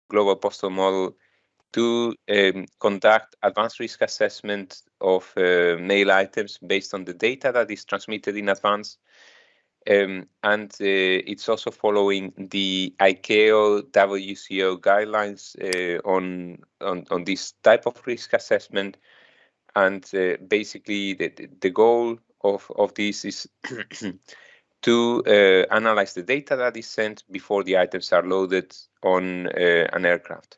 global postal model to conduct advanced risk assessment of mail items based on the data that is transmitted in advance. And it's also following the ICAO WCO guidelines on this type of risk assessment. And basically, the goal of this is to analyze the data that is sent before the items are loaded on an aircraft.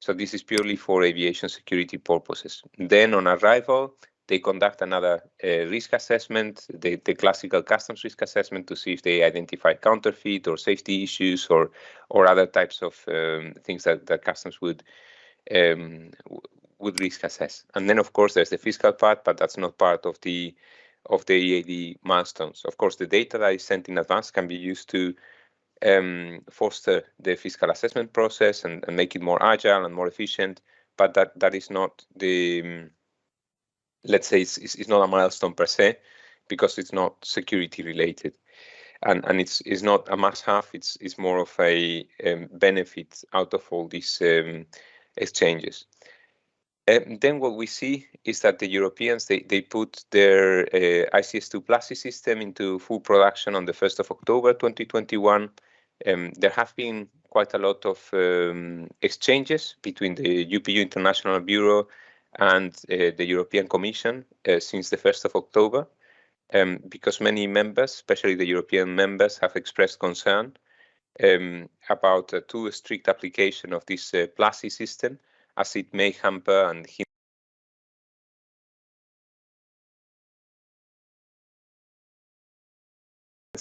So this is purely for aviation security purposes. Then on arrival, they conduct another risk assessment, the classical customs risk assessment, to see if they identify counterfeit or safety issues or other types of things that customs would risk assess. And then, of course, there's the fiscal part, but that's not part of the EAD milestones. Of course, the data that is sent in advance can be used to foster the fiscal assessment process and make it more agile and more efficient, but that is not the, let's say, it's not a milestone per se, because it's not security related, and it's not a must-have. It's more of a benefit out of all these exchanges. Then what we see is that the Europeans, they put their ICS2 Plus system into full production on the 1st of October 2021. There have been quite a lot of exchanges between the UPU International Bureau and the European Commission since the 1st of October, because many members, especially the European members, have expressed concern about a too strict application of this Plus system, as it may hamper and hinder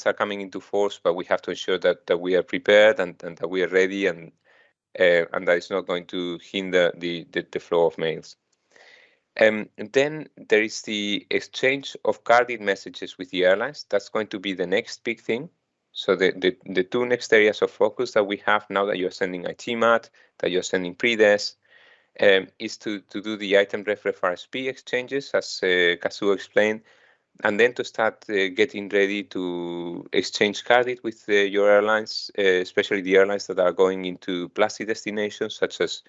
are coming into force, but we have to ensure that we are prepared and that we are ready, and that it's not going to hinder the flow of mails. And then there is the exchange of carded messages with the airlines. That's going to be the next big thing. So the two next areas of focus that we have now that you're sending Idmat, that you're sending pre-des, is to do the item ref RSP exchanges, as Kazuo explained, and then to start getting ready to exchange carded with your airlines, especially the airlines that are going into PLUSy destinations, such as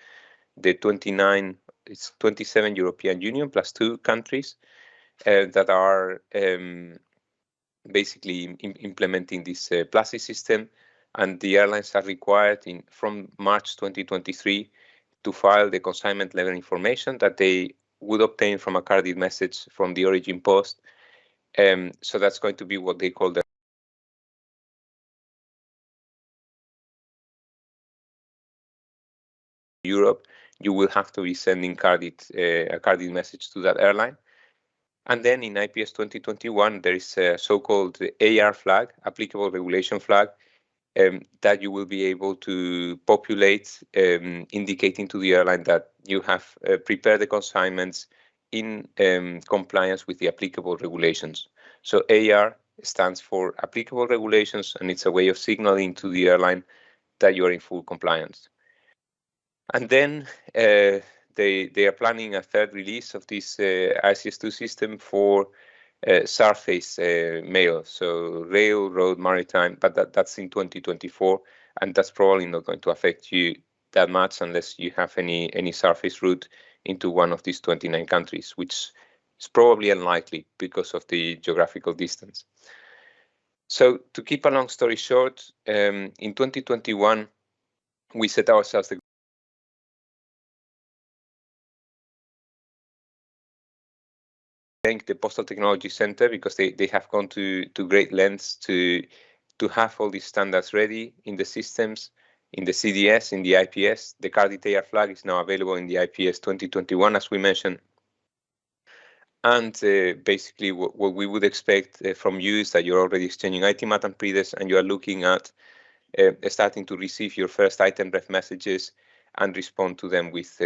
the 27 European Union plus 2 countries that are basically implementing this PLUSy system. And the airlines are required from March 2023 to file the consignment level information that they would obtain from a carded message from the origin post. So that's going to be what they call the Europe. You will have to be sending a carded message to that airline. And then in IPS 2021, there is a so-called AR flag, applicable regulation flag, that you will be able to populate, indicating to the airline that you have prepared the consignments in compliance with the applicable regulations. So AR stands for applicable regulations, and it's a way of signaling to the airline that you're in full compliance. And then they are planning a third release of this ICS2 system for surface mail, so rail, road, maritime, but that's in 2024, and that's probably not going to affect you that much unless you have any surface route into one of these 29 countries, which is probably unlikely because of the geographical distance. So to keep a long story short, in 2021, we set ourselves the thank the Postal Technology Center, because they have gone to great lengths to have all these standards ready in the systems, in the CDS, in the IPS. The carded AR flag is now available in the IPS 2021, as we mentioned. And basically, what we would expect from you is that you're already exchanging Idmat and pre-des, and you are looking at starting to receive your first item ref messages and respond to them with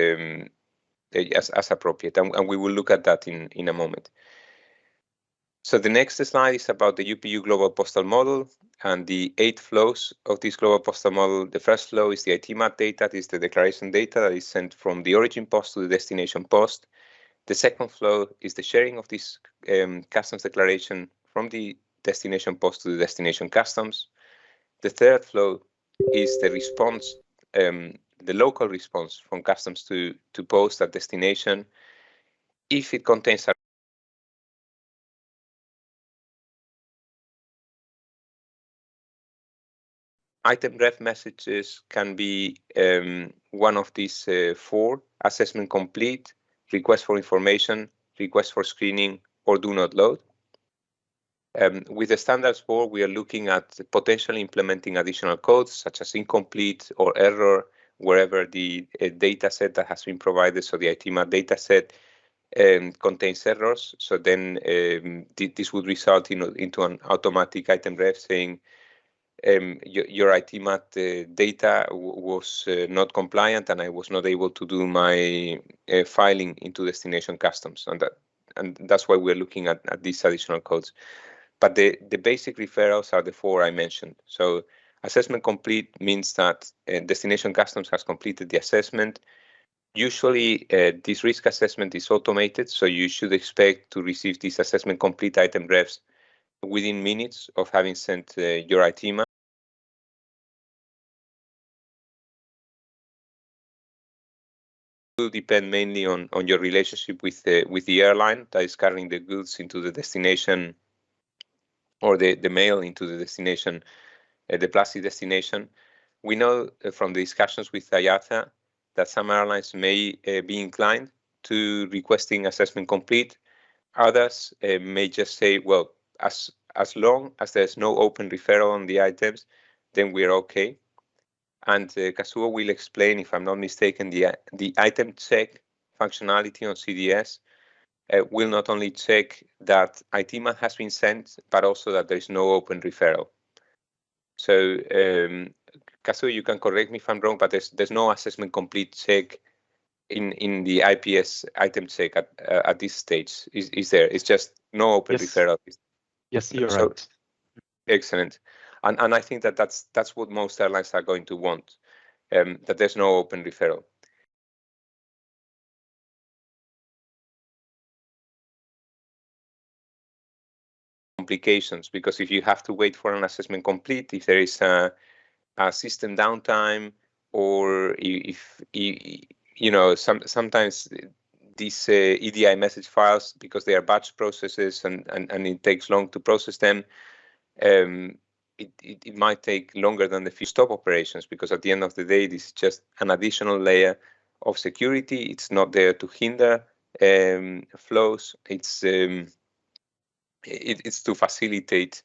as appropriate. And we will look at that in a moment. So the next slide is about the UPU Global Postal Model and the 8 flows of this Global Postal Model. The first flow is the Idmat data. This is the declaration data that is sent from the origin post to the destination post. The second flow is the sharing of this customs declaration from the destination post to the destination customs. The third flow is the response the local response from customs to post at destination if it contains a item ref messages can be one of these 4: assessment complete, request for information, request for screening, or do not load. With the standards 4, we are looking at potentially implementing additional codes such as incomplete or error wherever the data set that has been provided, so the Idmat data set, contains errors. So then this would result into an automatic item ref saying your Idmat data was not compliant, and I was not able to do my filing into destination customs, and that's why we're looking at these additional codes. But the basic referrals are the 4 I mentioned. So assessment complete means that destination customs has completed the assessment. Usually this risk assessment is automated, so you should expect to receive this assessment complete item refs within minutes of having sent your Idmat. It will depend mainly on your relationship with the airline that is carrying the goods into the destination, or the mail into the destination, the plastic destination. We know from the discussions with IATA that some airlines may be inclined to requesting assessment complete. Others may just say, well, as long as there's no open referral on the items, then we're okay. And Kazuo will explain, if I'm not mistaken, the item check functionality on CDS will not only check that Idmat has been sent, but also that there is no open referral. So Kazuo, you can correct me if I'm wrong, but there's no assessment complete check in the IPS item check at this stage. Is there? It's just no open referral. Yes, you're right. Excellent. And I think that's what most airlines are going to want, that there's no open referral. Complications, because if you have to wait for an assessment complete, if there is a system downtime, or if sometimes these EDI message files, because they are batch processes and it takes long to process them, it might take longer than the few stop operations, because at the end of the day, this is just an additional layer of security. It's not there to hinder flows. It's to facilitate,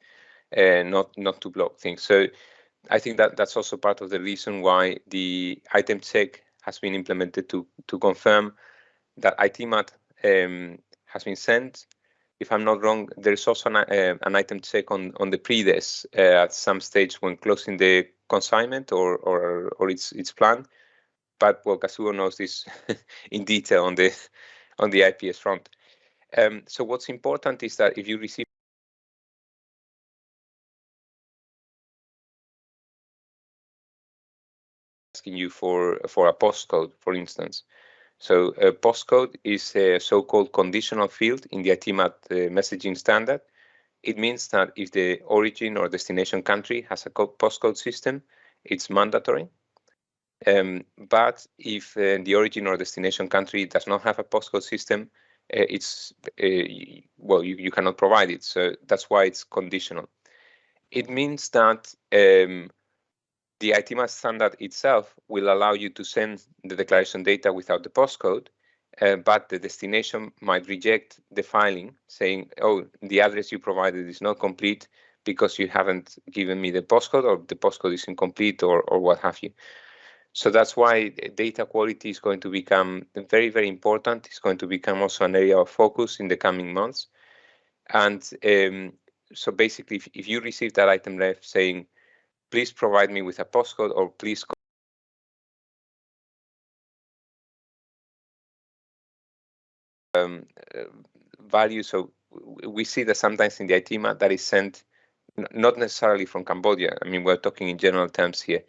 not to block things. So I think that's also part of the reason why the item check has been implemented to confirm that Idmat has been sent. If I'm not wrong, there's also an item check on the pre-des at some stage when closing the consignment or its plan. But well, Kazuo knows this in detail on the IPS front. So what's important is that if you receive asking you for a postcode, for instance. So a postcode is a so-called conditional field in the Idmat messaging standard. It means that if the origin or destination country has a postcode system, it's mandatory. But if the origin or destination country does not have a postcode system, you cannot provide it. So that's why it's conditional. It means that the Idmat standard itself will allow you to send the declaration data without the postcode, but the destination might reject the filing, saying, oh, the address you provided is not complete because you haven't given me the postcode, or the postcode is incomplete, or what have you. So that's why data quality is going to become very, very important. It's going to become also an area of focus in the coming months. And so basically, if you receive that item ref saying, please provide me with a postcode, or please value. So we see that sometimes in the Idmat that is sent not necessarily from Cambodia. I mean, we're talking in general terms here.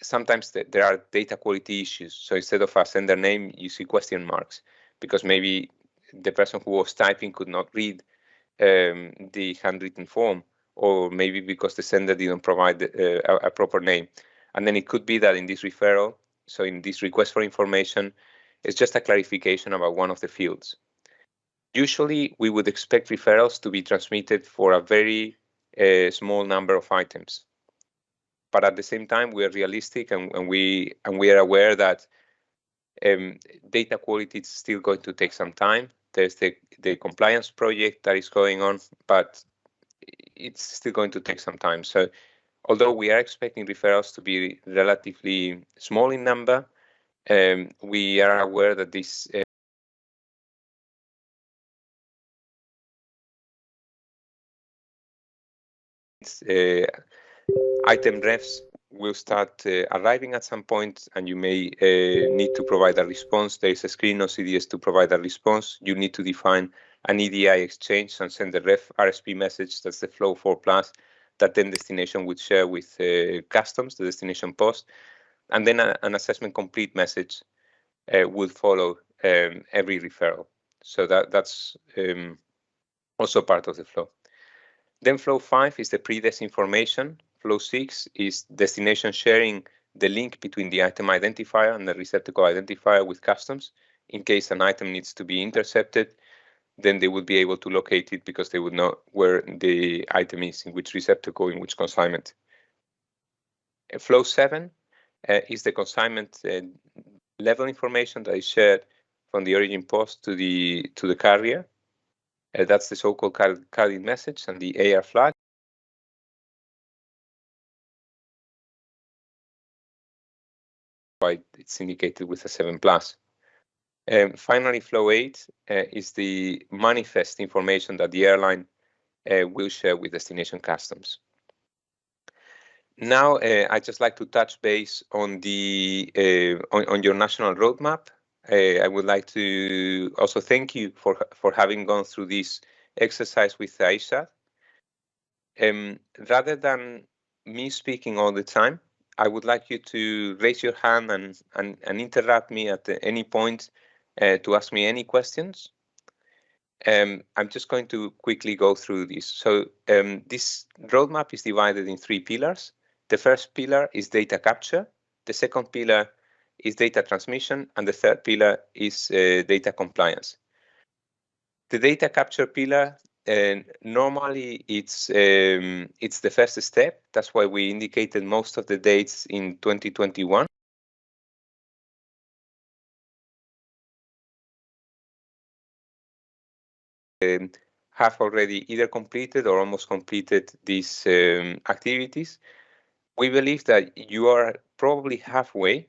Sometimes there are data quality issues. So instead of a sender name, you see question marks, because maybe the person who was typing could not read the handwritten form, or maybe because the sender didn't provide a proper name. And then it could be that in this referral, so in this request for information, it's just a clarification about one of the fields. Usually, we would expect referrals to be transmitted for a very small number of items. But at the same time, we are realistic and we are aware that data quality is still going to take some time. There's the compliance project that is going on, but it's still going to take some time. So although we are expecting referrals to be relatively small in number, we are aware that this item refs will start arriving at some point, and you may need to provide a response. There is a screen on CDS to provide a response. You need to define an EDI exchange and send the ref RSP message. That's the flow 4+, that then destination would share with customs, the destination post. And then an assessment complete message will follow every referral. So that's also part of the flow. Then flow 5 is the pre-des information. Flow 6 is destination sharing the link between the item identifier and the receptacle identifier with customs. In case an item needs to be intercepted, then they would be able to locate it because they would know where the item is, in which receptacle, in which consignment. Flow 7 is the consignment level information that is shared from the origin post to the carrier. That's the so-called carded message and the AR flag. Why it's indicated with a 7+. Finally, flow 8 is the manifest information that the airline will share with destination customs. Now, I'd just like to touch base on the on your national roadmap. I would like to also thank you for having gone through this exercise with Aisha. Rather than me speaking all the time, I would like you to raise your hand and interrupt me at any point to ask me any questions. I'm just going to quickly go through this. So this roadmap is divided in 3 pillars. The first pillar is data capture. The second pillar is data transmission. And the third pillar is data compliance. The data capture pillar, normally it's the first step. That's why we indicated most of the dates in 2021. Have already either completed or almost completed these activities. We believe that you are probably halfway.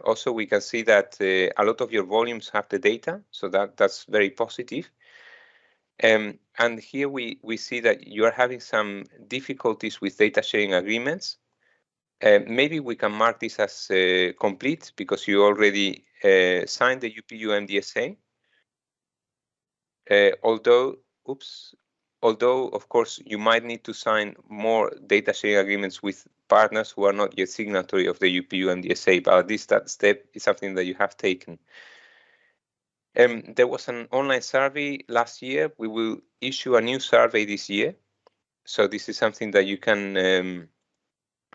Also, we can see that a lot of your volumes have the data, so that's very positive. And here we see that you are having some difficulties with data sharing agreements. Maybe we can mark this as complete because you already signed the UPU MDSA. Although, of course, you might need to sign more data sharing agreements with partners who are not yet signatory of the UPU MDSA, but at least that step is something that you have taken. There was an online survey last year. We will issue a new survey this year. So this is something that you can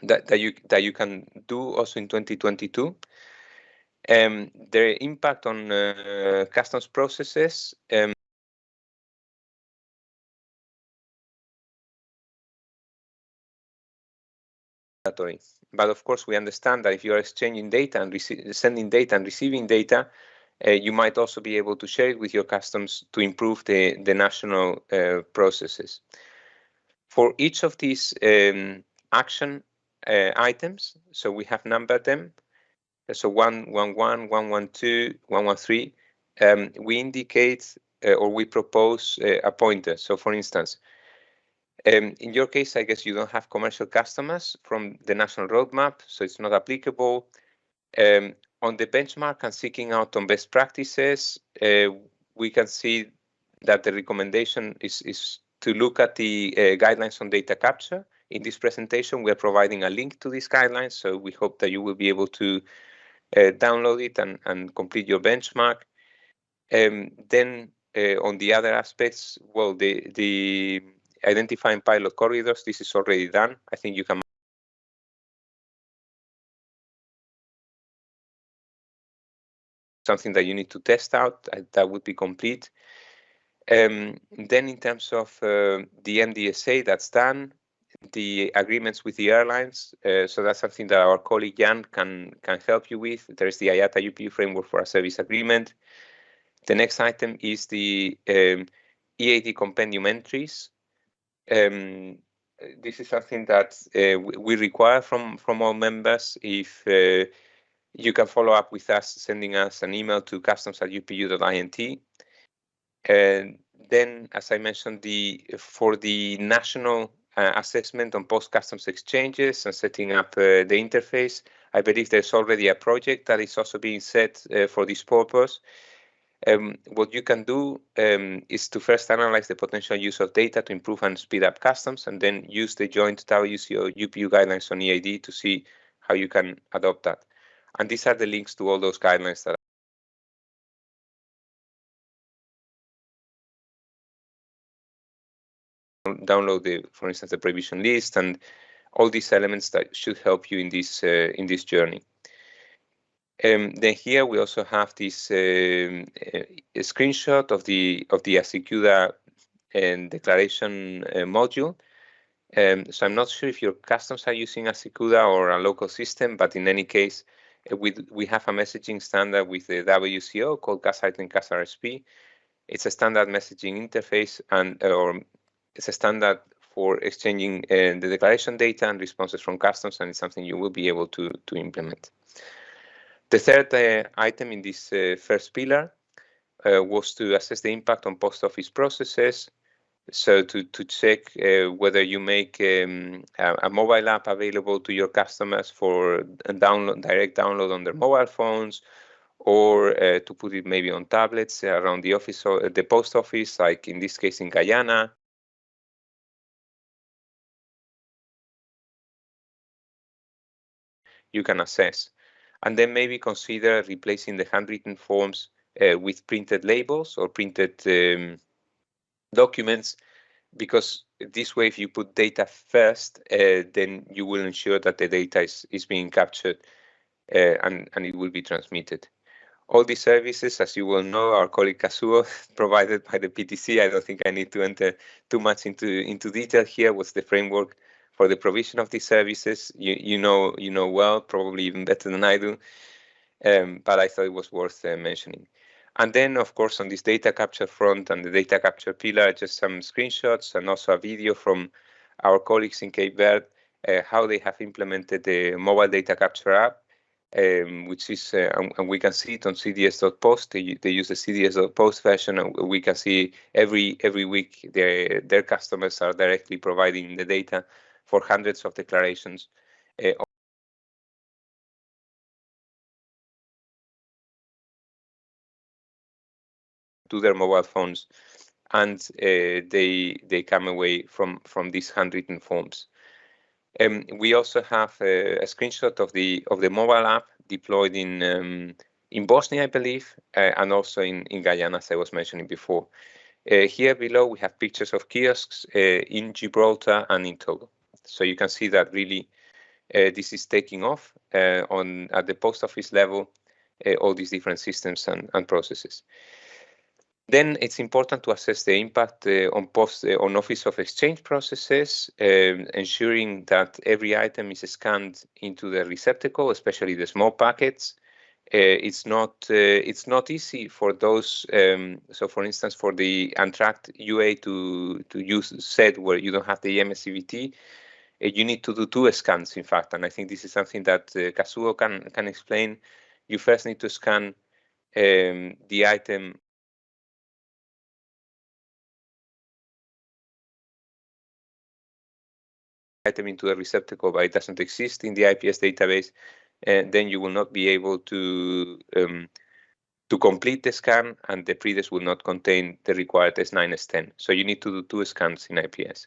that you can do also in 2022. The impact on customs processes. But of course, we understand that if you are exchanging data and sending data and receiving data, you might also be able to share it with your customs to improve the national processes. For each of these action items, so we have numbered them. So 111, 112, 113. We indicate or we propose a pointer. So for instance, in your case, I guess you don't have commercial customers from the national roadmap, so it's not applicable. On the benchmark and seeking out on best practices, we can see that the recommendation is to look at the guidelines on data capture. In this presentation, we are providing a link to these guidelines, so we hope that you will be able to download it and complete your benchmark. Then on the other aspects, well, the identifying pilot corridors, this is already done. I think you can something that you need to test out. That would be complete. Then in terms of the MDSA, that's done. The agreements with the airlines, so that's something that our colleague Jan can help you with. There's the IATA UPU framework for a service agreement. The next item is the Eid Companion Entries. This is something that we require from all members. If you can follow up with us, sending us an email to customs@upu.int. And then, as I mentioned, for the national assessment on post-customs exchanges and setting up the interface, I believe there's already a project that is also being set for this purpose. What you can do is to first analyze the potential use of data to improve and speed up customs, and then use the joint WCO UPU guidelines on EID to see how you can adopt that. And these are the links to all those guidelines that download for instance, the prohibition list and all these elements that should help you in this journey. Then here we also have this a screenshot of the Asicuda declaration module. So I'm not sure if your customs are using Asicuda or a local system, but in any case, we have a messaging standard with the WCO called CAS-ITEM CAS-RSP. It's a standard messaging interface, or it's a standard for exchanging the declaration data and responses from customs, and it's something you will be able to implement. The third item in this first pillar was to assess the impact on post office processes. So to check whether you make a mobile app available to your customers for direct download on their mobile phones, or to put it maybe on tablets around the office or the post office, like in this case in Guyana. You can assess, and then maybe consider replacing the handwritten forms with printed labels or printed documents, because this way, if you put data first, then you will ensure that the data is being captured and it will be transmitted. All these services, as you will know, our colleague Kazuo provided by the PTC. I don't think I need to enter too much into detail here. What's the framework for the provision of these services? You know well, probably even better than I do. But I thought it was worth mentioning. And then, of course, on this data capture front and the data capture pillar, just some screenshots and also a video from our colleagues in Cape Verde, how they have implemented the mobile data capture app, which is, and we can see it on CDS.post. They use the CDS.post version, and we can see every week their customers are directly providing the data for hundreds of declarations to their mobile phones, and they come away from these handwritten forms. We also have a screenshot of the mobile app deployed in Bosnia, I believe, and also in Guyana, as I was mentioning before. Here below, we have pictures of kiosks in Gibraltar and in Togo. So you can see that really this is taking off at the post office level, all these different systems and processes. Then it's important to assess the impact on office of exchange processes, ensuring that every item is scanned into the receptacle, especially the small packets. It's not easy for those. So, for instance, for the untracked UA to use SED where you don't have the MSCVT, you need to do 2 scans, in fact. And I think this is something that Kazuo can explain. You first need to scan the item into a receptacle, but it doesn't exist in the IPS database, and then you will not be able to complete the scan, and the PRIDES will not contain the required S9, S10. So you need to do 2 scans in IPS.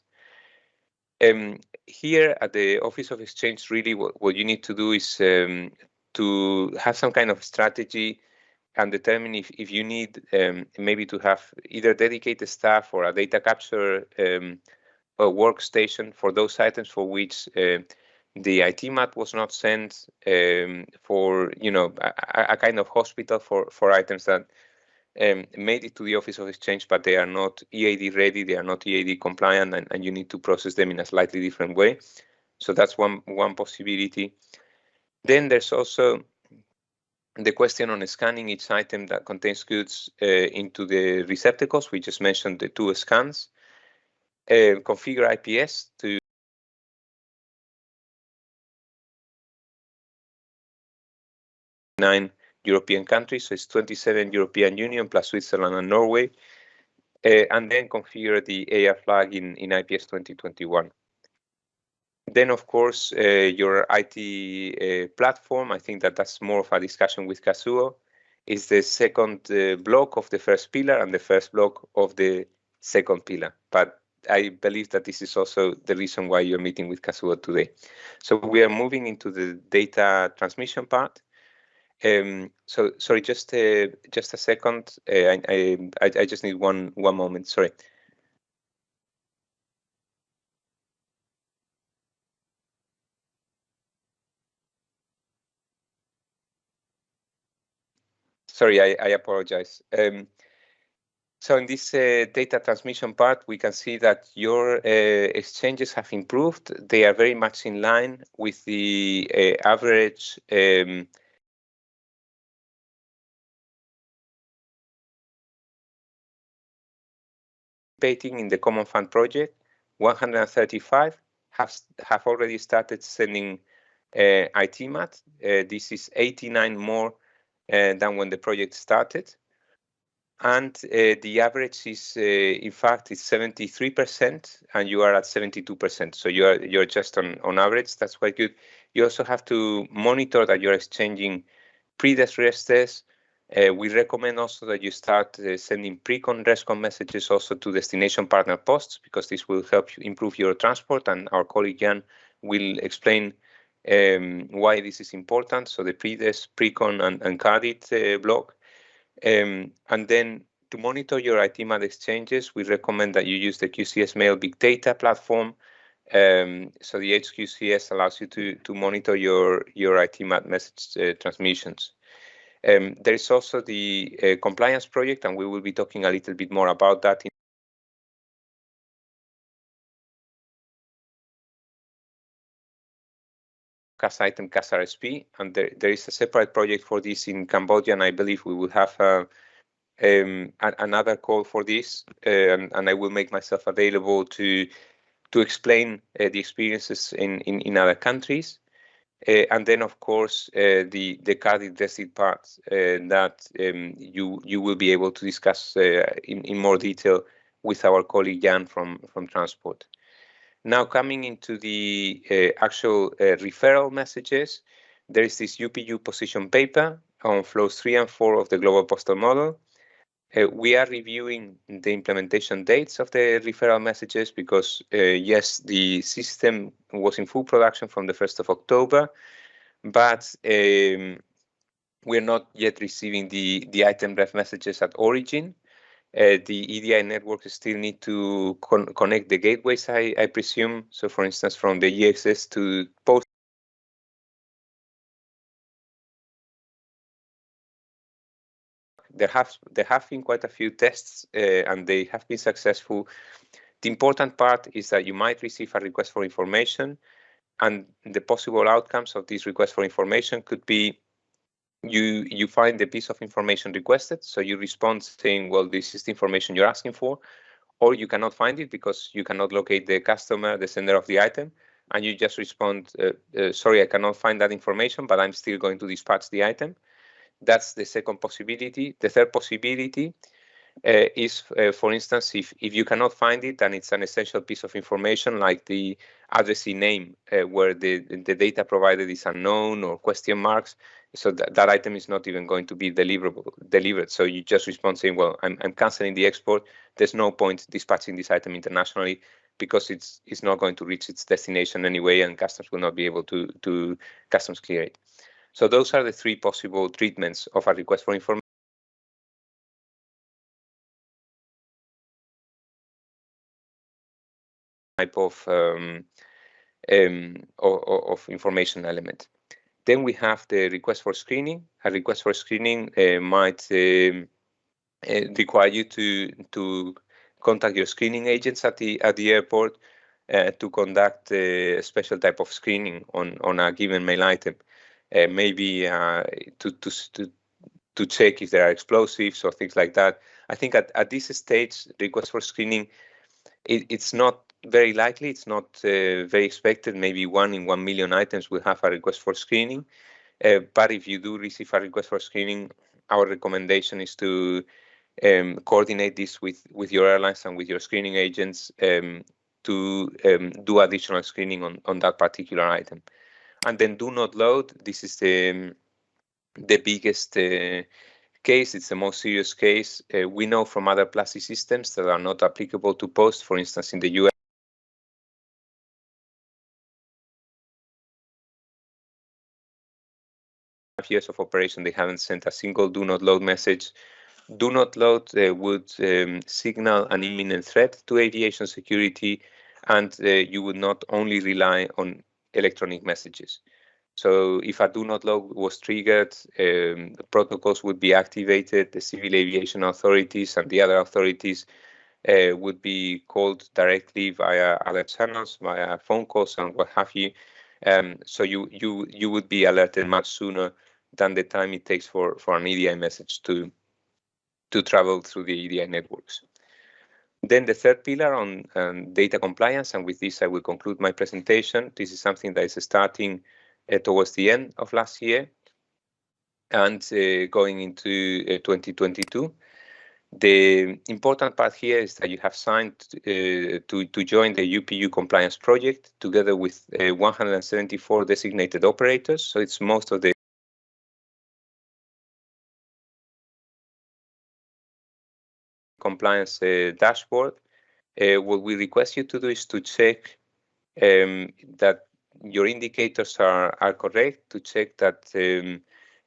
Here at the Office of Exchange, really what you need to do is to have some kind of strategy and determine if you need maybe to have either dedicated staff or a data capture a workstation for those items for which the Idmat was not sent, for a kind of hospital for items that made it to the Office of Exchange, but they are not EAD ready, they are not EAD compliant, and you need to process them in a slightly different way. So that's one possibility. Then there's also the question on scanning each item that contains goods into the receptacles. We just mentioned the 2 scans. Configure IPS to 9 European countries, so it's 27 European Union plus Switzerland and Norway, and then configure the AR flag in IPS 2021. Then, of course, your IT platform, I think that's more of a discussion with Kazuo, is the second block of the first pillar and the first block of the second pillar. But I believe that this is also the reason why you're meeting with Kazuo today. So we are moving into the data transmission part. So sorry, just a second. I just need one moment. Sorry. Sorry, I apologize. So in this data transmission part, we can see that your exchanges have improved. They are very much in line with the average participating in the Common Fund project. 135 have already started sending Idmat. This is 89 more than when the project started. And the average is, in fact, it's 73%, and you are at 72%. So you're just on average. That's quite good. You also have to monitor that you're exchanging pre-DES tests. We recommend also that you start sending pre-con RESCON messages also to destination partner posts, because this will help you improve your transport. And our colleague Jan will explain why this is important. So the pre-DES, pre-con, and carded block. And then to monitor your Idmat exchanges, we recommend that you use the QCS Mail Big Data platform. So the HQCS allows you to monitor your Idmat message transmissions. There is also the compliance project, and we will be talking a little bit more about that in CAS item, CAS RSP, and there is a separate project for this in Cambodia, and I believe we will have another call for this, and I will make myself available to explain the experiences in other countries, and then of course the carded vested parts that you will be able to discuss in more detail with our colleague Jan from Transport. Now coming into the actual referral messages, there is this UPU position paper on flows 3 and 4 of the global postal model. We are reviewing the implementation dates of the referral messages because, yes, the system was in full production from the 1st of October, but we're not yet receiving the item ref messages at origin. The EDI network still need to connect the gateways, I presume. So, for instance, from the EXS to post, there have been quite a few tests, and they have been successful. The important part is that you might receive a request for information, and the possible outcomes of this request for information could be you find the piece of information requested, so you respond saying, well, this is the information you're asking for, or you cannot find it because you cannot locate the customer, the sender of the item, and you just respond, sorry, I cannot find that information, but I'm still going to dispatch the item. That's the second possibility. The third possibility is, for instance, if you cannot find it and it's an essential piece of information like the addressee name where the data provided is unknown or question marks, so that item is not even going to be delivered. So you just respond saying, well, I'm canceling the export. There's no point dispatching this item internationally because it's not going to reach its destination anyway, and customs will not be able to customs clear it. So those are the 3 possible treatments of a request for information. Type of of information element. Then we have the request for screening. A request for screening might require you to contact your screening agents at the airport to conduct a special type of screening on a given mail item, maybe to check if there are explosives or things like that. I think at this stage, request for screening, it's not very likely, it's not very expected. Maybe 1 in 1 million items will have a request for screening. But if you do receive a request for screening, our recommendation is to coordinate this with your airlines and with your screening agents to do additional screening on that particular item. And then do not load. This is the biggest case. It's the most serious case. We know from other PLASI systems that are not applicable to post. For instance, in the US, 5 years of operation, they haven't sent a single do not load message. Do not load would signal an imminent threat to aviation security, and you would not only rely on electronic messages. So if a do not load was triggered, the protocols would be activated, the civil aviation authorities and the other authorities would be called directly via other channels, via phone calls and what have you. So you would be alerted much sooner than the time it takes for an EDI message to travel through the EDI networks. Then the third pillar on data compliance, and with this I will conclude my presentation. This is something that is starting towards the end of last year and going into 2022. The important part here is that you have signed to join the UPU compliance project together with 174 designated operators. So it's most of the compliance dashboard. What we request you to do is to check that your indicators are correct, to check that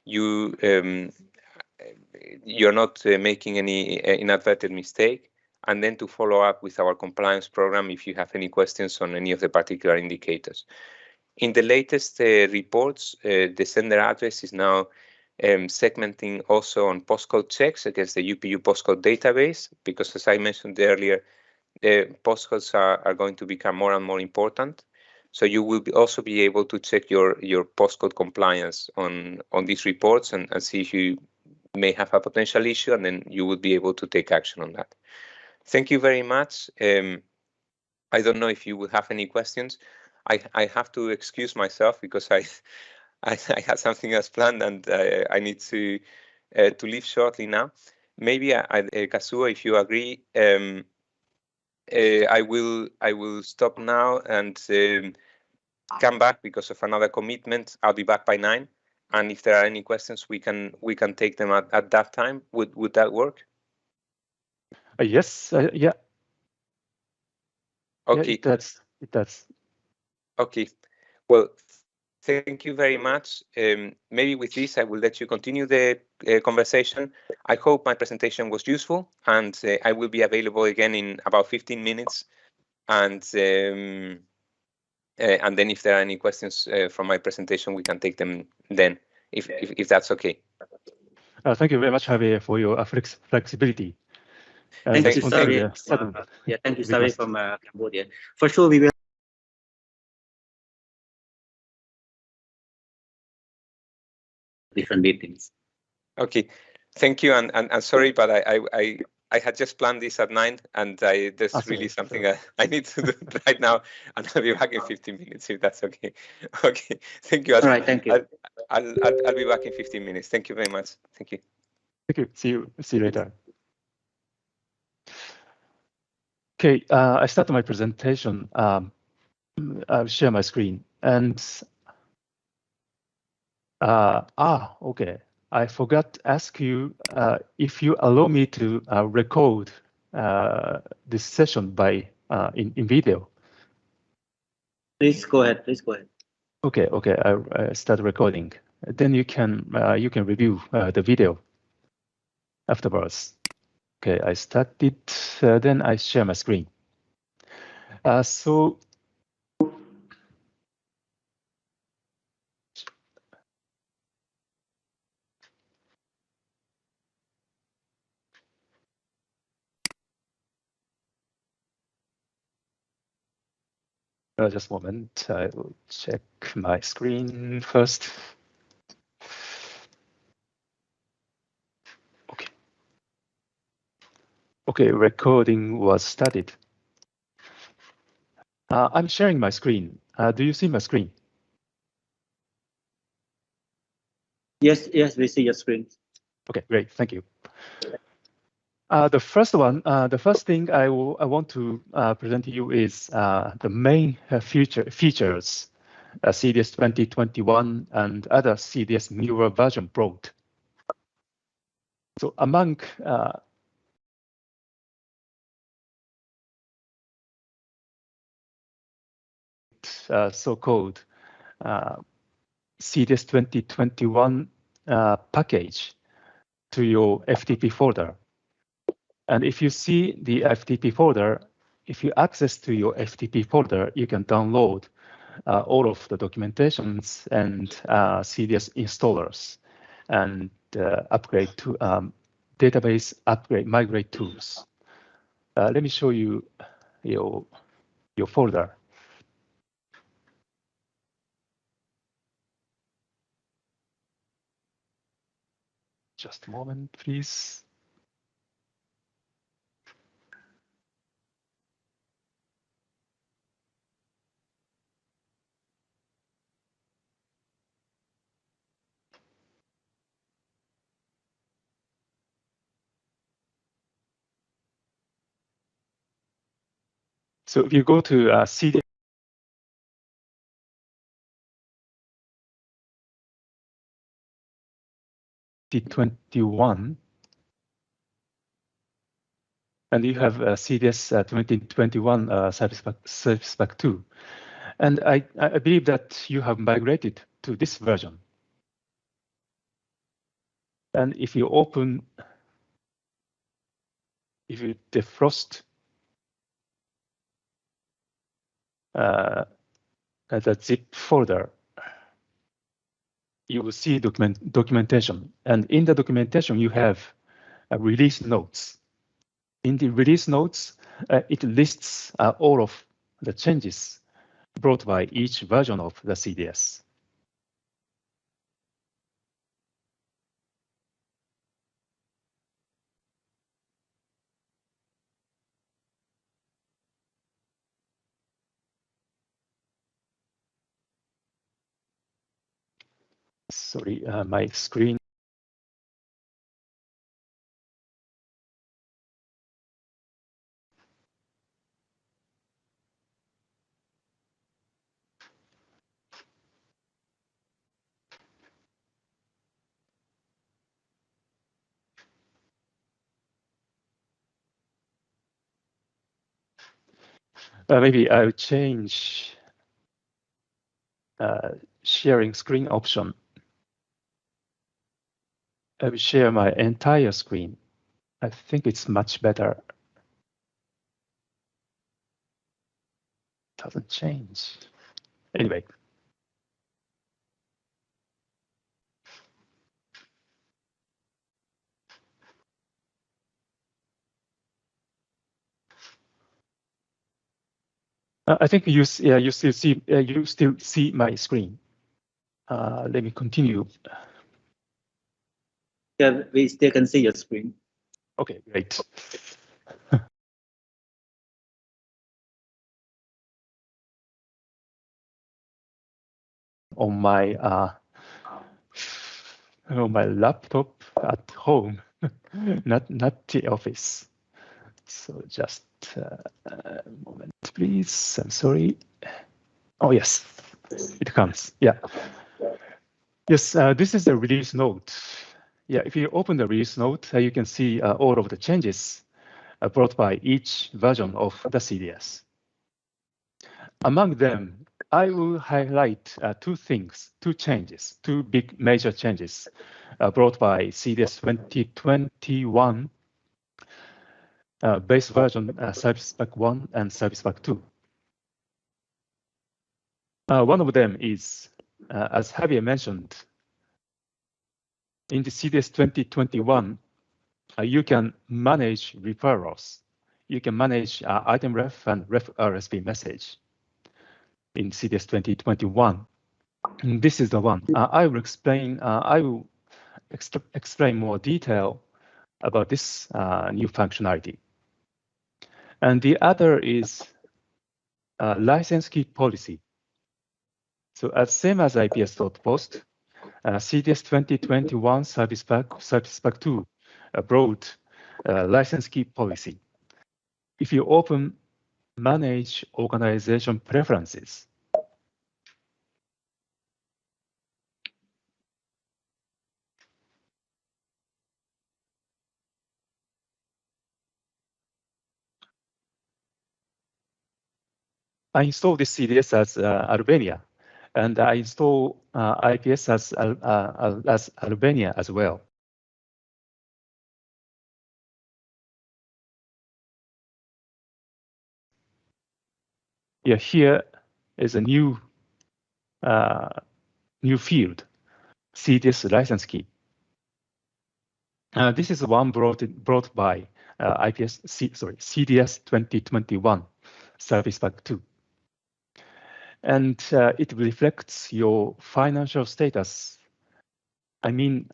you're not making any inadvertent mistake, and then to follow up with our compliance program if you have any questions on any of the particular indicators. In the latest reports, the sender address is now segmenting also on postcode checks against the UPU postcode database, because as I mentioned earlier, postcodes are going to become more and more important. So you will also be able to check your postcode compliance on these reports and see if you may have a potential issue, and then you will be able to take action on that. Thank you very much. I don't know if you will have any questions. I have to excuse myself because I had something else planned and I need to leave shortly now. Maybe Kazuo, if you agree, I will stop now and come back because of another commitment. I'll be back by 9, and if there are any questions, we can take them at that time. Would that work? Yes. Yeah. Okay. Yeah, it does. Okay. Well, thank you very much. Maybe with this, I will let you continue the conversation. I hope my presentation was useful, and I will be available again in about 15 minutes. And then if there are any questions from my presentation, we can take them then, if that's okay. Thank you very much, Javier, for your flexibility. Thank you, Xavier. Thank you, Xavier from Cambodia. For sure, we will. Different meetings. Okay, thank you, and sorry, but I had just planned this at 9, and there's really something I need to do right now, and I'll be back in 15 minutes if that's okay. Okay, thank you. All right, thank you. I'll be back in 15 minutes. Thank you very much. Thank you. Thank you. See you later. Okay, I start my presentation. I'll share my screen and okay. I forgot to ask you if you allow me to record this session by in video. Please go ahead. Please go ahead. Okay. I start recording. Then you can review the video afterwards. Okay, I started. Then I share my screen. So Just a moment. I will check my screen first. Okay. Okay, recording was started. I'm sharing my screen. Do you see my screen? Yes, we see your screen. Okay, great. Thank you. The first thing I want to present to you is the main features CDS 2021 and other CDS newer version brought. So among so-called CDS 2021 package to your FTP folder. And if you see the FTP folder, if you access to your FTP folder, you can download all of the documentations and CDS installers and upgrade to database upgrade migrate tools. Let me show you your folder. Just a moment, please. So if you go to CDS 2021, and you have CDS 2021 Service Pack 2. And I believe that you have migrated to this version. And if you defrost the zip folder, you will see documentation. And in the documentation, you have release notes. In the release notes, it lists all of the changes brought by each version of the CDS. Sorry, my screen. Maybe I'll change sharing screen option. I will share my entire screen. I think it's much better. Doesn't change. Anyway. I think you still see my screen. Let me continue. Yeah, we still can see your screen. Okay, great. On my laptop at home, not the office. So just a moment, please. I'm sorry. Oh yes, it comes. Yeah. Yes, this is the release note. Yeah, if you open the release note, you can see all of the changes brought by each version of the CDS. Among them, I will highlight two changes, two big major changes brought by CDS 2021 base version Service Pack 1 and Service Pack 2. One of them is, as Javier mentioned, in the CDS 2021, you can manage referrals. You can manage item ref and ref RSP message. in CDS2021. This is the one. I will explain more detail about this new functionality. And the other is license key policy. So as same as IPS.post, CDS 2021 Service Pack 2 brought license key policy. If you open Manage Organization Preferences, I installed this CDS as Albania, and I install IPS as Albania as well. Yeah, here is a new field, CDS license key. This is one brought by CDS 2021 Service Pack 2. And it reflects your financial status. I mean,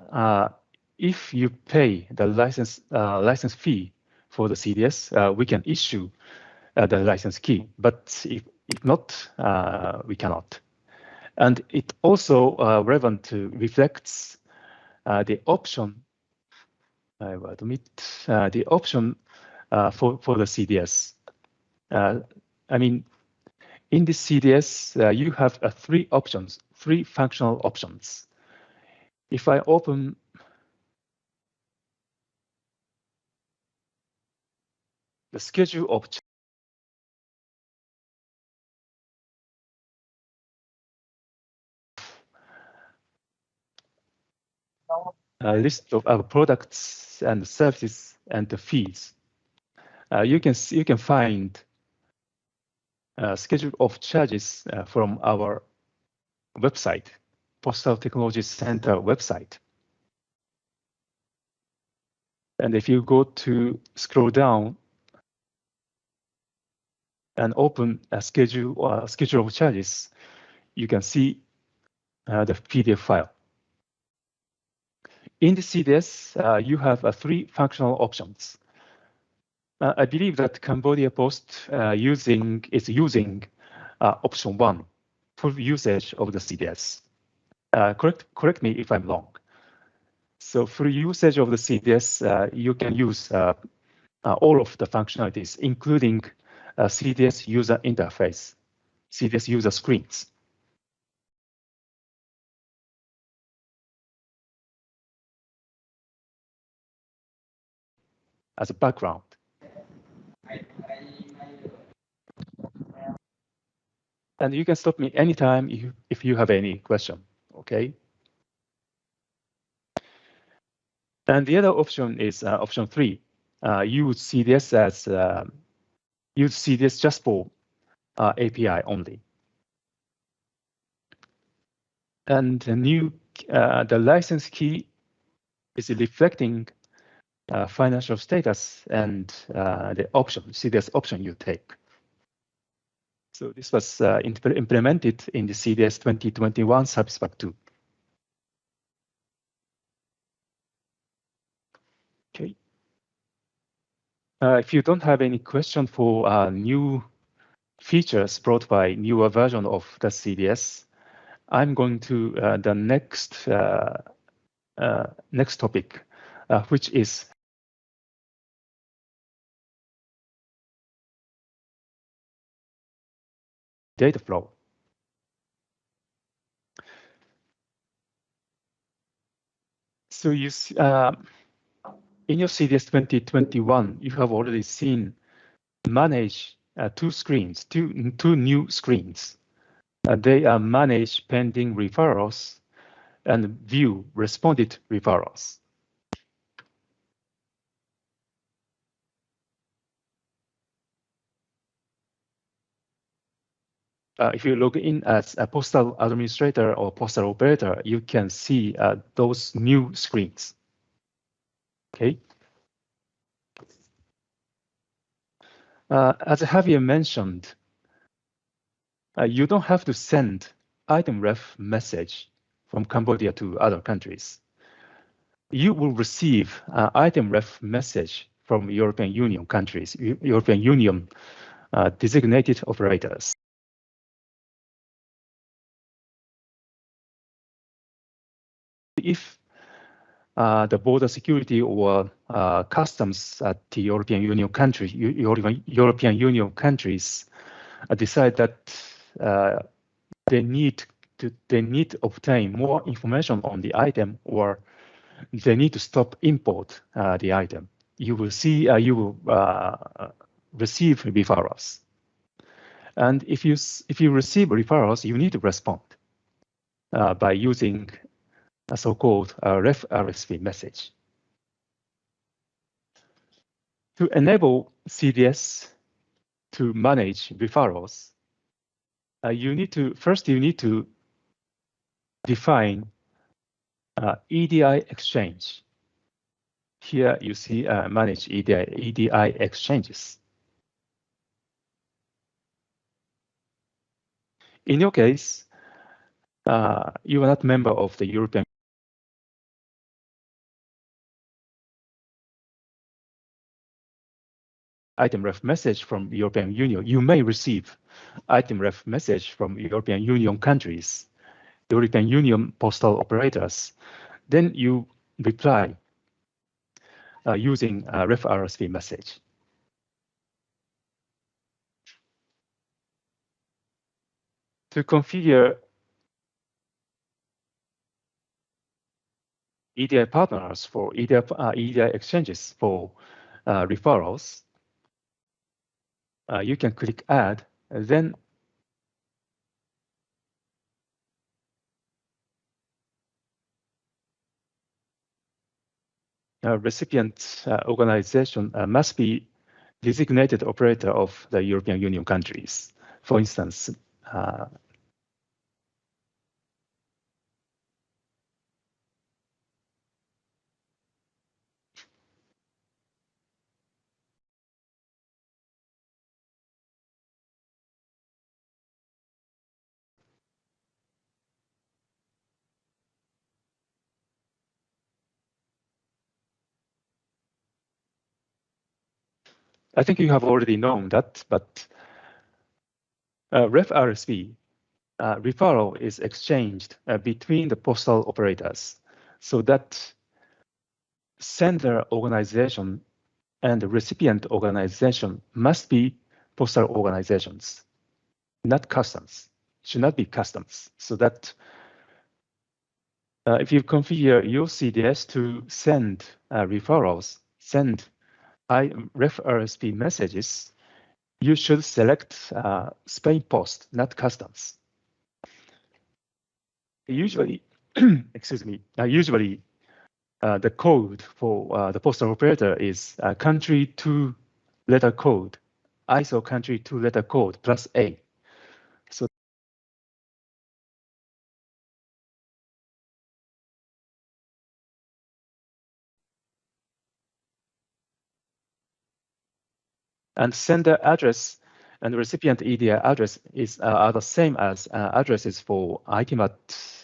if you pay the license fee for the CDS, we can issue the license key. But if not, we cannot. And it also relevant to reflects the option. I will admit the option for the CDS. I mean, in this CDS, you have three options, three functional options. If I open the schedule of a list of our products and services and the fees, you can find a schedule of charges from our website, Postal Technology Center website. And if you go to scroll down and open a schedule of charges, you can see the PDF file. In the CDS, you have three functional options. I believe that Cambodia Post is using option 1, full usage of the CDS. Correct me if I'm wrong. So for usage of the CDS, you can use all of the functionalities, including CDS user interface, CDS user screens. As a background. And you can stop me anytime if you have any question, okay? And the other option is option 3. Use CDS just for API only. And the license key is reflecting financial status and the CDS option you take. So this was implemented in the CDS 2021 Service Pack 2. Okay. If you don't have any question for new features brought by newer version of the CDS, I'm going to the next topic, which is data flow. So you in your CDS 2021, you have already seen manage two new screens. They are manage pending referrals and view responded referrals. If you log in as a postal administrator or postal operator, you can see those new screens. Okay. As Javier mentioned, you don't have to send item ref message from Cambodia to other countries. You will receive item ref message from European Union countries, European Union designated operators. If the border security or customs at the European Union countries decide that they need to obtain more information on the item, or they need to stop import the item, you will receive referrals. And if you receive referrals, you need to respond by using a so-called ref RSV message. To enable CDS to manage referrals, you need to define EDI exchange. Here you see manage EDI exchanges. In your case, you are not member of the European item ref message from the European Union. You may receive item ref message from European Union countries, European Union postal operators. Then you reply using a ref RSV message. To configure EDI partners for EDI exchanges for referrals, you can click Add, and then recipient organization must be designated operator of the European Union countries. For instance, I think you have already known that, but ref RSV referral is exchanged between the postal operators, so that sender organization and the recipient organization must be postal organizations, not customs. Should not be customs. So that if you configure your CDS to send referrals, send ref RSV messages, you should select Spain Post, not customs. Usually, excuse me, usually the code for the postal operator is country 2-letter code, ISO country 2-letter code plus A. So and sender address and recipient EDI address are the same as addresses for Idmat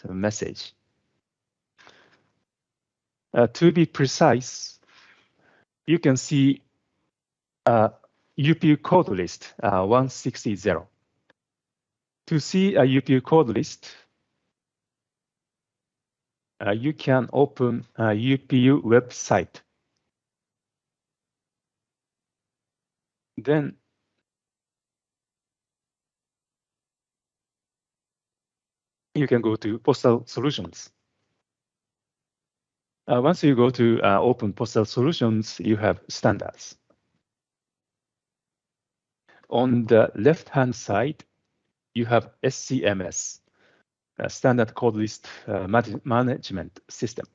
message. To be precise, you can see UPU code list 160. To see a UPU code list, you can open a UPU website. Then you can go to Postal Solutions. Once you go to Open Postal Solutions, you have standards. On the left-hand side, you have SCMS, Standard Code List Management System.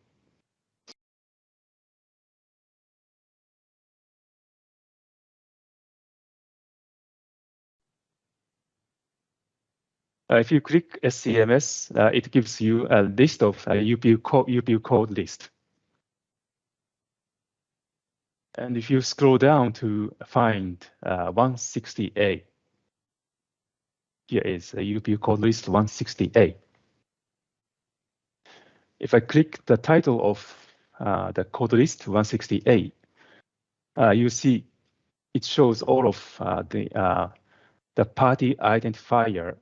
If you click SCMS, it gives you a list of UPU code list. And if you scroll down to find 160A, Here is a UP code list 160A. If I click the title of the code list 160A, you see it shows all of the party identifier.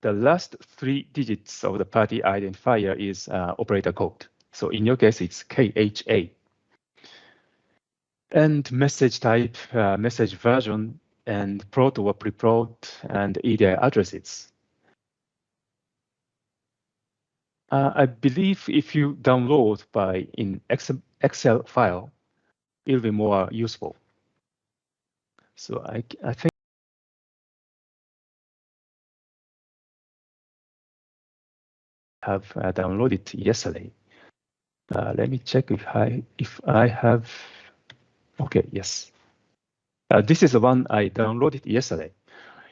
The last 3 digits of the party identifier is operator code. So in your case, it's KHA. And message type, message version, and prot or pre-prot, and EDI addresses. I believe if you download in Excel file, it'll be more useful. So I think I have downloaded yesterday. Let me check if I have. Okay, yes. This is the one I downloaded yesterday.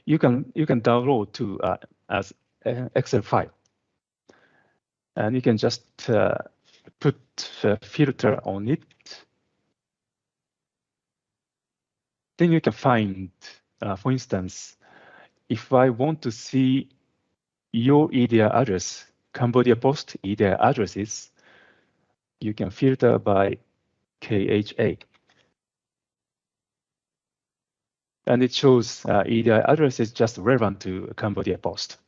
You can download to as an Excel file, and you can just put a filter on it. Then you can find, for instance, if I want to see your EDI address, Cambodia Post EDI addresses, you can filter by KHA. And it shows EDI addresses just relevant to Cambodia Post.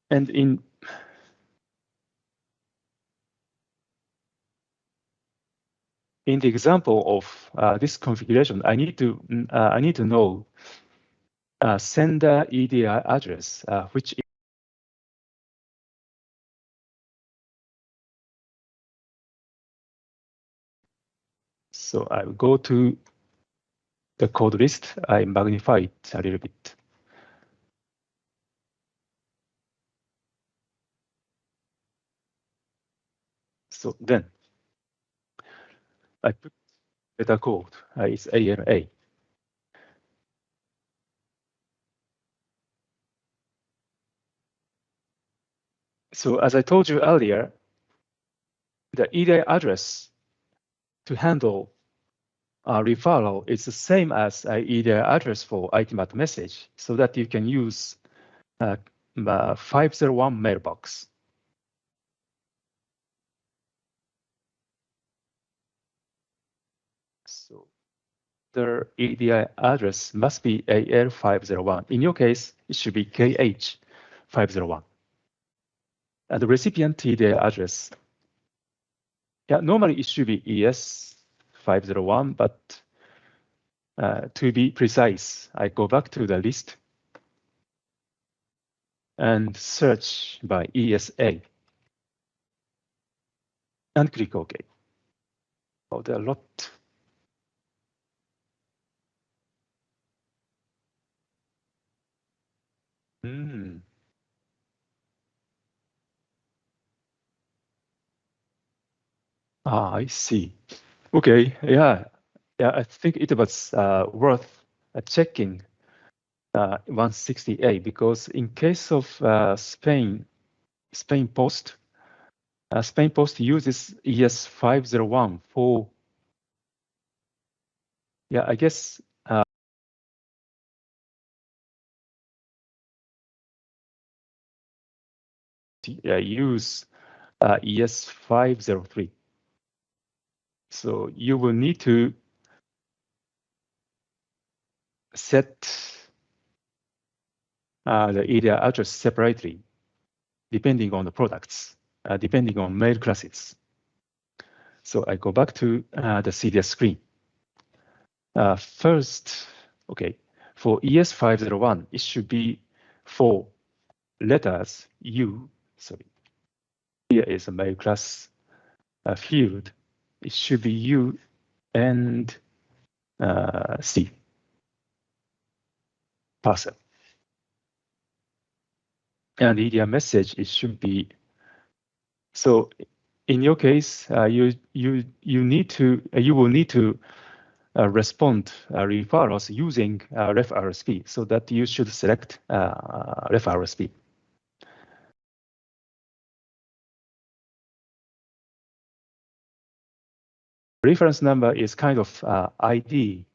And in the example of this configuration, I need to know sender EDI address, which is so I will go to the code list. I magnify it a little bit. So then I put the code. It's AMA. So as I told you earlier, the EDI address to handle referral is the same as EDI address for Idmat message, so that you can use 501 mailbox. So the EDI address must be AL501. In your case, it should be KH501. And the recipient EDI address, yeah, normally it should be ES501, but to be precise, I go back to the list and search by ESA and click OK. Oh, there are a lot. I see. Okay, yeah, I think it was worth checking 160A, because in case of Spain Post uses ES501 for, yeah, I guess use ES503. So you will need to set the EDI address separately, depending on the products, depending on mail classes. So I go back to the CDS screen. First, okay, for ES501, it should be 4 letters U. Sorry, here is a mail class field. It should be U and C. Parcel. And EDI message, it should be. So in your case, you will need to respond referrals using RefRSP, so that you should select RefRSP. Reference number is kind of ID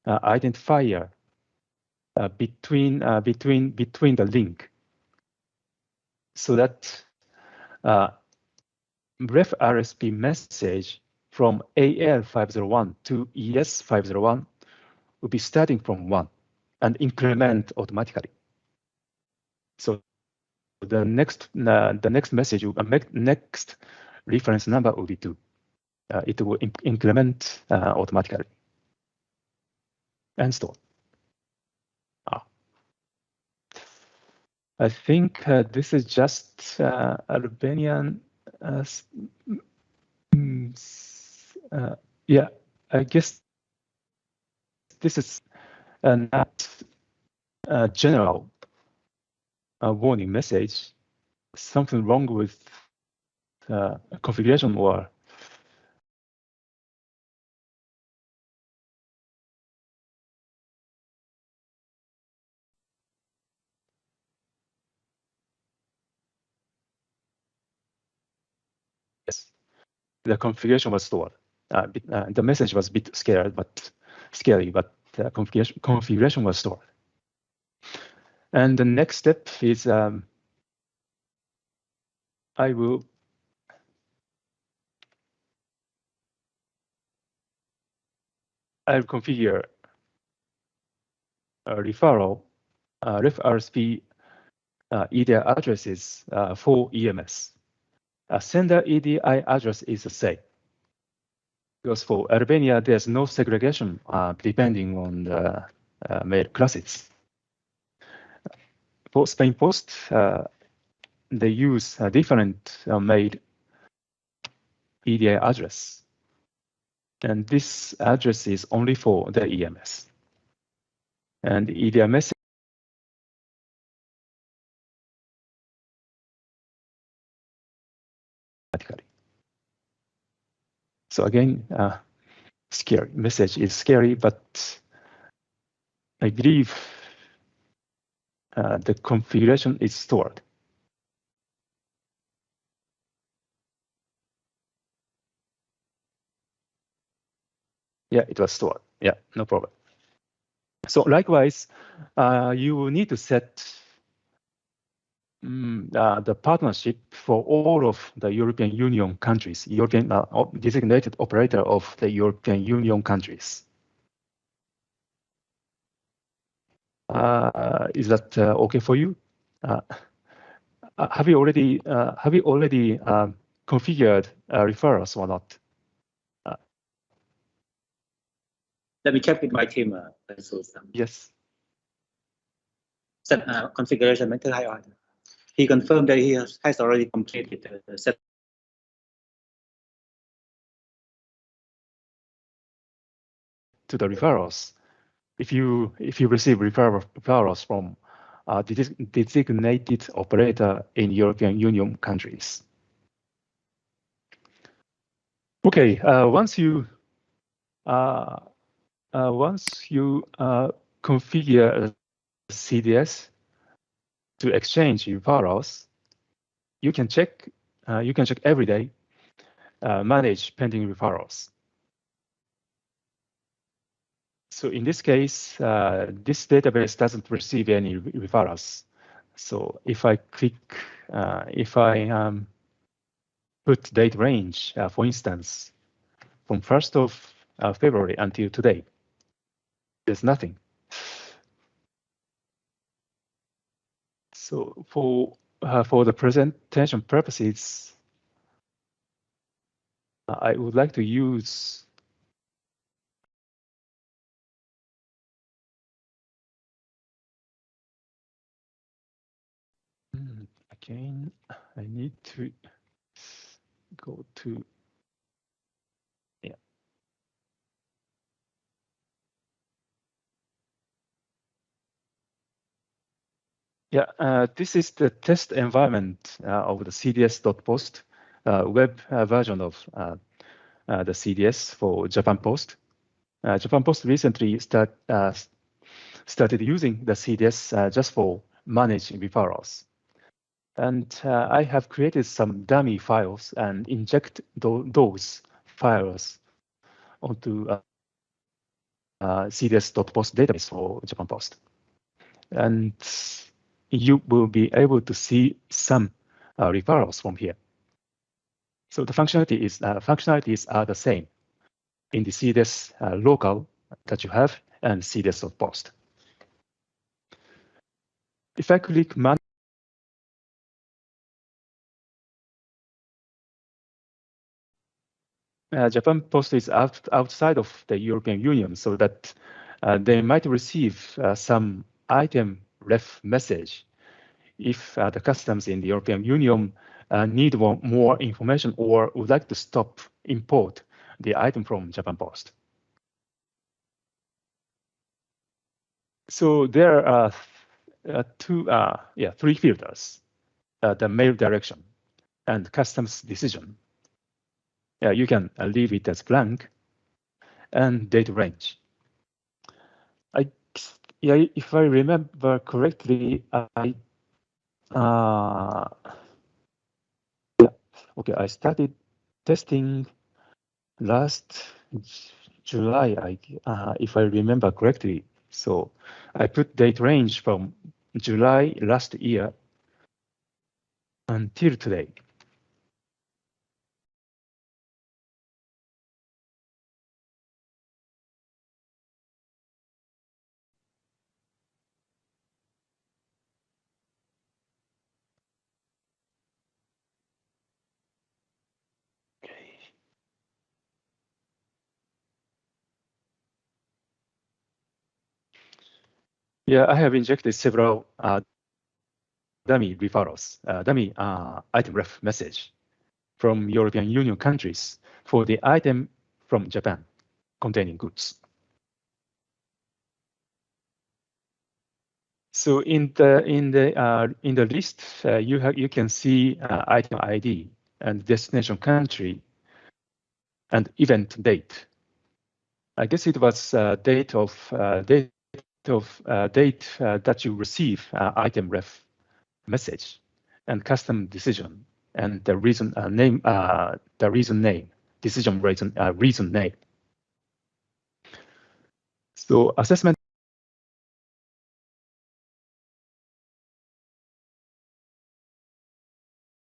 identifier between the link, so that ref RSP message from AL501 to ES501 will be starting from 1 and increment automatically. So the next message, next reference number will be 2. It will increment automatically and store. I think this is just Albanian. Yeah, I guess this is not a general warning message. Something wrong with configuration or yes, the configuration was stored. The message was a bit scary, but the configuration was stored. And the next step is I will configure a referral ref RSP EDI addresses for EMS. Sender EDI address is the same, because for Albania there's no segregation depending on the mail classes. For Spain Post, they use a different mail EDI address, and this address is only for the EMS. And the EDI message automatically. So again, scary message is scary, but I believe the configuration is stored. Yeah, it was stored. Yeah, no problem. So likewise, you will need to set the partnership for all of the European Union countries, European designated operator of the European Union countries. Is that okay for you? Have you already configured referrals or not? Let me check with my team. Yes. Set configuration method high on. He confirmed that he has already completed the set. To the referrals, if you receive referrals from designated operator in European Union countries. Okay, once you configure CDS to exchange referrals, you can check every day, manage pending referrals. So in this case, this database doesn't receive any referrals. So if I click, if I put date range, for instance, from 1st of February until today, there's nothing. So for the presentation purposes, I would like to use again. I need to go to this is the test environment of the CDS.post web version of the CDS for Japan Post. Japan Post recently started using the CDS just for managing referrals. And I have created some dummy files and inject those files onto CDS.post database for Japan Post. and you will be able to see some referrals from here. So the functionalities are the same in the CDS local that you have and CDS of post. If I click Japan Post is outside of the European Union, so that they might receive some item ref message if the customs in the European Union need more information or would like to stop import the item from Japan Post. So there are three filters: the mail direction and customs decision. You can leave it as blank, and date range. If I remember correctly, I started testing last July, if I remember correctly. So I put date range from July last year until today. Yeah, I have injected several dummy referrals, dummy item ref message from European Union countries for the item from Japan containing goods. So in the list, you can see item ID and destination country and event date. I guess it was date that you receive item ref message and custom decision and the reason name, decision reason name. So assessment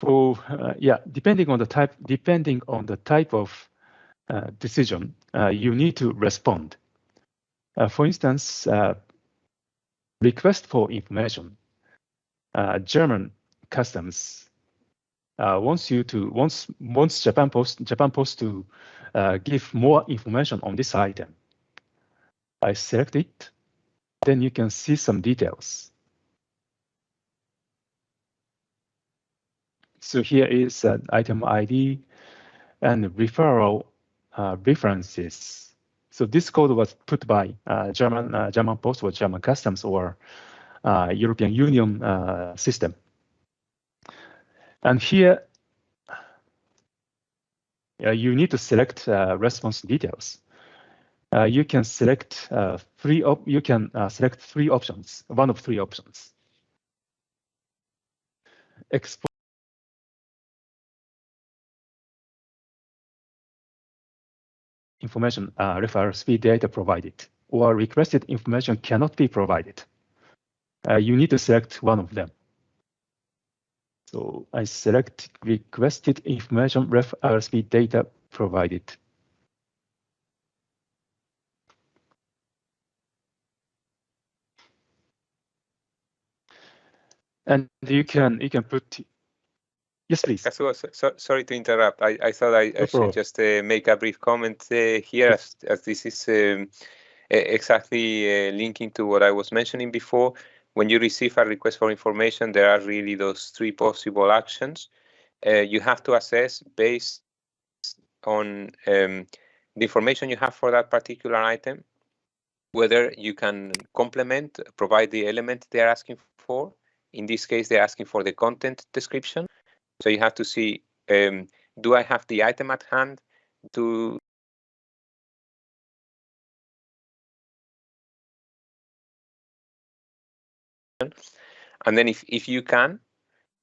for depending on the type of decision, you need to respond. For instance, request for information. German customs wants Japan Post to give more information on this item. I select it, then you can see some details. So here is an item ID and referral references. So this code was put by German Post or German Customs or European Union system. And here, you need to select response details. You can select three options, one of three options. Export information referral speed data provided, or requested information cannot be provided. You need to select one of them. So I select requested information referral speed data provided. And you can put, yes, please. So, sorry to interrupt. I thought I should just make a brief comment here, as this is exactly linking to what I was mentioning before. When you receive a request for information, there are really those three possible actions. You have to assess based on the information you have for that particular item, whether you can provide the element they're asking for. In this case, they're asking for the content description. So you have to see, do I have the item at hand? And then if you can,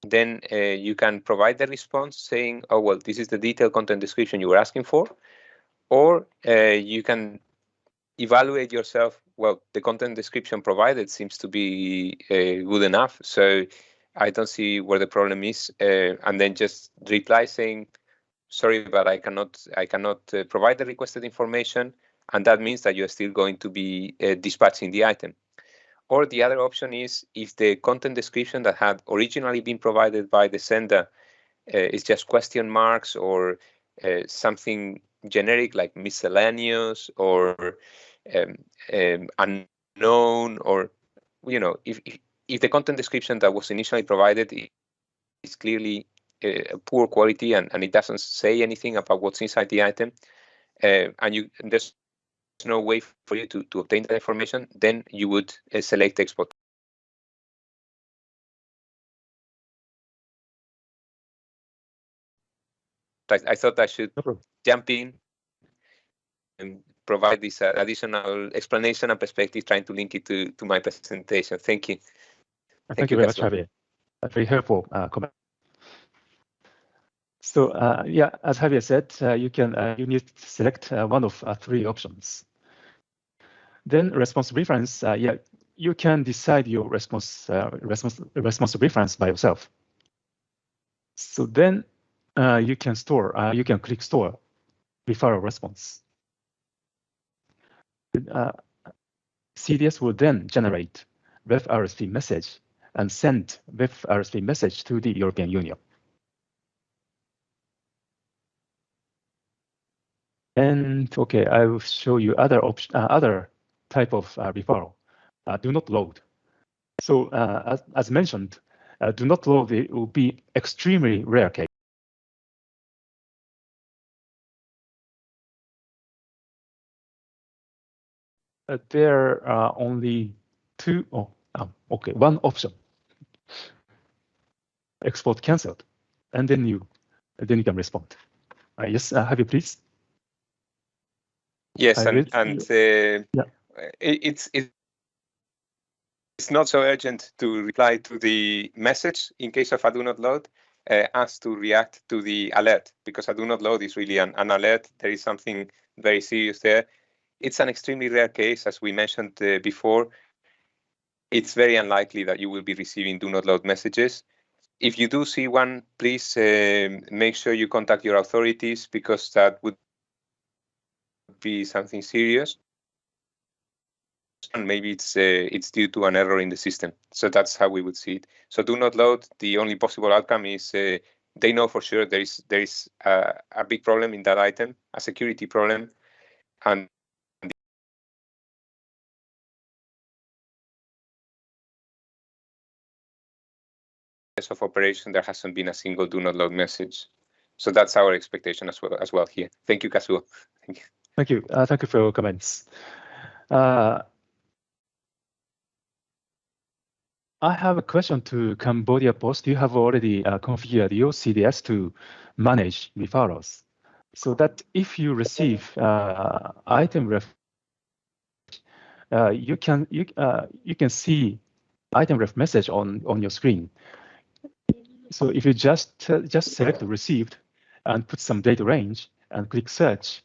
then you can provide the response saying, oh, well, this is the detailed content description you were asking for. Or you can evaluate yourself well, the content description provided seems to be good enough. So I don't see where the problem is. And then just reply saying, sorry, but I cannot provide the requested information. And that means that you're still going to be dispatching the item. Or the other option is if the content description that had originally been provided by the sender is just question marks or something generic like miscellaneous or unknown, or if the content description that was initially provided is clearly poor quality and it doesn't say anything about what's inside the item, and there's no way for you to obtain that information, then you would select export. I thought I should jump in and provide this additional explanation and perspective, trying to link it to my presentation. Thank you. Thank you very much, Javier. Very helpful comment. So yeah, as Javier said, you need to select one of 3 options. Then response reference, yeah, you can decide your response reference by yourself. So then you can click store referral response. CDS will then generate ref RSP message and send ref RSP message to the European Union. And okay, I will show you other type of referral. Do not load. So as mentioned, do not load it will be extremely rare case. There are only one option. Export cancelled, and then you can respond. Yes, Javier, please. Yes, yeah. It's not so urgent to reply to the message in case of a do not load as to react to the alert, because a do not load is really an alert. There is something very serious there. It's an extremely rare case, as we mentioned before. It's very unlikely that you will be receiving do not load messages. If you do see one, please make sure you contact your authorities, because that would be something serious. And maybe it's due to an error in the system. So that's how we would see it. So do not load. The only possible outcome is they know for sure there is a big problem in that item, a security problem, and of operation there hasn't been a single do not load message. So that's our expectation as well here. Thank you, Kazuo. Thank you. Thank you. Thank you for your comments. I have a question to Cambodia Post. You have already configured your CDS to manage referrals, so that if you receive item ref, you can see item ref message on your screen. So if you just select received and put some data range and click search,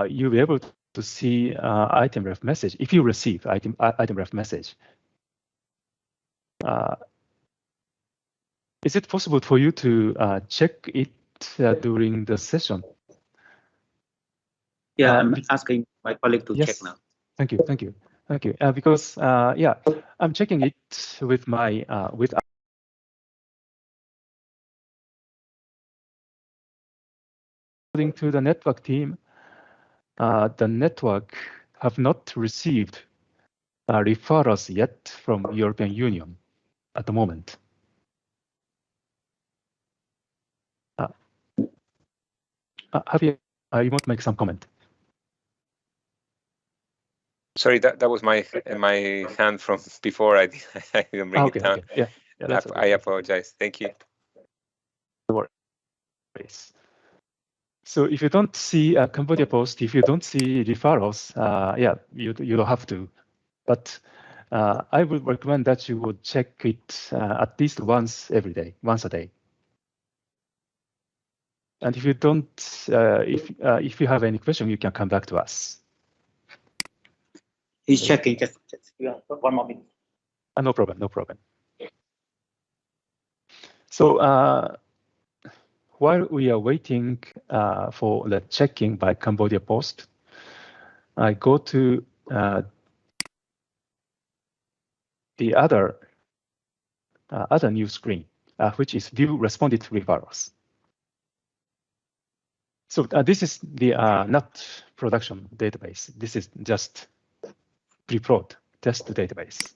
you'll be able to see item ref message if you receive item ref message. Is it possible for you to check it during the session? Yeah, I'm asking my colleague to check now. Thank you. Because yeah, I'm checking it with my according to the network team. The network have not received referrals yet from European Union at the moment. Javier, you want to make some comment? Sorry, that was my hand from before. I didn't bring it down. Okay. Yeah, I apologize. Thank you. No worries. So if you don't see Cambodia Post, if you don't see referrals, yeah, you don't have to. But I would recommend that you would check it at least once a day. And if you don't, if you have any question, you can come back to us. He's checking. Just one more minute. No problem. No problem. So while we are waiting for the checking by Cambodia Post, I go to the other new screen, which is View Responded Referrals. So this is the not production database. This is just pre-prod test database.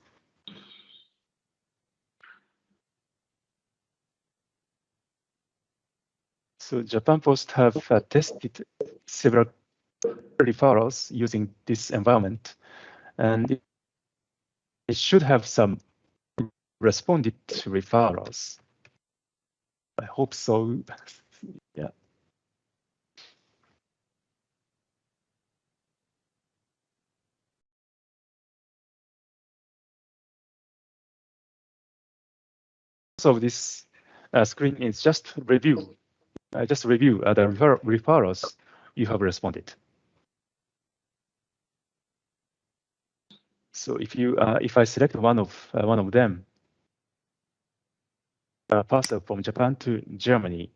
So Japan Post have tested several referrals using this environment, and it should have some responded referrals. I hope so. Yeah. So this screen is just review. Just review the referrals you have responded. So if I select one of them, parcel from Japan to Germany,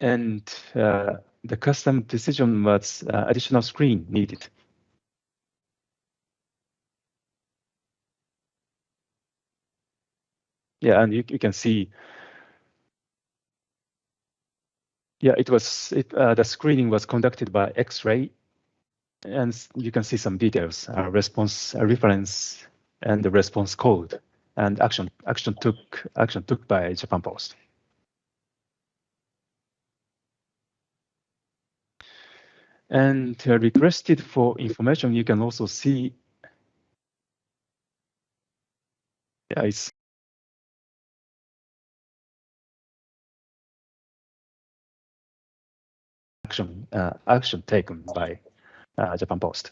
and the custom decision was additional screen needed. Yeah, and you can see. Yeah, the screening was conducted by X-ray, and you can see some details, response reference, and the response code, and action took by Japan Post. And requested for information, you can also see. Yeah, it's action taken by Japan Post.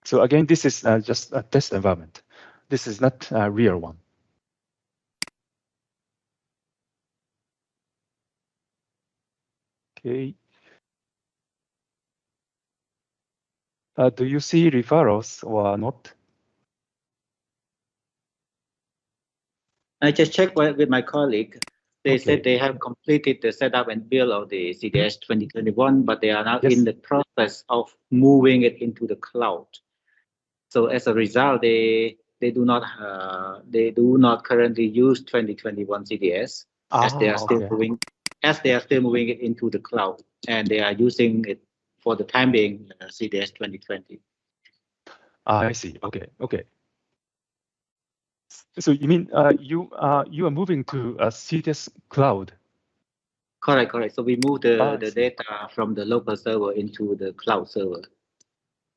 So again, this is just a test environment. This is not a real one. Okay. Do you see referrals or not? I just checked with my colleague. They said they have completed the setup and build of the CDS 2021, but they are now in the process of moving it into the cloud. So as a result, they do not currently use 2021 CDS as they are still moving it into the cloud, and they are using it for the time being CDS 2020. I see. Okay. So you mean you are moving to a CDS cloud? Correct. So we move the data from the local server into the cloud server.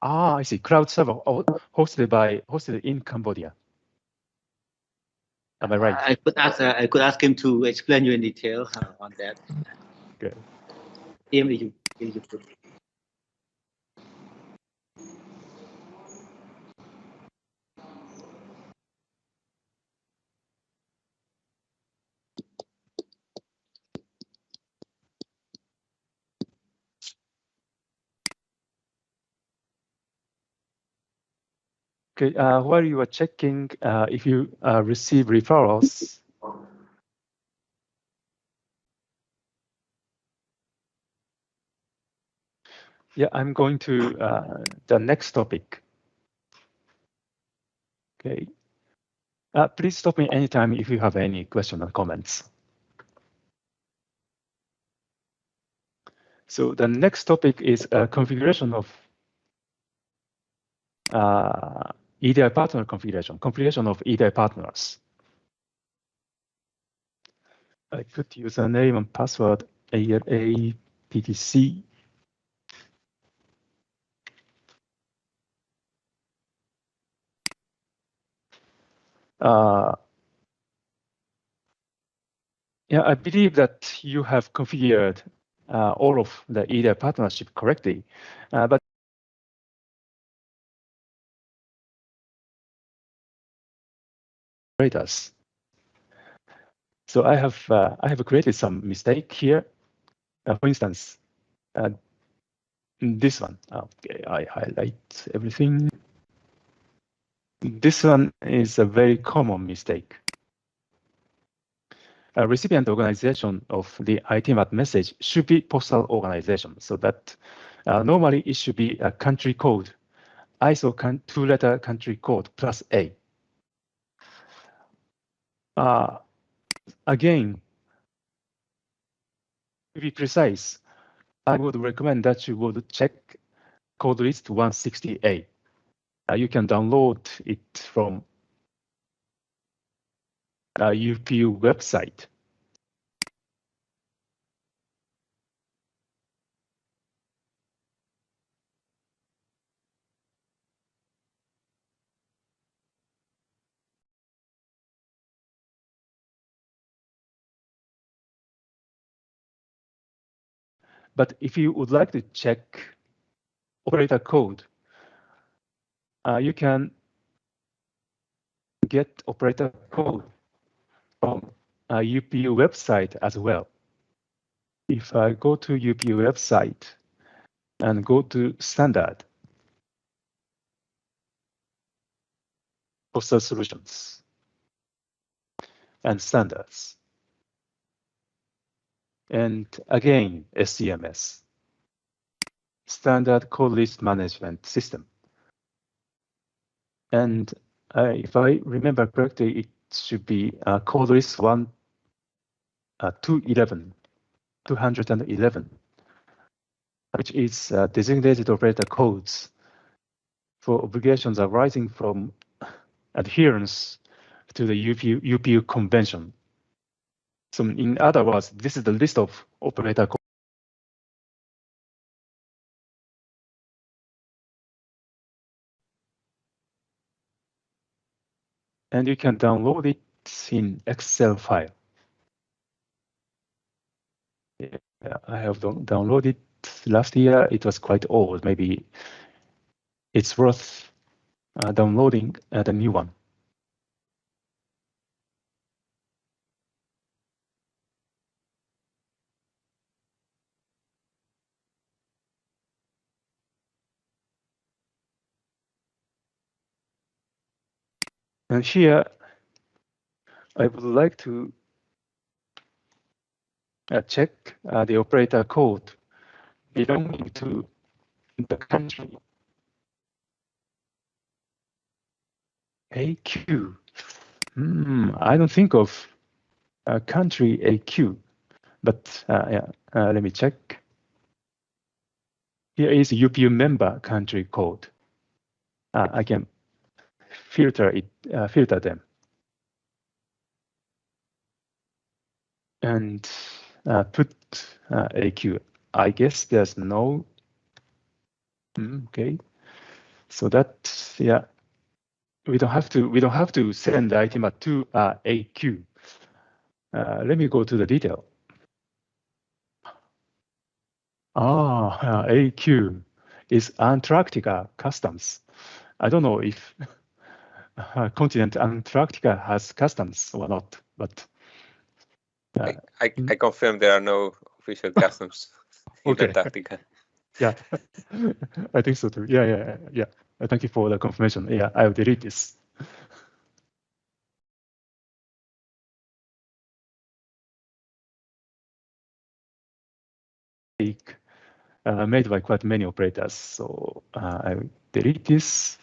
I see. Cloud server hosted in Cambodia. Am I right? I could ask him to explain you in detail on that. Okay. Okay, while you are checking if you receive referrals, yeah, I'm going to the next topic. Okay, please stop me anytime if you have any questions or comments. So the next topic is configuration of EDI partner configuration of EDI partners. I put username and password ALA PTC. Yeah, I believe that you have configured all of the EDI partnership correctly, but us. So I have created some mistake here. For instance, this one. Okay, I highlight everything. This one is a very common mistake. A recipient organization of the Idmat message should be postal organization, so that normally it should be a country code, ISO two-letter country code plus A. Again, to be precise, I would recommend that you would check code list 160A. You can download it from UPU website. But if you would like to check operator code, you can get operator code from UPU website as well. If I go to UPU website and go to standard, postal solutions, and standards, and again, SCMS, standard code list management system. And if I remember correctly, it should be code list 211, which is designated operator codes for obligations arising from adherence to the UPU convention. So in other words, this is the list of operator codes. And you can download it in Excel file. Yeah, I have downloaded last year. It was quite old. Maybe it's worth downloading the new one. And here, I would like to check the operator code belonging to the country AQ. I don't think of country AQ, but yeah, let me check. Here is UPU member country code. I can filter them, and put AQ. I guess there's no. Okay, so that, yeah, we don't have to send the item to AQ. Let me go to the detail. AQ is Antarctica customs. I don't know if continent Antarctica has customs or not, but I confirm there are no official customs in Antarctica. Yeah, I think so too. Yeah. Thank you for the confirmation. Yeah, I'll delete this. Made by quite many operators, so I will delete this.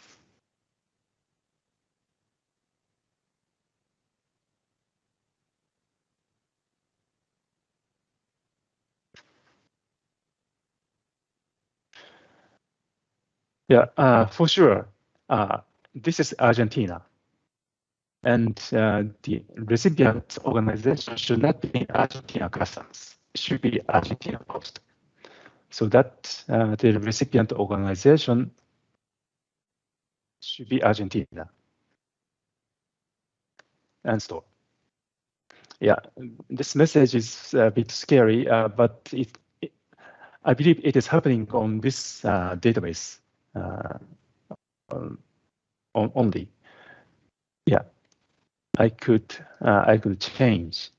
Yeah, for sure. This is Argentina, and the recipient organization should not be Argentina Customs. It should be Argentina Post. So that the recipient organization should be Argentina and store. Yeah, this message is a bit scary, but I believe it is happening on this database only. Yeah, I could change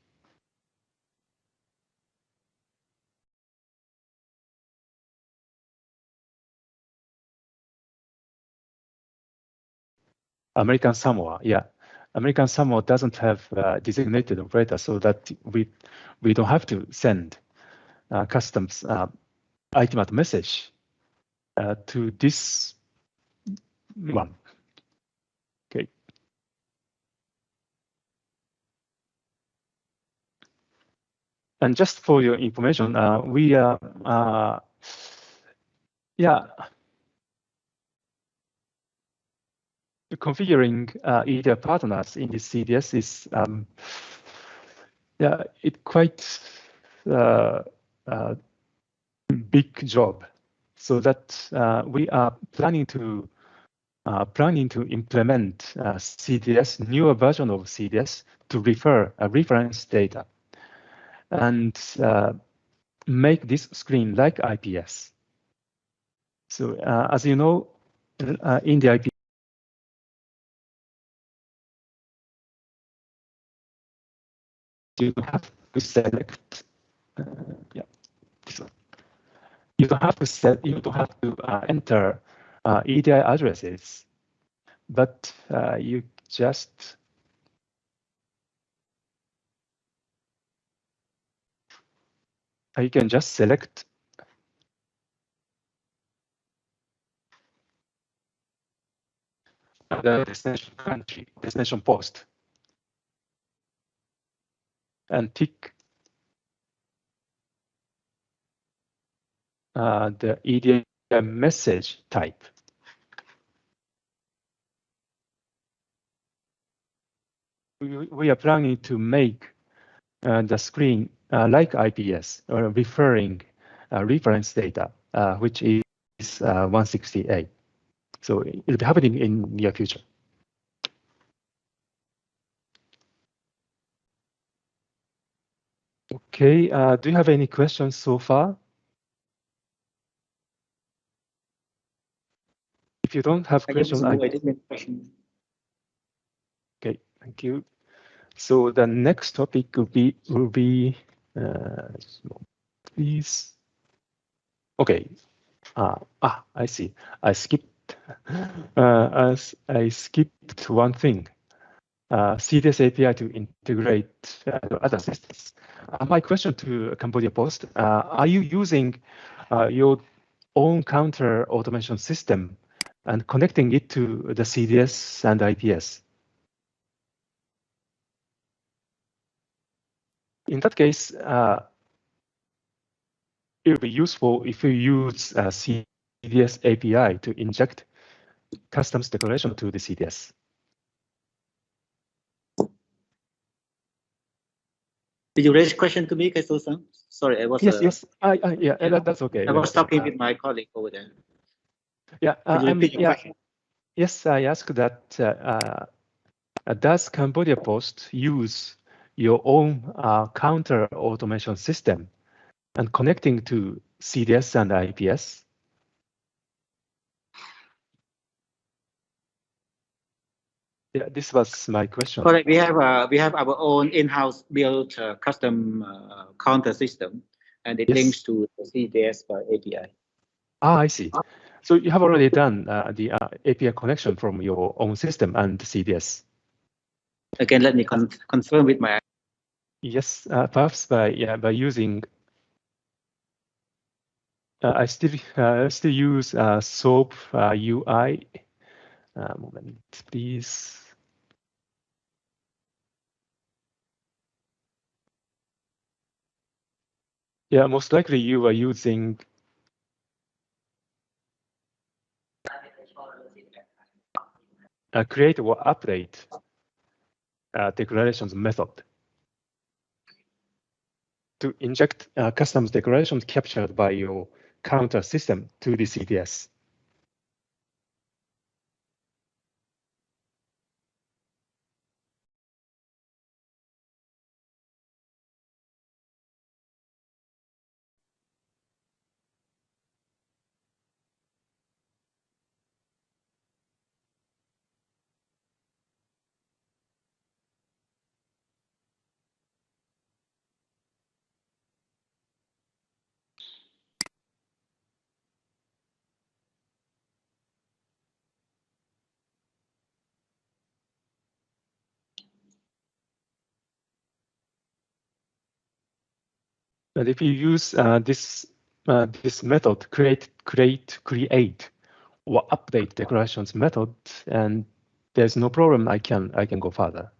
American Samoa, yeah. American Samoa doesn't have designated operator, so that we don't have to send customs Idmat message to this one. Okay. And just for your information, we are configuring either partners in the CDS is it quite big job. So that we are planning to implement CDS, newer version of CDS to refer reference data and make this screen like IPS. So as you know, in the IPS, you have to select. This one. You don't have to set. You don't have to enter EDI addresses, but you just you can just select the destination country, destination post, and tick the EDI message type. We are planning to make the screen like IPS, or referring reference data, which is 168. So it'll be happening in near future. Okay, do you have any questions so far? If you don't have questions, okay, thank you. So the next topic will be please. Okay. I see. I skipped I skipped one thing. CDS API to integrate other systems. My question to Cambodia Post: are you using your own counter automation system and connecting it to the CDS and IPS? In that case, it will be useful if you use CDS API to inject customs declaration to the CDS. Did you raise a question to me, Kaito-san? Sorry, I was. Yes. That's okay. I was talking with my colleague over there. Yeah. Yes, I asked that. Does Cambodia Post use your own counter automation system and connecting to CDS and IPS? Yeah, this was my question. Correct. We have our own in-house built custom counter system, and it links to the CDS by API. I see. So you have already done the API connection from your own system and CDS. Again, let me confirm with my. Yes, perhaps by using. I still use SOAP UI. Moment, please. Yeah, most likely you are using. Create or update declarations method to inject customs declarations captured by your counter system to the CDS. And if you use this method, create, or update declarations method, and there's no problem, I can go further.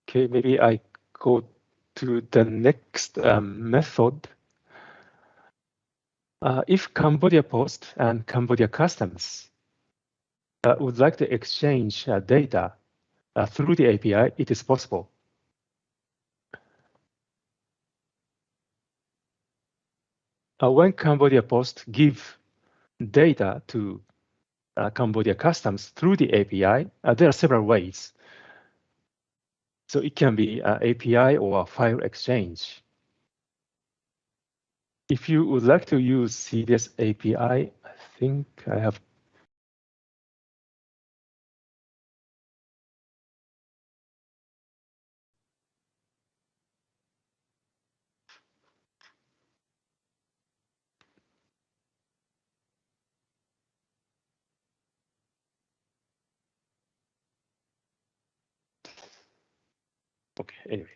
Okay, maybe I go to the next method. If Cambodia Post and Cambodia Customs would like to exchange data through the API, it is possible. When Cambodia Post give data to Cambodia Customs through the API, there are several ways. So it can be API or a file exchange. If you would like to use CDS API, I think I have. Okay, anyway.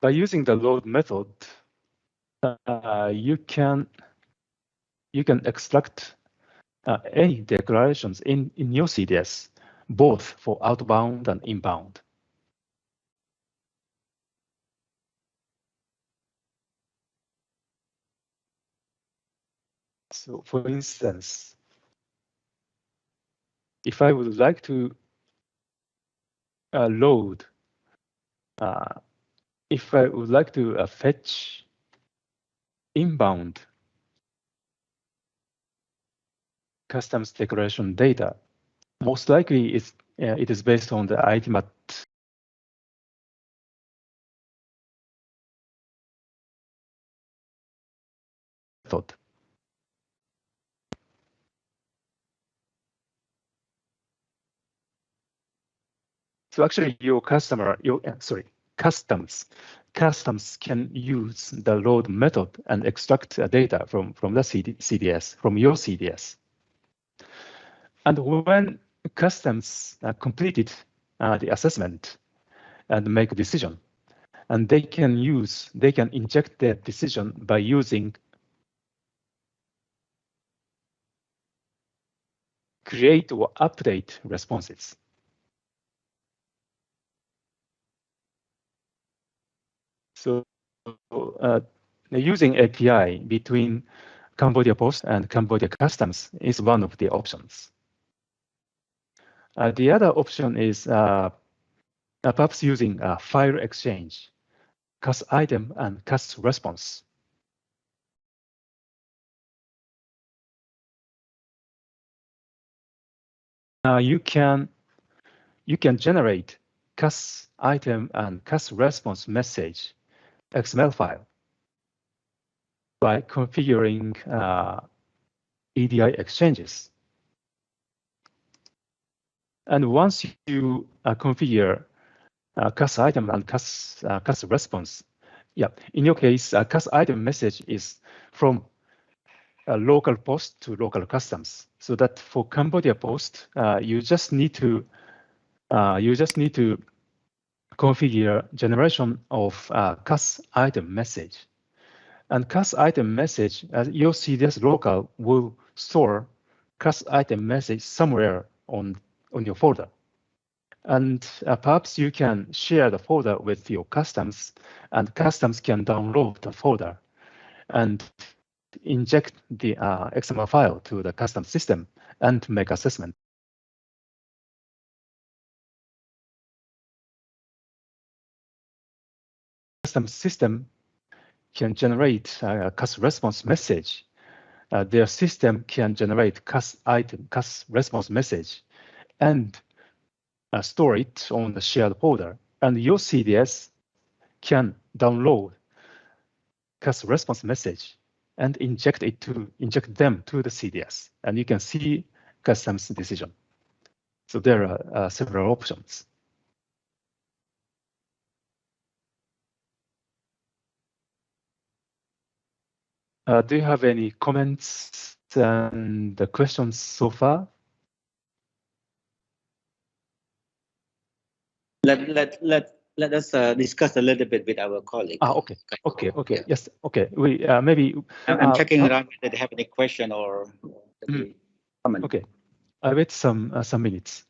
By using the load method, you can extract any declarations in your CDS, both for outbound and inbound. So for instance, if I would like to load, if I would like to fetch inbound customs declaration data, most likely it is based on the Idmat method. So actually, your customs can use the load method and extract data from the CDS, from your CDS. And when customs completed the assessment and make a decision, and they can inject their decision by using create or update responses. So using API between Cambodia Post and Cambodia Customs is one of the options. The other option is perhaps using a file exchange, CAS item and CAS response. You can generate CAS item and CAS response message XML file by configuring EDI exchanges. And once you configure CAS item and CAS response, in your case, CAS item message is from a local post to local customs. So that for Cambodia Post, you just need to configure generation of CAS item message. And CAS item message, your CDS local will store CAS item message somewhere on your folder. And perhaps you can share the folder with your customs, and customs can download the folder and inject the XML file to the custom system and make assessment. Custom system can generate a CAS response message. Their system can generate CAS item, CAS response message, and store it on the shared folder. And your CDS can download customer response message and inject them to the CDS, and you can see customer's decision. So there are several options. Do you have any comments and the questions so far? Let us discuss a little bit with our colleague. Okay. Yeah. Yes. Okay. We maybe. I'm checking around whether they have any question or comment. Okay. I wait some minutes.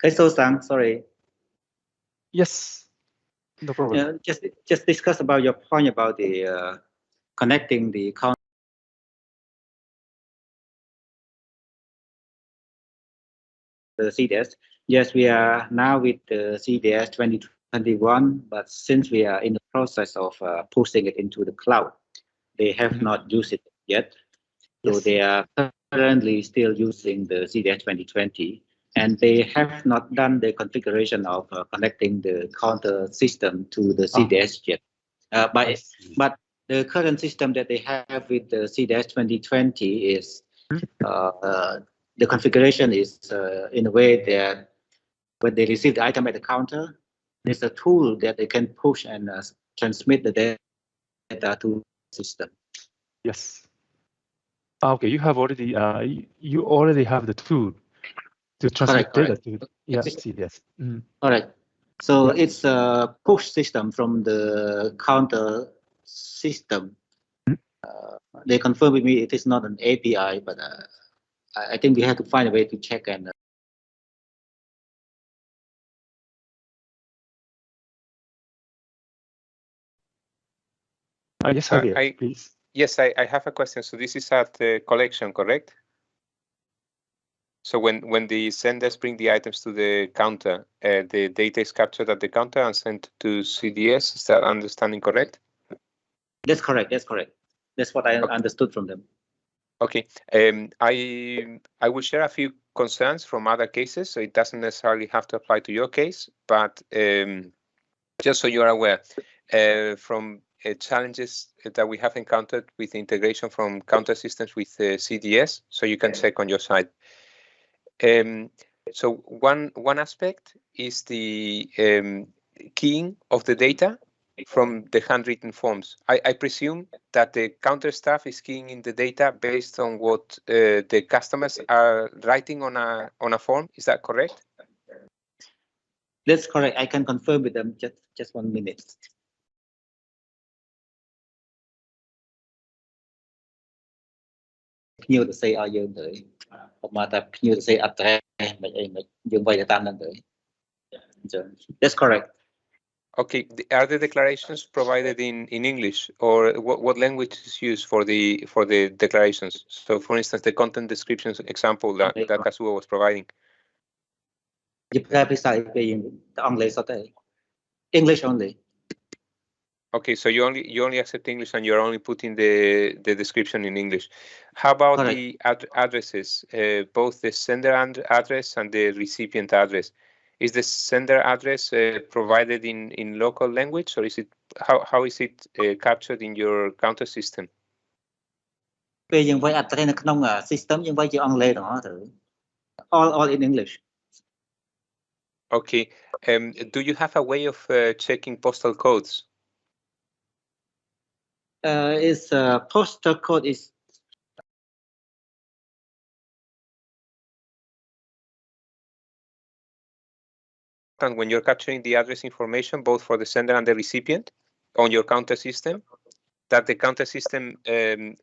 So-san, sorry. Yes. No problem. Just discuss about your point about the connecting the account. The CDS. Yes, we are now with the CDS 2021, but since we are in the process of pushing it into the cloud, they have not used it yet. So they are currently still using the CDS 2020, and they have not done the configuration of connecting the counter system to the CDS yet. But the current system that they have with the CDS 2020 is the configuration is in a way that when they receive the item at the counter, there's a tool that they can push and transmit the data to the system. Yes. Okay, you have already have the tool to transmit data to CDS. All right. So it's a push system from the counter system. They confirm with me it is not an API, but I think we have to find a way to check and. Yes, Javier, please. Yes, I have a question. So this is at the collection, correct? So when the senders bring the items to the counter, the data is captured at the counter and sent to CDS. Is that understanding correct? That's correct. That's correct. That's what I understood from them. Okay. I will share a few concerns from other cases, so it doesn't necessarily have to apply to your case, but just so you're aware, from challenges that we have encountered with integration from counter systems with CDS, so you can check on your side. So one aspect is the keying of the data from the handwritten forms. I presume that the counter staff is keying in the data based on what the customers are writing on a form. Is that correct? That's correct. I can confirm with them. Just 1 minute. Nhiều to say are you there? Mà ta nhiều to say address dương quay để tam lên tới. That's correct. Okay, are the declarations provided in English, or what language is used for the declarations? So, for instance, the content descriptions example that Kazuo was providing. English only. Okay, so you only accept English and you're only putting the description in English. How about Correct. the addresses, both the sender address and the recipient address? Is the sender address provided in local language, or is it how is it captured in your counter system? Bây giờ với addressនៅក្នុង system យើងវាយជាអង់គ្លេសទាំងអស់ទៅ all in English. Okay. Do you have a way of checking postal codes? Is postal code is when you're capturing the address information, both for the sender and the recipient on your counter system, that the counter system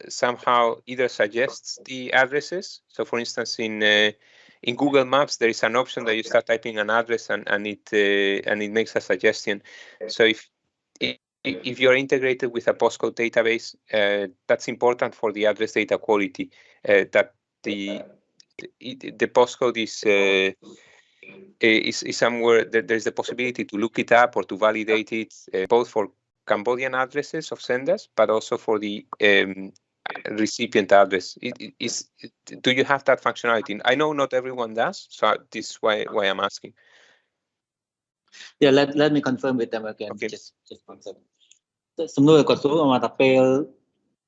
somehow either suggests the addresses. So, for instance, in Google Maps, there is an option that you start typing an address and it makes a suggestion. So, if you're integrated with a postcode database, that's important for the address data quality. That the postcode is somewhere that there's the possibility to look it up or to validate it, both for Cambodian addresses of senders, but also for the recipient address. Do you have that functionality? I know not everyone does, so this is why I'm asking. Yeah, let me confirm with them again. Okay. Just one second. សំណួរគាត់សួរមកថាពេល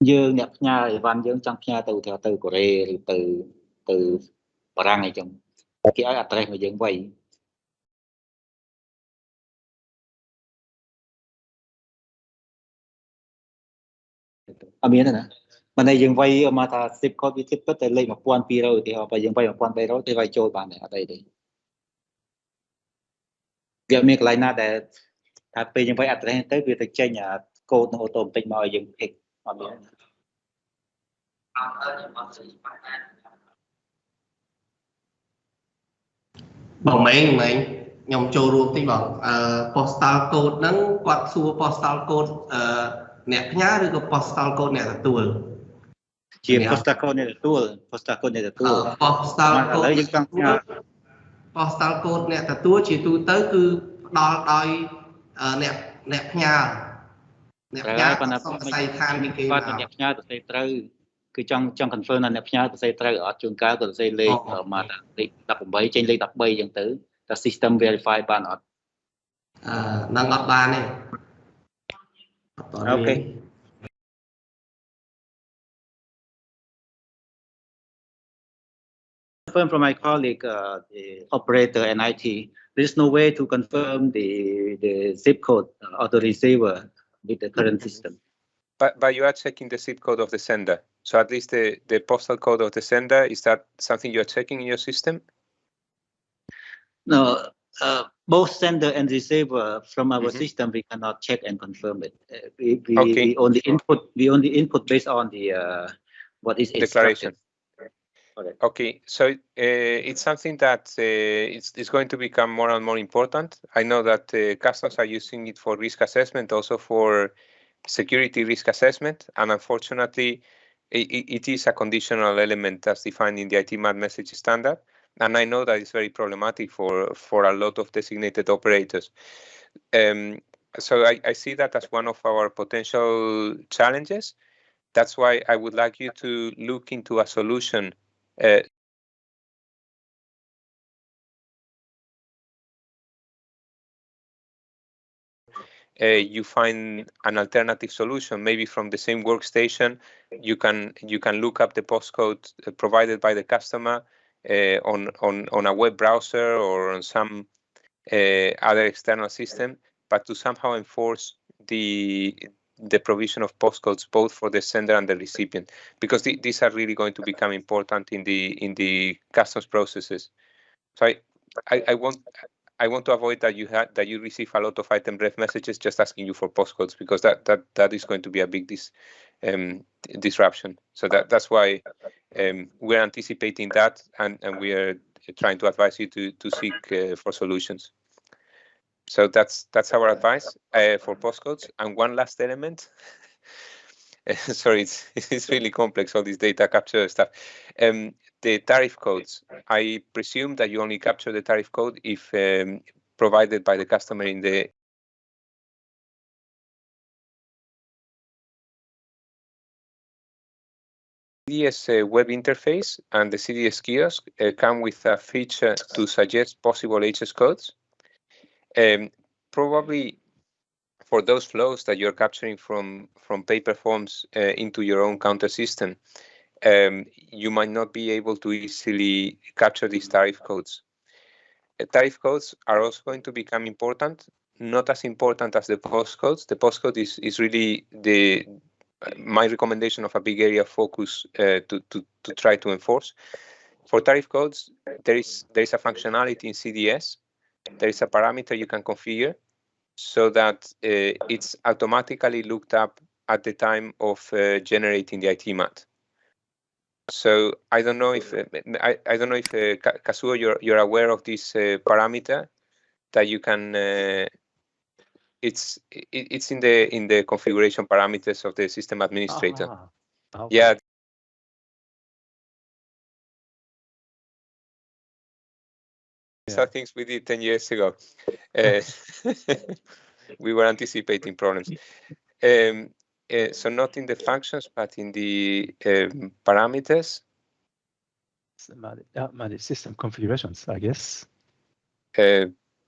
យើងអ្នកផ្ញើអីវ៉ាន់យើងចង់ផ្ញើទៅកូរ៉េឬទៅបារាំងអីចឹងគេឲ្យ address មកយើងវិញអត់មានទេណាមិនតែយើងវាយមកថា zip code វាទៀតពិតតែលេខ 1200 ឧទាហរណ៍បើយើងវាយ 1300 គេវាយចូលបានដែរអត់អីទេវាមានកន្លែងណាដែលថាពេលយើងវាយ address ទៅវាទៅចេញអាកូដនៅអូតូម៉ាទិកមកឲ្យយើង pick អត់មានបងម៉េងខ្ញុំចូលរួមតិចបងpostal code ហ្នឹងគាត់សួរ postal code អ្នកផ្ញើឬក៏ postal code អ្នកទទួលជា postal code អ្នកទទួល postal code អ្នកទទួល postal code យើងចង់ផ្ញើ postal code អ្នកទទួលជាទូទៅគឺផ្ដល់ដោយអ្នកផ្ញើប៉ុន្តែសំស័យឋានគេបាទអ្នកផ្ញើទៅសេត្រូវគឺចង់ confirm ថាអ្នកផ្ញើទៅសេត្រូវអត់ជួនកាលក៏ទៅសេលេខមកលេខ18ចេញលេខ13អញ្ចឹងទៅតែ system verify បានអត់នឹងអត់បានទេអូខេconfirm from my colleague, the operator and IT, there is no way to confirm the zip code of the receiver with the current system. But you are checking the zip code of the sender. So at least the postal code of the sender, is that something you are checking in your system? No, both sender and receiver from our system, we cannot check and confirm it. We only input based on the what is declaration. Okay. Okay, so it's something that it's going to become more and more important. I know that customs are using it for risk assessment, also for security risk assessment, and unfortunately, it is a conditional element as defined in the Idmat message standard. And I know that it's very problematic for a lot of designated operators. So I see that as one of our potential challenges. That's why I would like you to look into a solution. You find an alternative solution, maybe from the same workstation. You can look up the postcode provided by the customer on a web browser or on some other external system, but to somehow enforce the provision of postcodes both for the sender and the recipient, because these are really going to become important in the customs processes. So I want to avoid that you receive a lot of item ref messages just asking you for postcodes, because that is going to be a big disruption. So that's why we're anticipating that, and we are trying to advise you to seek for solutions. So that's our advice for postcodes. And one last element. Sorry, it's really complex, all this data capture stuff. The tariff codes. I presume that you only capture the tariff code if provided by the customer in the CDS web interface, and the CDS kiosk come with a feature to suggest possible HS codes. Probably for those flows that you're capturing from paper forms into your own counter system, you might not be able to easily capture these tariff codes. Tariff codes are also going to become important, not as important as the postcodes. The postcode is really my recommendation of a big area of focus to try to enforce. For tariff codes, there is a functionality in CDS. There is a parameter you can configure so that it's automatically looked up at the time of generating the Idmat. So I don't know if Kazuo, you're aware of this parameter that you can. It's in the configuration parameters of the system administrator. Okay. Yeah. These are things we did 10 years ago. We were anticipating problems. So not in the functions, but in the parameters. Manage system configurations, I guess.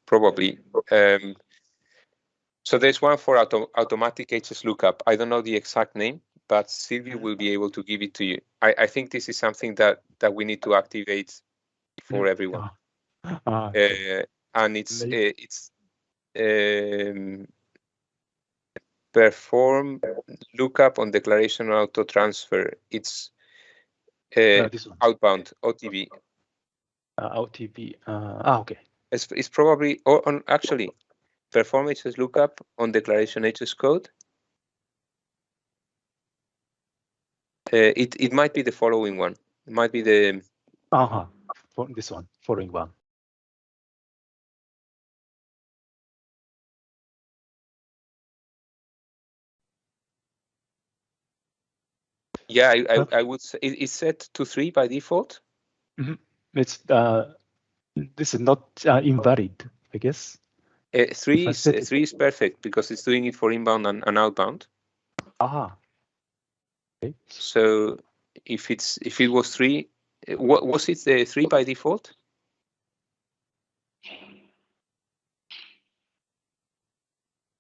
Probably. So there's one for automatic HS lookup. I don't know the exact name, but Sylvia will be able to give it to you. I think this is something that we need to activate for everyone. Okay. And it's perform lookup on declaration auto transfer. It's outbound OTB. OTB. Okay. It's probably actually perform HS lookup on declaration HS code. It might be the following one. It might be the for this one, following one. Yeah, I would say it's set to 3 by default. Mm-hmm. It's this is not invalid, I guess. 3 is perfect because it's doing it for inbound and outbound. Okay. So if it was 3, what was it? 3 by default?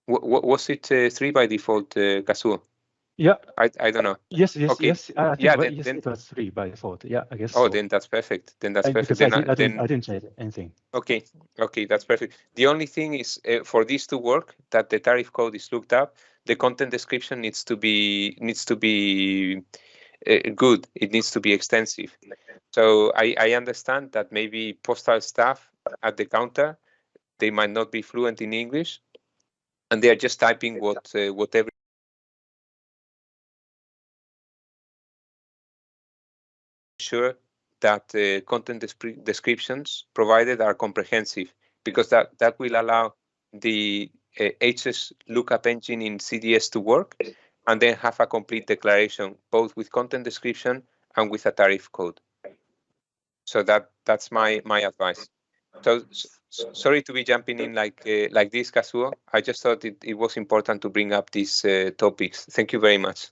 What was it? 3 by default, Kazuo? Yeah. I don't know. Yes. Okay. Yes. I think yeah. Then it was 3 by default. Yeah, I guess. Oh, so. Then that's perfect. Then that's perfect. Because I didn't change anything. Okay, that's perfect. The only thing is for this to work, that the tariff code is looked up, the content description needs to be good. It needs to be extensive. So I understand that maybe postal staff at the counter, they might not be fluent in English, and they are just typing whatever. Sure that the content descriptions provided are comprehensive, because that will allow the HS lookup engine in CDS to work, and then have a complete declaration, both with content description and with a tariff code. So that's my advice. So sorry to be jumping in like this, Kazuo. I just thought it was important to bring up these topics. Thank you very much.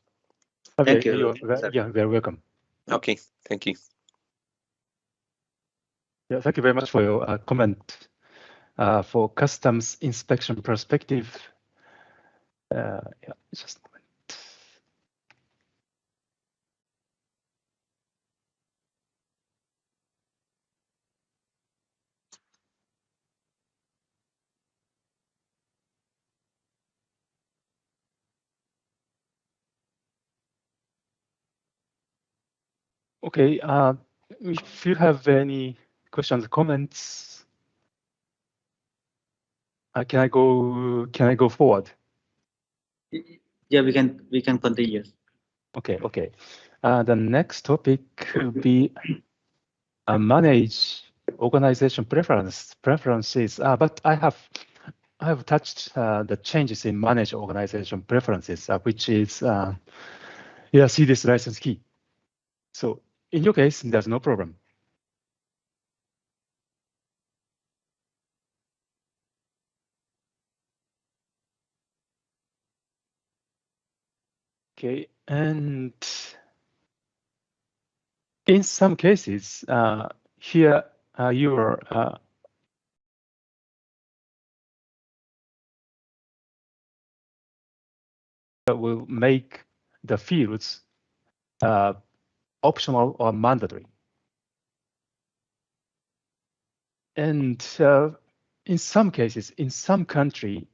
Thank you. Yeah, very welcome. Okay, thank you. Yeah, thank you very much for your comment. For customs inspection perspective, yeah, just a moment. Okay, if you have any questions, comments, can I go forward? Yeah, we can continue. Okay. The next topic will be manage organization preferences. But I have touched the changes in manage organization preferences, which is CDS license key. So in your case, there's no problem. Okay, and in some cases, here your will make the fields optional or mandatory. And in some cases, in some country,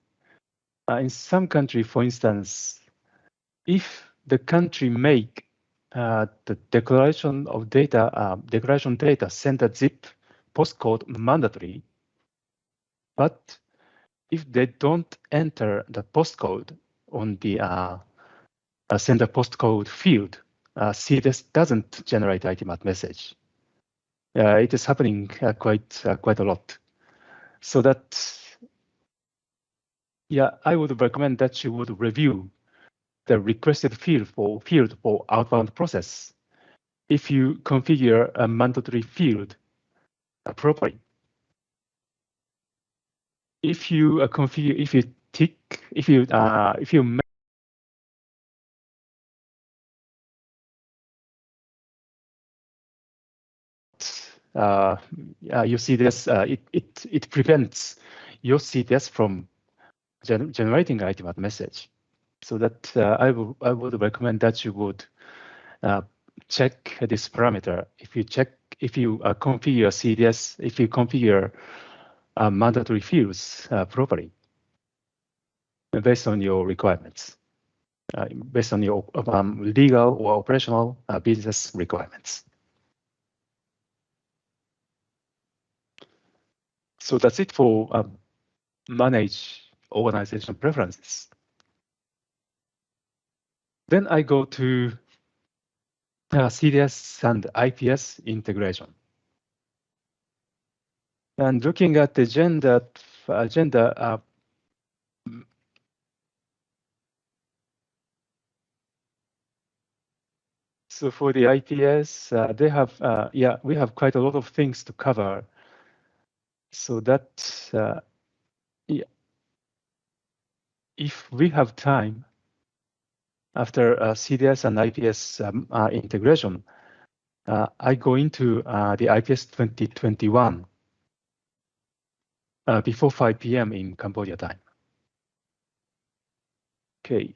for instance, if the country make the declaration data send a zip postcode mandatory, but if they don't enter the postcode on the send a postcode field, CDS doesn't generate Idmat message. It is happening quite a lot. So that, yeah, I would recommend that you would review the requested field for outbound process if you configure a mandatory field properly. If you you see this, it prevents your CDS from generating Idmat message. So that I would recommend that you would check this parameter. If you configure CDS, if you configure mandatory fields properly, based on your requirements, based on your legal or operational business requirements. So that's it for manage organization preferences. Then I go to CDS and IPS integration. And looking at the agenda, so for the IPS, they have, we have quite a lot of things to cover. So that, if we have time after CDS and IPS integration, I go into the IPS 2021 before 5 p.m. in Cambodia time. Okay.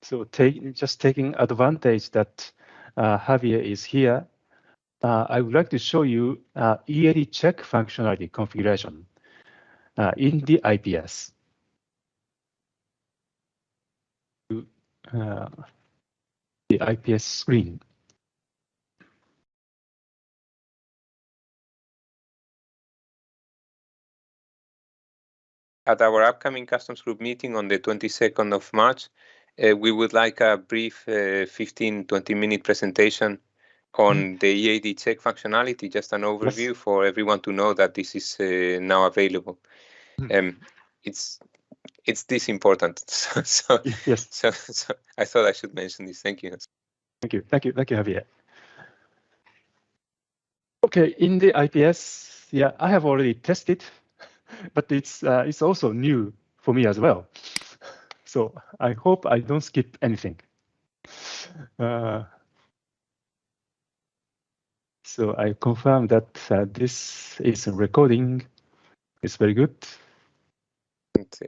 So just taking advantage that Javier is here, I would like to show you EAD check functionality configuration in the IPS. The IPS screen. At our upcoming customs group meeting on the 22nd of March, we would like a brief 15-20 minute presentation on the EAD check functionality, just an overview for everyone to know that this is now available. It's this important. So I thought I should mention this. Thank you. Thank you, Javier. Okay, in the IPS, yeah, I have already tested, but it's also new for me as well. So I hope I don't skip anything. So I confirm that this is a recording. It's very good.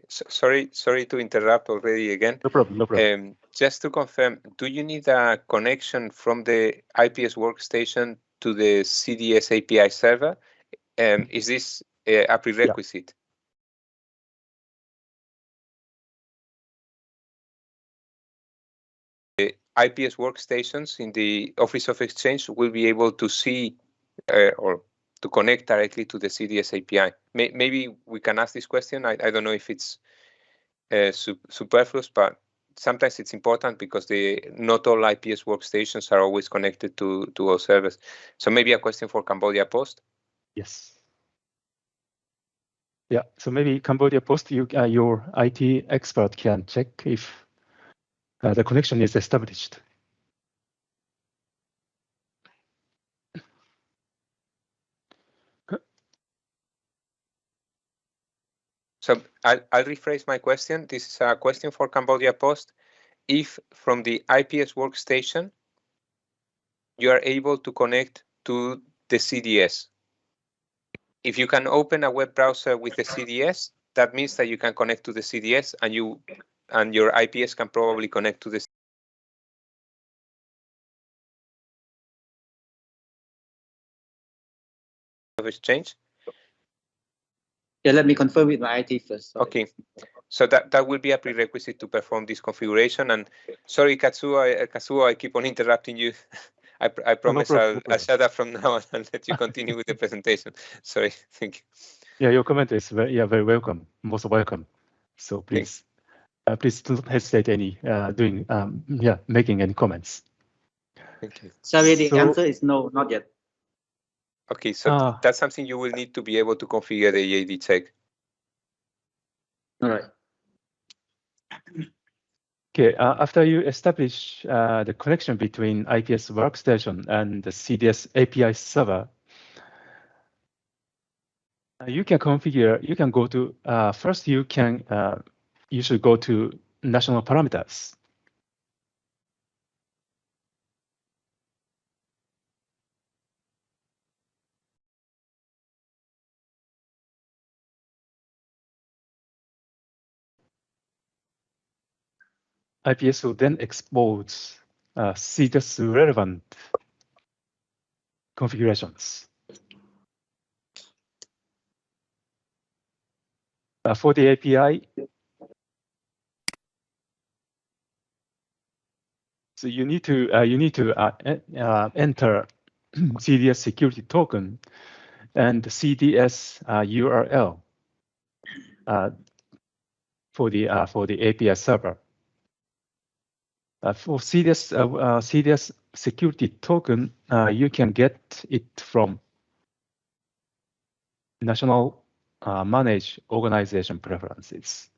Sorry to interrupt already again. No problem. Just to confirm, do you need a connection from the IPS workstation to the CDS API server? Is this a prerequisite? Yeah. The IPS workstations in the Office of Exchange will be able to see or to connect directly to the CDS API. Maybe we can ask this question. I don't know if it's superfluous, but sometimes it's important because not all IPS workstations are always connected to all servers. So maybe a question for Cambodia Post. Yes. Yeah. So maybe Cambodia Post, your IT expert can check if the connection is established. So I'll rephrase my question. This is a question for Cambodia Post. If from the IPS workstation, you are able to connect to the CDS. If you can open a web browser with the CDS, that means that you can connect to the CDS and your IPS can probably connect to the Exchange. Yeah, let me confirm with my IT first. Sorry. Okay, so that will be a prerequisite to perform this configuration. And sorry, Kazuo, I keep on interrupting you. I promise I'll shut up from now on and let you continue with the presentation. Sorry, thank you. Yeah, your comment is very welcome, most welcome. So please, please don't hesitate making any comments. Thank you. Sorry, the answer is no, not yet. Okay, so that's something you will need to be able to configure the EAD check. All right. Okay, after you establish the connection between IPS workstation and the CDS API server, you can configure. You can go to first. You should go to national parameters. IPS will then expose CDS relevant configurations. For the API, so you need to enter CDS security token and CDS URL for the API server. For CDS security token, you can get it from National Managed Organization Preferences.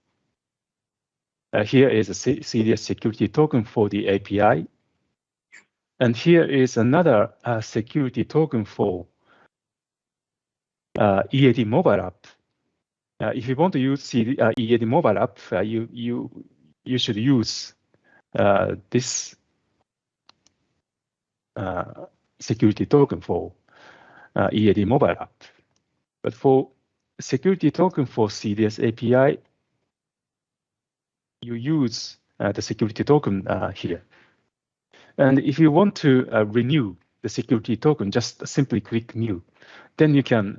Here is a CDS security token for the API. And here is another security token for EAD mobile app. If you want to use EAD mobile app, you should use this security token for EAD mobile app. But for security token for CDS API, you use the security token here. And if you want to renew the security token, just simply click New. Then you can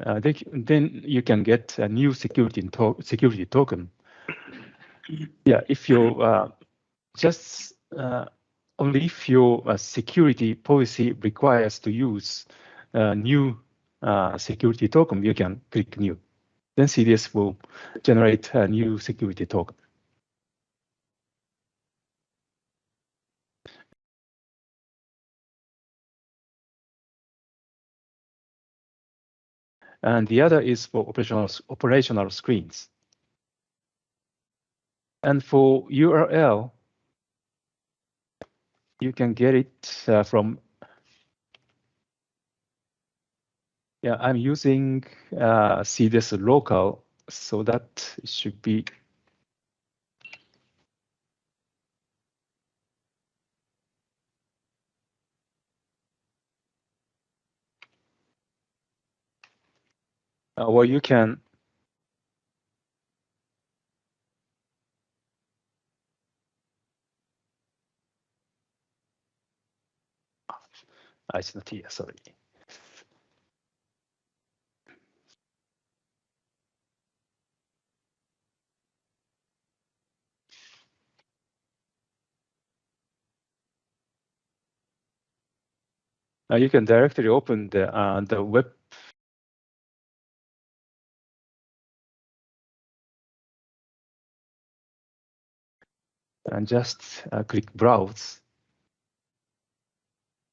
get a new security token. Yeah, if you just only if your security policy requires to use a new security token, you can click New. Then CDS will generate a new security token. and the other is for operational screens. And for URL, you can get it from, I'm using CDS local, so that it should be where you can it's not here, sorry. You can directly open the web and just click browse.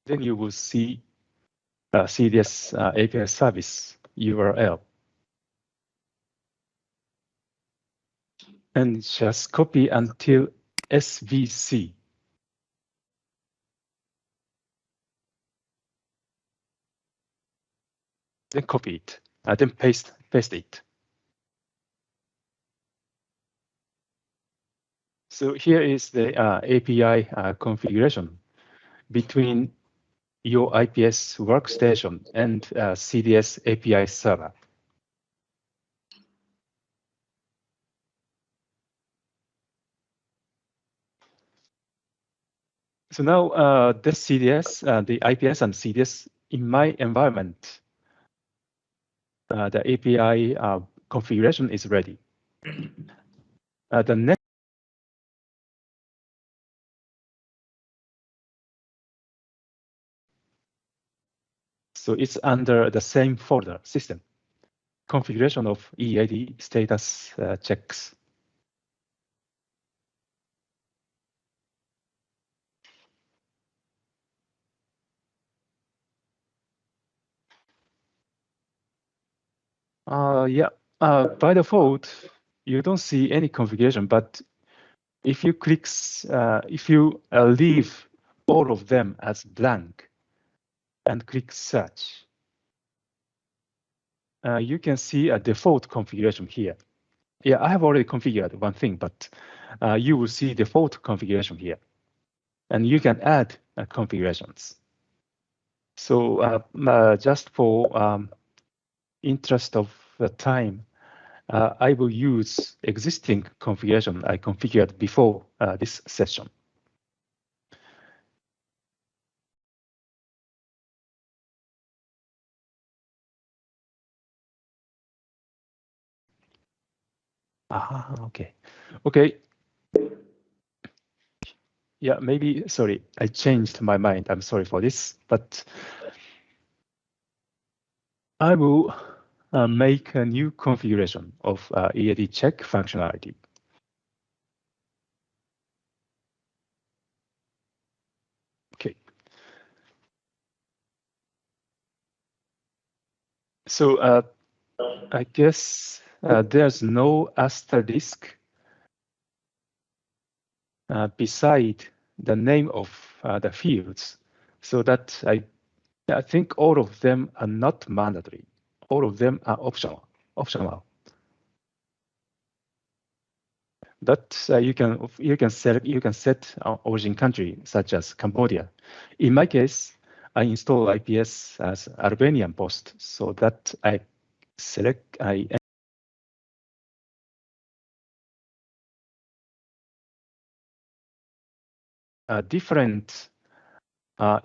Then you will see CDS API service URL. And just copy until SVC. Then copy it, then paste it. So here is the API configuration between your IPS workstation and CDS API server. So now this CDS, the IPS and CDS in my environment, the API configuration is ready. The next so it's under the same folder, system, configuration of EAD status checks. By default, you don't see any configuration, but if you click, if you leave all of them as blank and click search, you can see a default configuration here. Yeah, I have already configured one thing, but you will see default configuration here, and you can add configurations. So just for interest of the time, I will use existing configuration I configured before this session. Okay. Yeah, maybe, sorry, I changed my mind. I'm sorry for this, but I will make a new configuration of EAD check functionality. Okay. So I guess there's no asterisk beside the name of the fields, so that I think all of them are not mandatory. All of them are optional. But you can set origin country such as Cambodia. In my case, I install IPS as Albanian post, so that I select different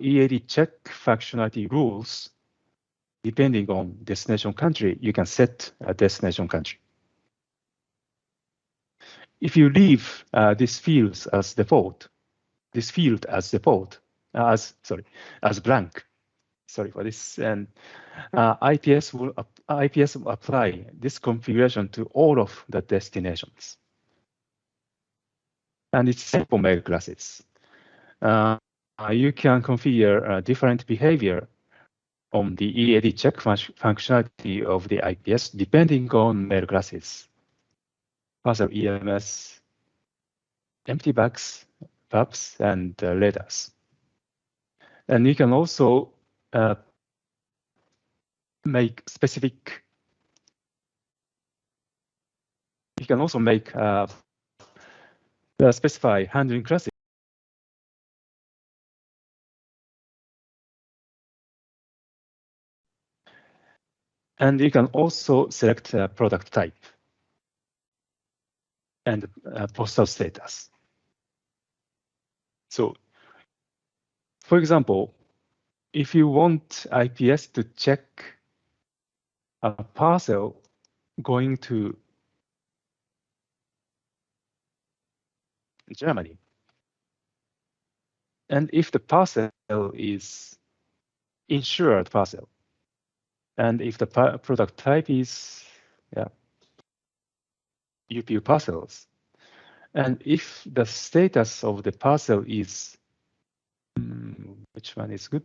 EAD check functionality rules depending on destination country. You can set a destination country. If you leave this field as default, as blank. Sorry for this, and IPS will apply this configuration to all of the destinations. And it's simple mail classes. You can configure different behavior on the EAD check functionality of the IPS depending on mail classes, parcel EMS, empty bags, VAPs, and letters. And you can also make specific. You can also make specify handling classes. And you can also select product type and postal status. So, for example, if you want IPS to check a parcel going to Germany, and if the parcel is insured parcel, and if the product type is UPU parcels, and if the status of the parcel is, which one is good,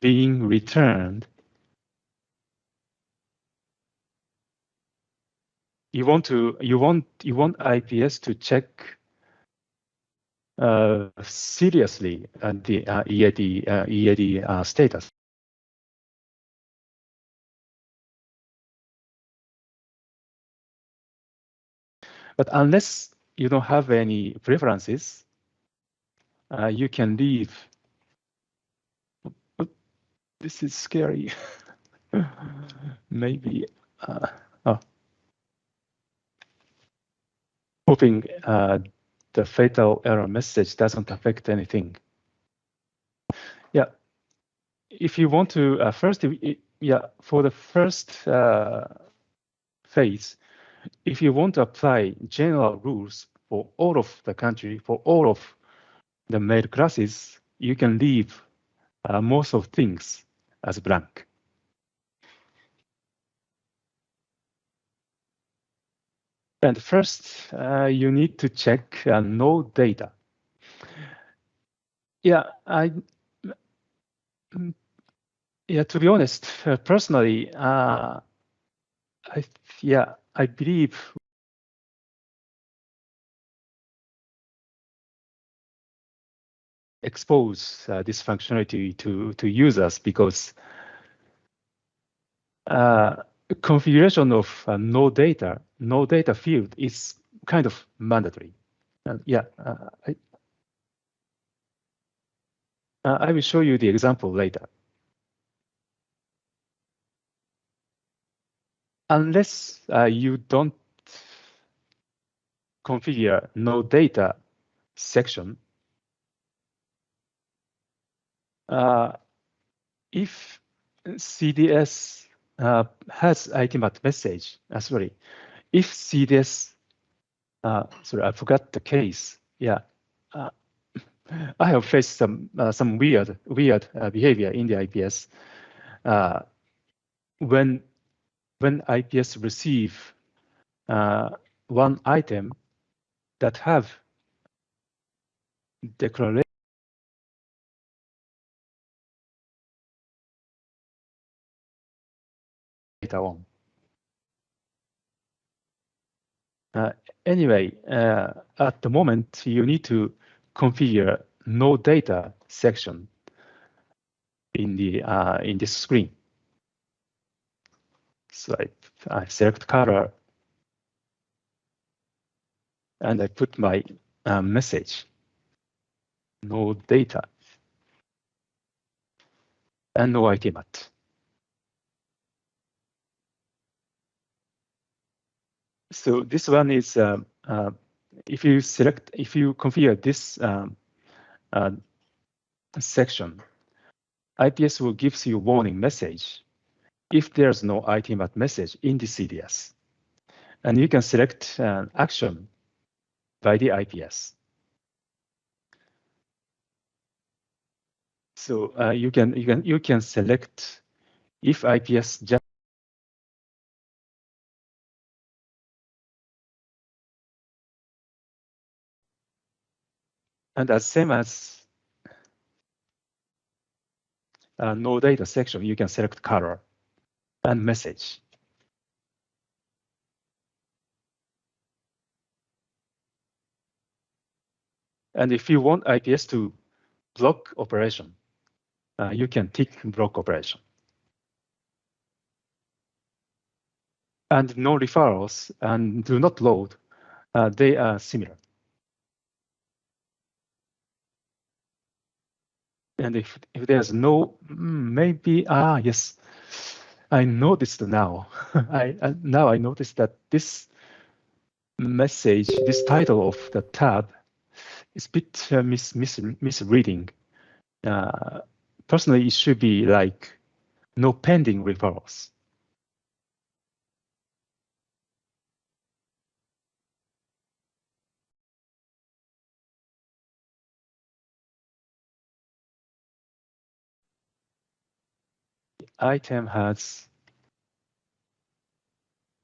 being returned, you want IPS to check seriously the EAD status. But unless you don't have any preferences, you can leave. This is scary. Maybe. Hoping the fatal error message doesn't affect anything. Yeah. If you want to for the first phase, if you want to apply general rules for all of the country, for all of the mail classes, you can leave most of things as blank. And first, you need to check no data. Yeah, to be honest, personally, I believe expose this functionality to users because configuration of no data field is kind of mandatory. I will show you the example later. Unless you don't configure no data section, if CDS has Idmat message, if CDS, sorry, I forgot the case. Yeah, I have faced some weird behavior in the IPS. When IPS receive one item that have declaration later on. Anyway, at the moment, you need to configure no data section in the in this screen. So I select color and I put my message, no data, and no Idmat. So this one is if you configure this section, IPS will give you a warning message if there's no Idmat message in the CDS. And you can select an action by the IPS. So you can select if IPS just and as same as no data section, you can select color and message. And if you want IPS to block operation, you can tick block operation. And no referrals and do not load, they are similar. And if there's no, maybe, yes, I noticed now. Now I noticed that this message, this title of the tab is a bit misreading. Personally, it should be like no pending referrals. Item has,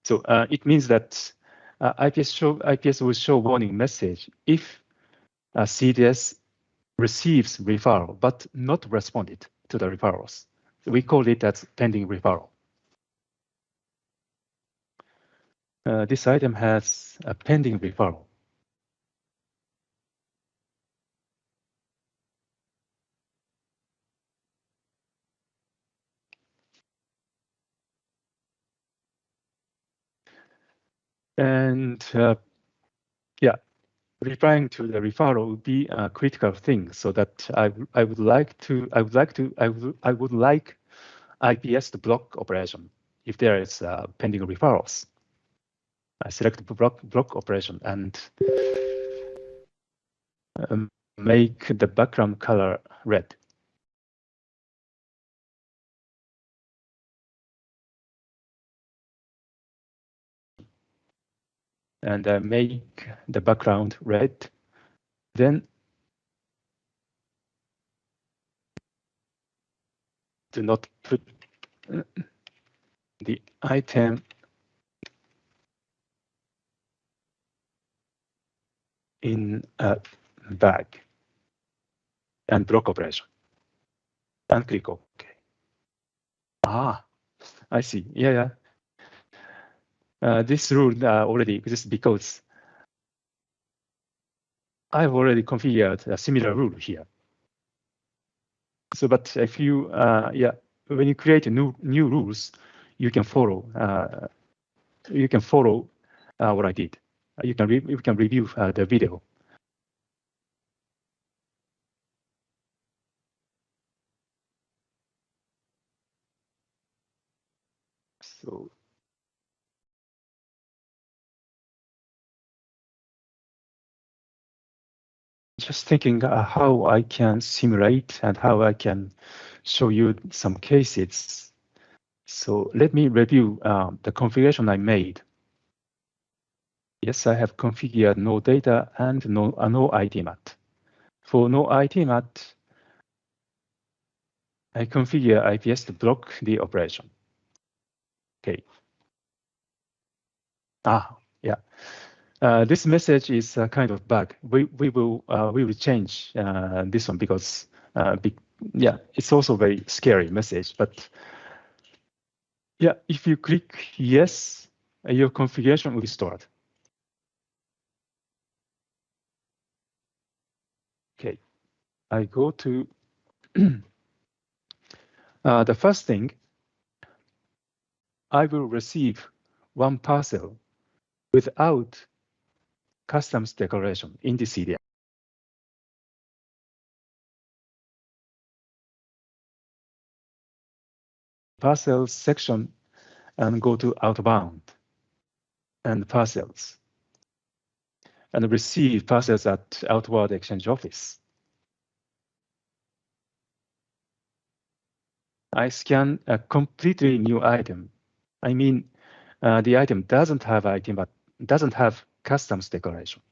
so it means that IPS will show warning message if CDS receives referral but not responded to the referrals. So we call it as pending referral. This item has a pending referral. And yeah, replying to the referral would be a critical thing. So that I would like IPS to block operation if there is pending referrals. I select block operation and make the background color red. And make the background red. Then do not put the item in a bag and block operation and click OK. I see. Yeah. This rule already exists because I've already configured a similar rule here. So, but if you, when you create new rules, you can follow. What I did. You can review the video. So. Just thinking how I can simulate and how I can show you some cases. So let me review the configuration I made. Yes, I have configured no data and no Idmat. For no Idmat, I configure IPS to block the operation. Okay. Yeah. This message is a kind of bug. We will change this one because it's also a very scary message. But yeah, if you click yes, your configuration will be stored. Okay, I go to the first thing. I will receive one parcel without customs declaration in the CDS. Parcels section and go to outbound and parcels and receive parcels at outward exchange office. I scan a completely new item. I mean, the item doesn't have item, but doesn't have customs declaration.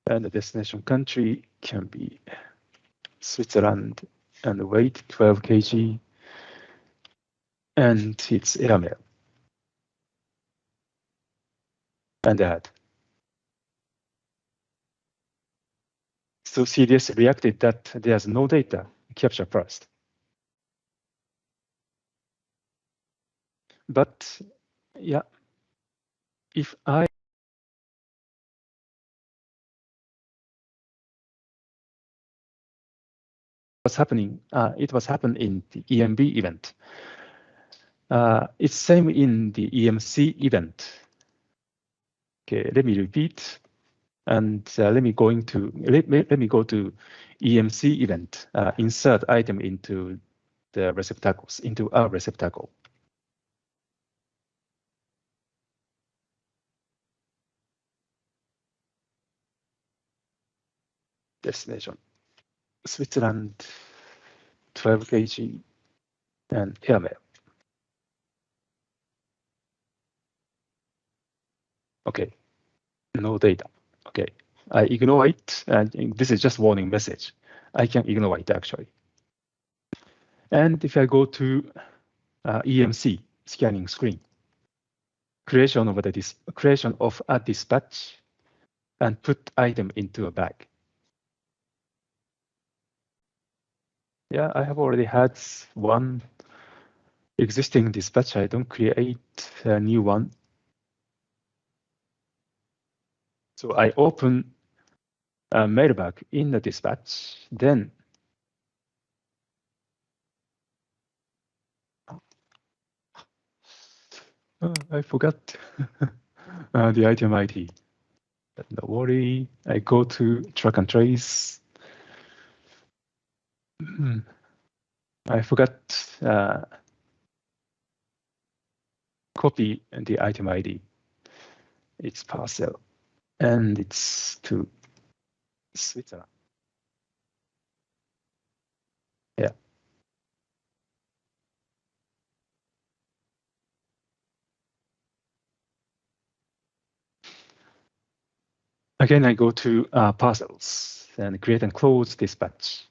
And the destination country can be Switzerland and weight 12 kg. And it's airmail. and add. So CDS reacted that there's no data, capture first. But yeah, if I was happening, it was happened in the EMB event. It's same in the EMC event. Okay, let me repeat, and let me go to EMC event. Insert item into the receptacles, into our receptacle. Destination: Switzerland, 12 kg, and airmail. Okay, no data. Okay, I ignore it, and this is just warning message. I can ignore it actually. And if I go to EMC scanning screen, creation of a dispatch, and put item into a bag. Yeah, I have already had one existing dispatch. I don't create a new one. So I open a mailbag in the dispatch, then I forgot the item ID. But don't worry, I go to track and trace. I forgot copy the item ID. It's parcel, and it's to Switzerland. Yeah. Again, I go to parcels and create and close dispatch.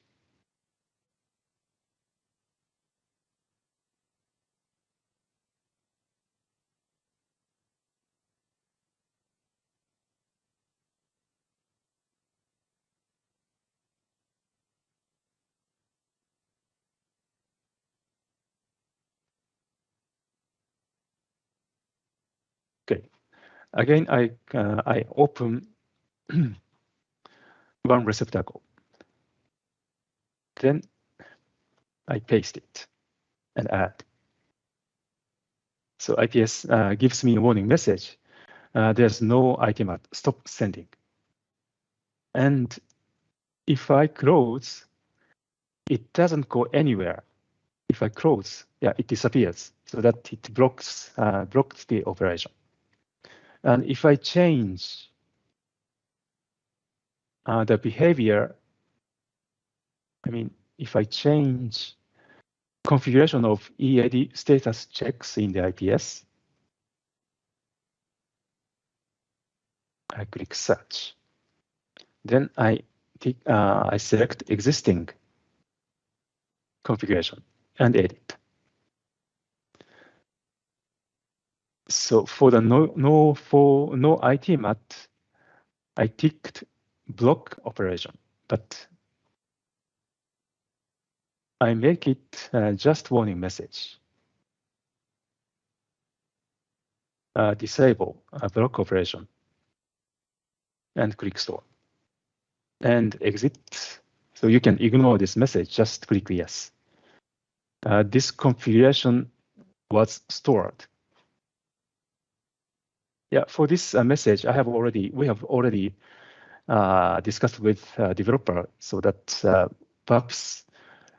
Okay. Again, I open one receptacle. Then I paste it and add. So IPS gives me a warning message. There's no item at stop sending. And if I close, it doesn't go anywhere. If I close, yeah, it disappears so that it blocks the operation. And if I change the behavior, I mean, if I change configuration of EAD status checks in the IPS, I click search. Then I select existing configuration and edit. So for the no Idmat, I ticked block operation, but I make it just warning message. Disable block operation and click store and exit. So you can ignore this message, just click yes. This configuration was stored. Yeah, for this message, we have already discussed with developer so that perhaps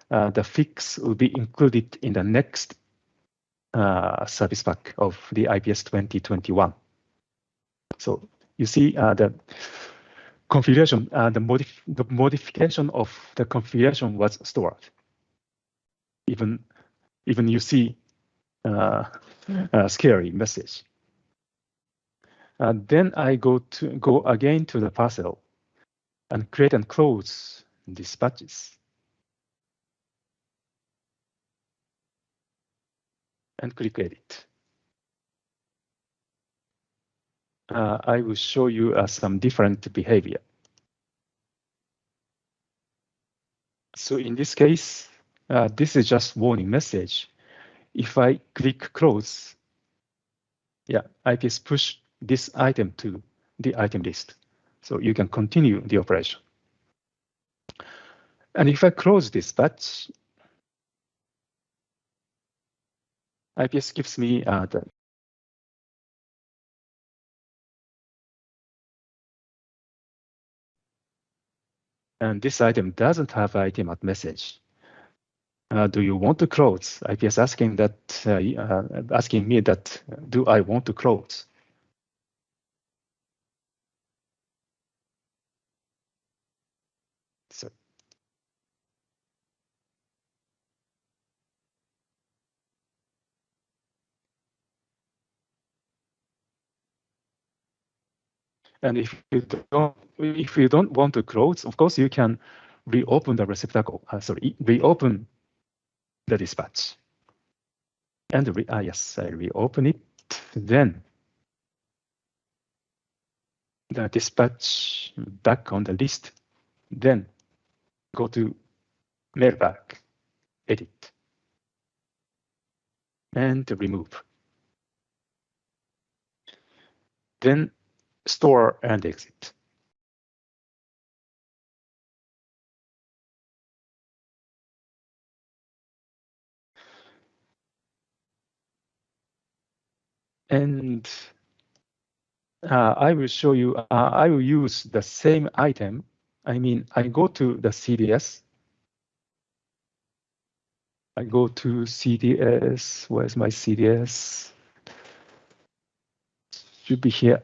the fix will be included in the next service pack of the IPS 2021. So you see the configuration, the modification of the configuration was stored. Even you see a scary message. Then I go again to the parcel and create and close dispatches. And click edit. I will show you some different behavior. So in this case, this is just warning message. If I click close, yeah, IPS push this item to the item list. So you can continue the operation. And if I close this batch, IPS gives me the and this item doesn't have item at message. Do you want to close? IPS asking that, asking me that, do I want to close? So, and if you don't want to close, of course you can reopen the receptacle. Reopen the dispatch. And yes, I reopen it. Then the dispatch back on the list. Then go to mailbag, edit, and remove. Then store and exit. And I will show you, I will use the same item. I mean, I go to the CDS. I go to CDS. Where's my CDS? Should be here.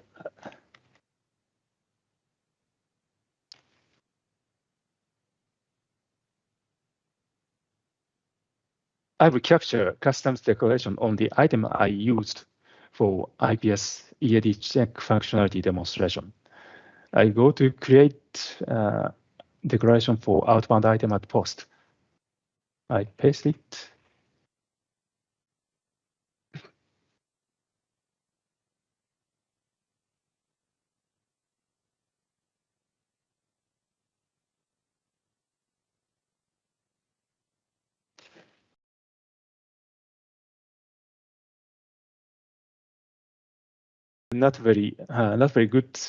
I will capture customs declaration on the item I used for IPS EAD check functionality demonstration. I go to create declaration for outbound item at post. I paste it. Not very good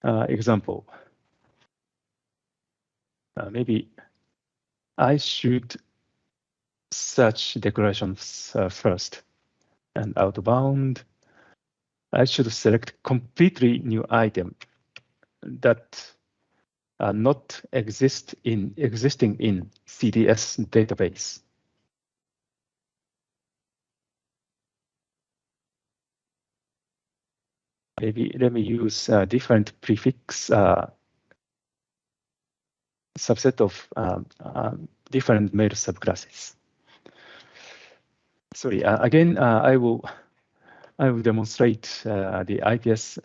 example. Maybe I should search declarations first. And outbound, I should select completely new item that not existing in CDS database. Maybe let me use a different prefix subset of different mail subclasses. Sorry, again, I will demonstrate the IPS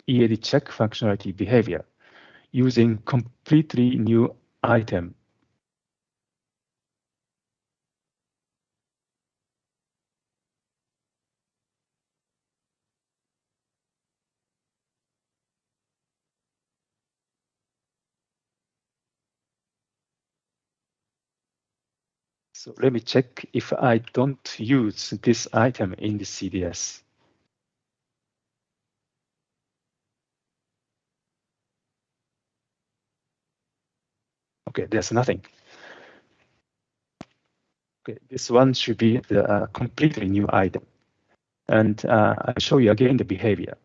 EAD check functionality behavior using completely new item. So let me check if I don't use this item in the CDS. Okay, there's nothing. Okay, this one should be the completely new item. And I'll show you again the behavior.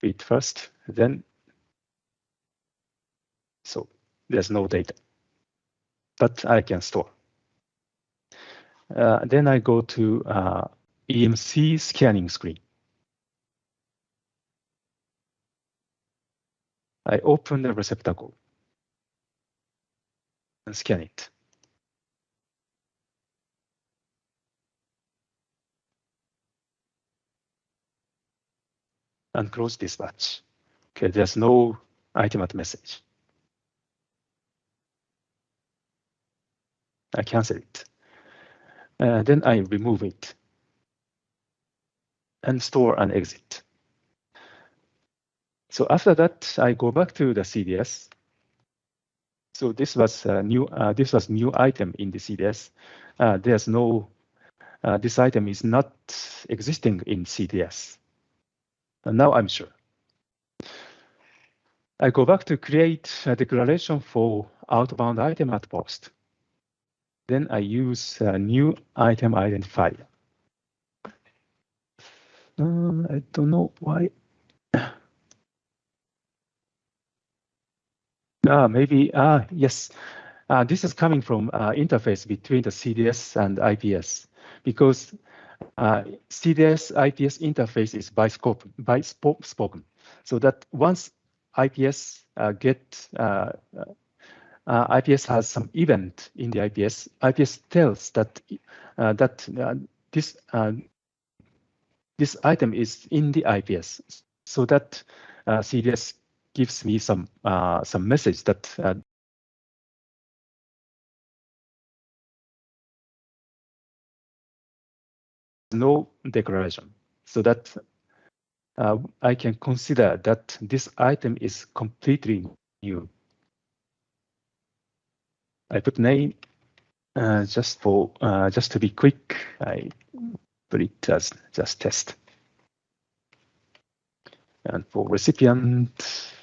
Read first, then. So there's no data, but I can store. Then I go to EMC scanning screen. I open the receptacle and scan it. And close this batch. Okay, there's no item at message. I cancel it. Then I remove it and store and exit. So after that, I go back to the CDS. So this was new item in the CDS. There's no this item is not existing in CDS. And now I'm sure. I go back to create a declaration for outbound item at post. Then I use a new item identifier. I don't know why. Maybe, yes. This is coming from interface between the CDS and IPS, because CDS IPS interface is by spoken. So that once IPS IPS has some event in the IPS tells that this item is in the IPS, so that CDS gives me some message that no declaration, so that I can consider that this item is completely new. I put name just to be quick. I put it as just test. And for recipient,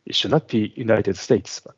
it should not be United States, but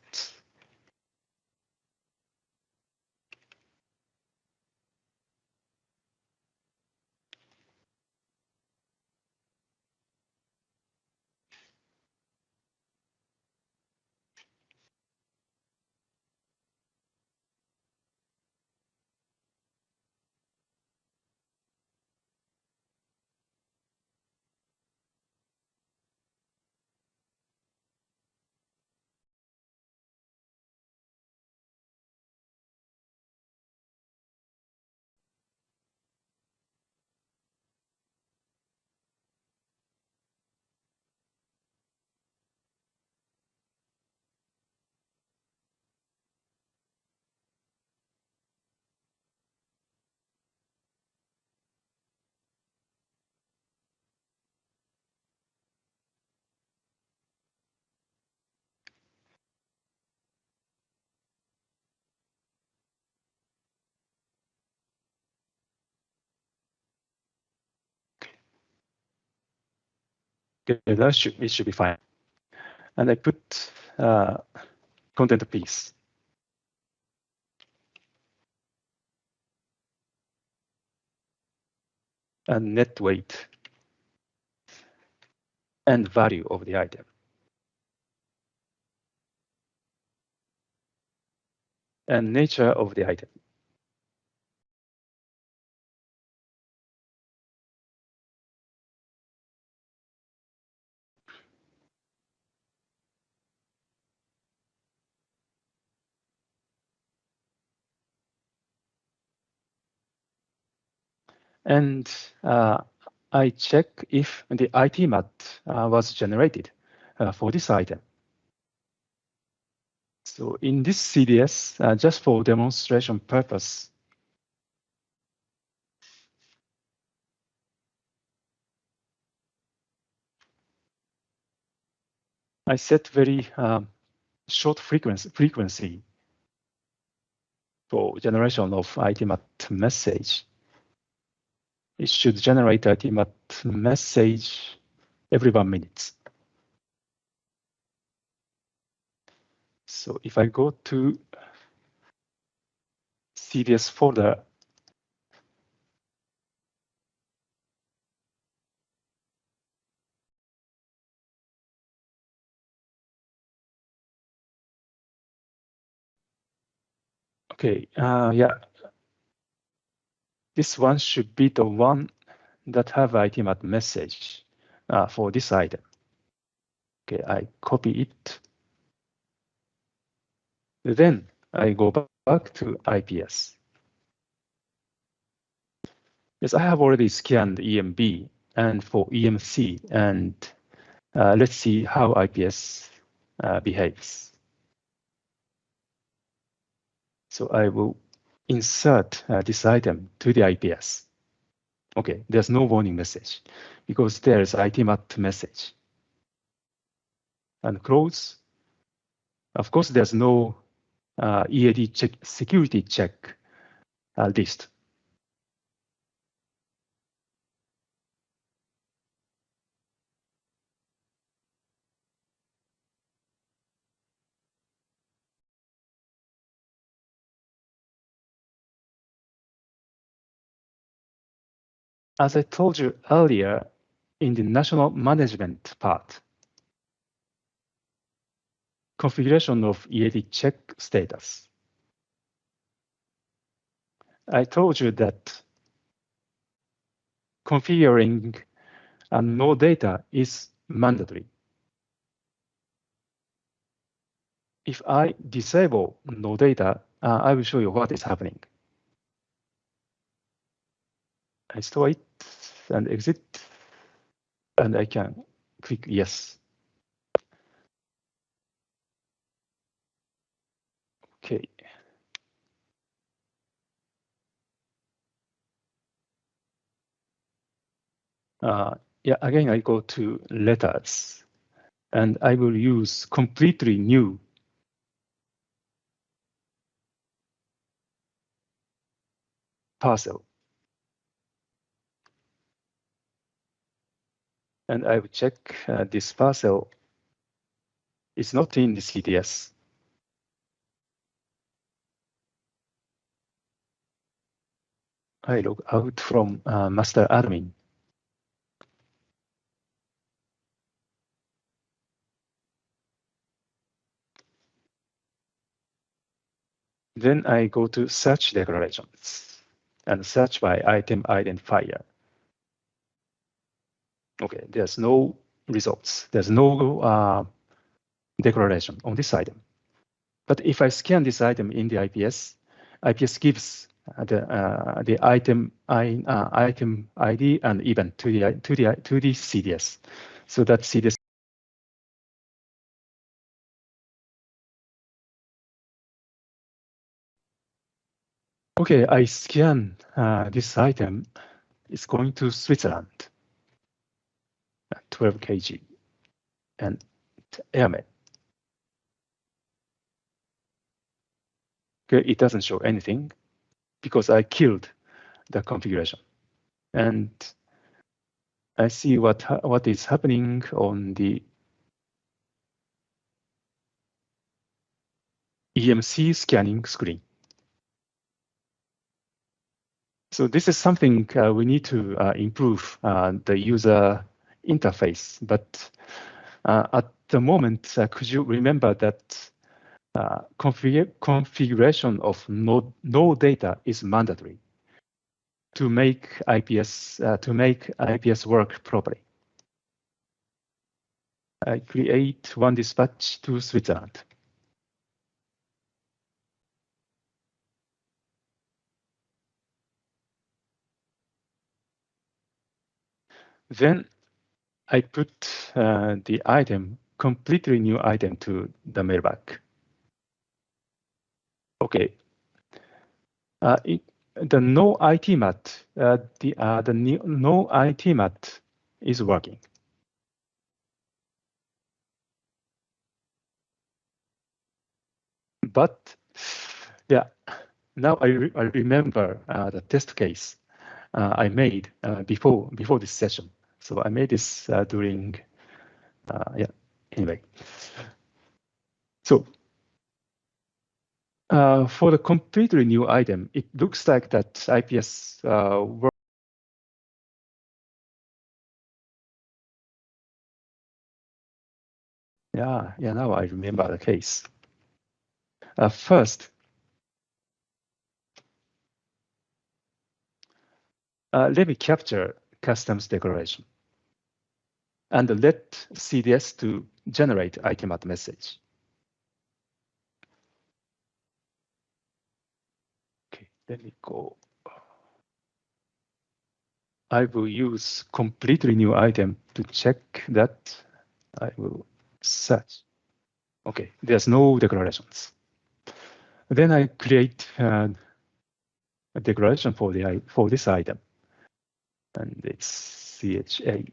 it should be fine. And I put content piece. And net weight and value of the item. And nature of the item. And I check if the Idmat was generated for this item. So in this CDS, just for demonstration purpose, I set very short frequency for generation of Idmat message. It should generate Idmat message every 1 minute. So if I go to CDS folder, okay, yeah, this one should be the one that have Idmat message for this item. Okay, I copy it. Then I go back to IPS. Yes, I have already scanned EMB and for EMC, and let's see how IPS behaves. So I will insert this item to the IPS. Okay, there's no warning message because there's Idmat message. And close. Of course, there's no EAD security check list. As I told you earlier, in the national management part, configuration of EAD check status, I told you that configuring no data is mandatory. If I disable no data, I will show you what is happening. I store it and exit, and I can click yes. Okay. Yeah, again, I go to letters, and I will use completely new parcel. And I will check this parcel is not in the CDS. I log out from master admin. Then I go to search declarations and search by item identifier. Okay, there's no results. There's no declaration on this item. But if I scan this item in the IPS, IPS gives the item ID and event to the CDS. So that CDS. Okay, I scan this item. It's going to Switzerland, 12 kg, and airmen. Okay, it doesn't show anything because I killed the configuration. And I see what is happening on the EMC scanning screen. So this is something we need to improve the user interface. But at the moment, could you remember that configuration of no data is mandatory to make IPS work properly? I create one dispatch to Switzerland. Then I put the item, completely new item, to the mailback. Okay. The no Idmat, the no Idmat is working. But yeah, now I remember the test case I made before this session. So I made this during yeah. Anyway, so for the completely new item, it looks like that IPS work. Yeah, now I remember the case. First, let me capture customs declaration and let CDS to generate Idmat message. Okay, let me go. I will use completely new item to check that I will search. Okay, there's no declarations. Then I create a declaration for this item, and it's CHA.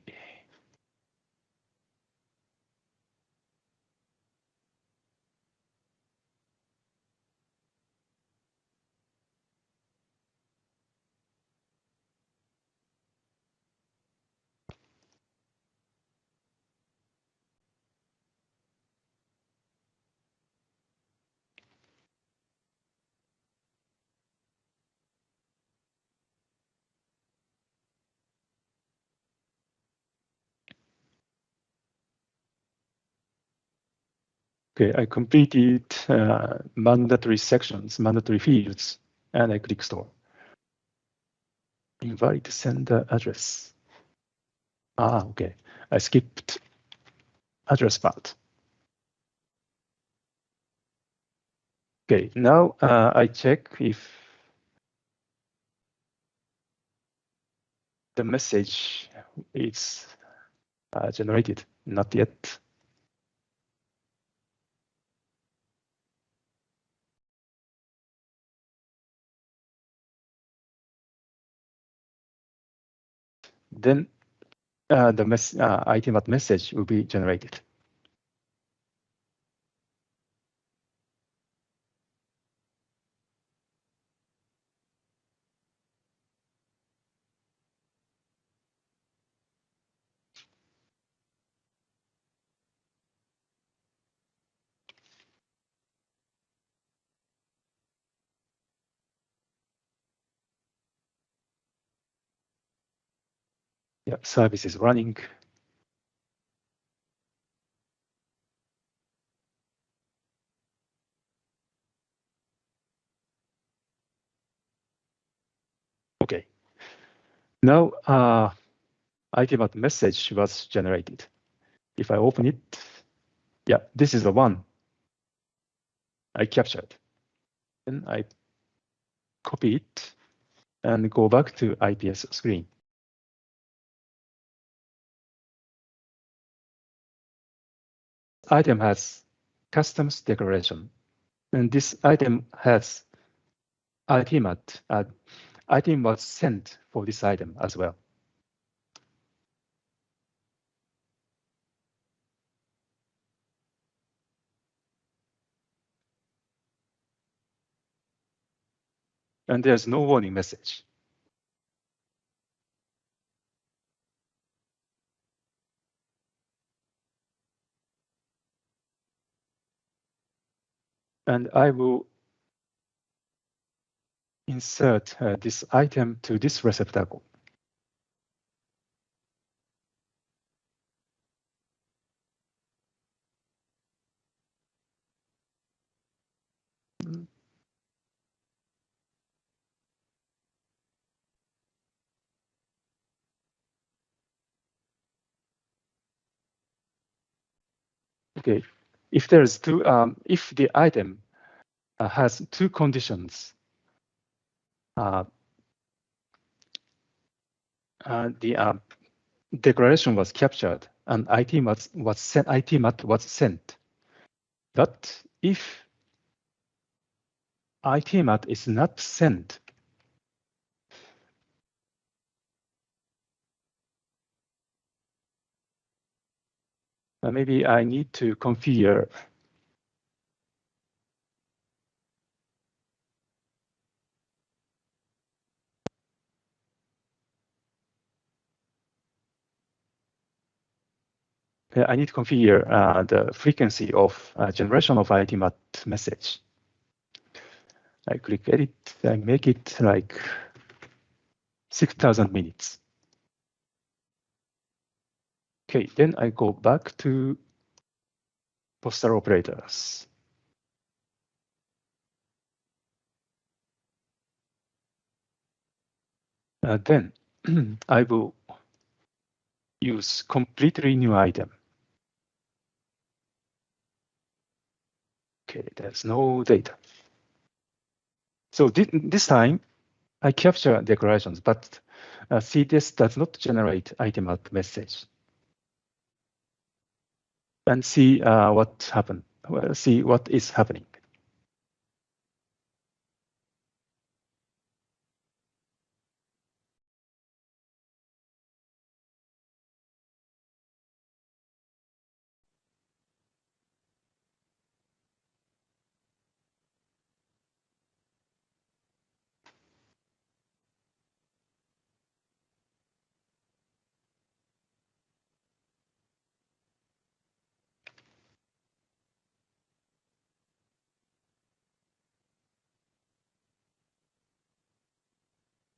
Okay, I completed mandatory sections, mandatory fields, and I click store. Invalid sender address. Okay. I skipped address part. Okay, now I check if the message is generated. Not yet. Then the Idmat message will be generated. Yeah, service is running. Okay. Now Idmat message was generated. If I open it, yeah, this is the one I captured. Then I copy it and go back to IPS screen. Item has customs declaration, and this item has Idmat. Item was sent for this item as well. And there's no warning message. And I will insert this item to this receptacle. Okay, if there's two, if the item has two conditions, the declaration was captured and Idmat was sent. But if Idmat is not sent, maybe I need to configure the frequency of generation of Idmat message. I click edit, I make it like 6,000 minutes. Okay, then I go back to postal operators. Then I will use completely new item. Okay, there's no data. So this time I capture declarations, but CDS does not generate Idmat message. and see what happened. See what is happening.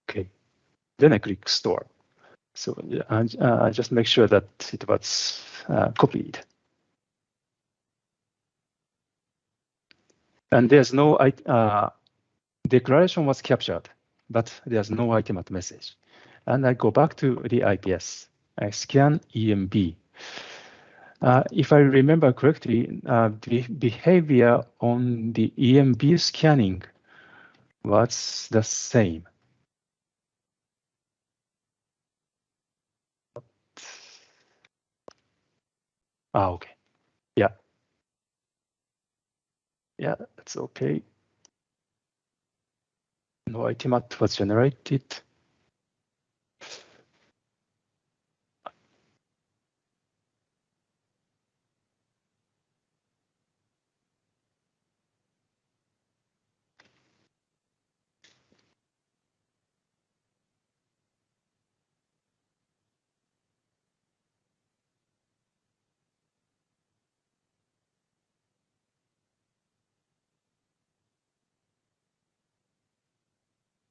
Okay, then I click store. So I just make sure that it was copied. And there's no declaration was captured, but there's no Idmat message. And I go back to the IPS. I scan EMB. If I remember correctly, the behavior on the EMB scanning was the same. Okay. Yeah. Yeah, that's okay. No Idmat was generated.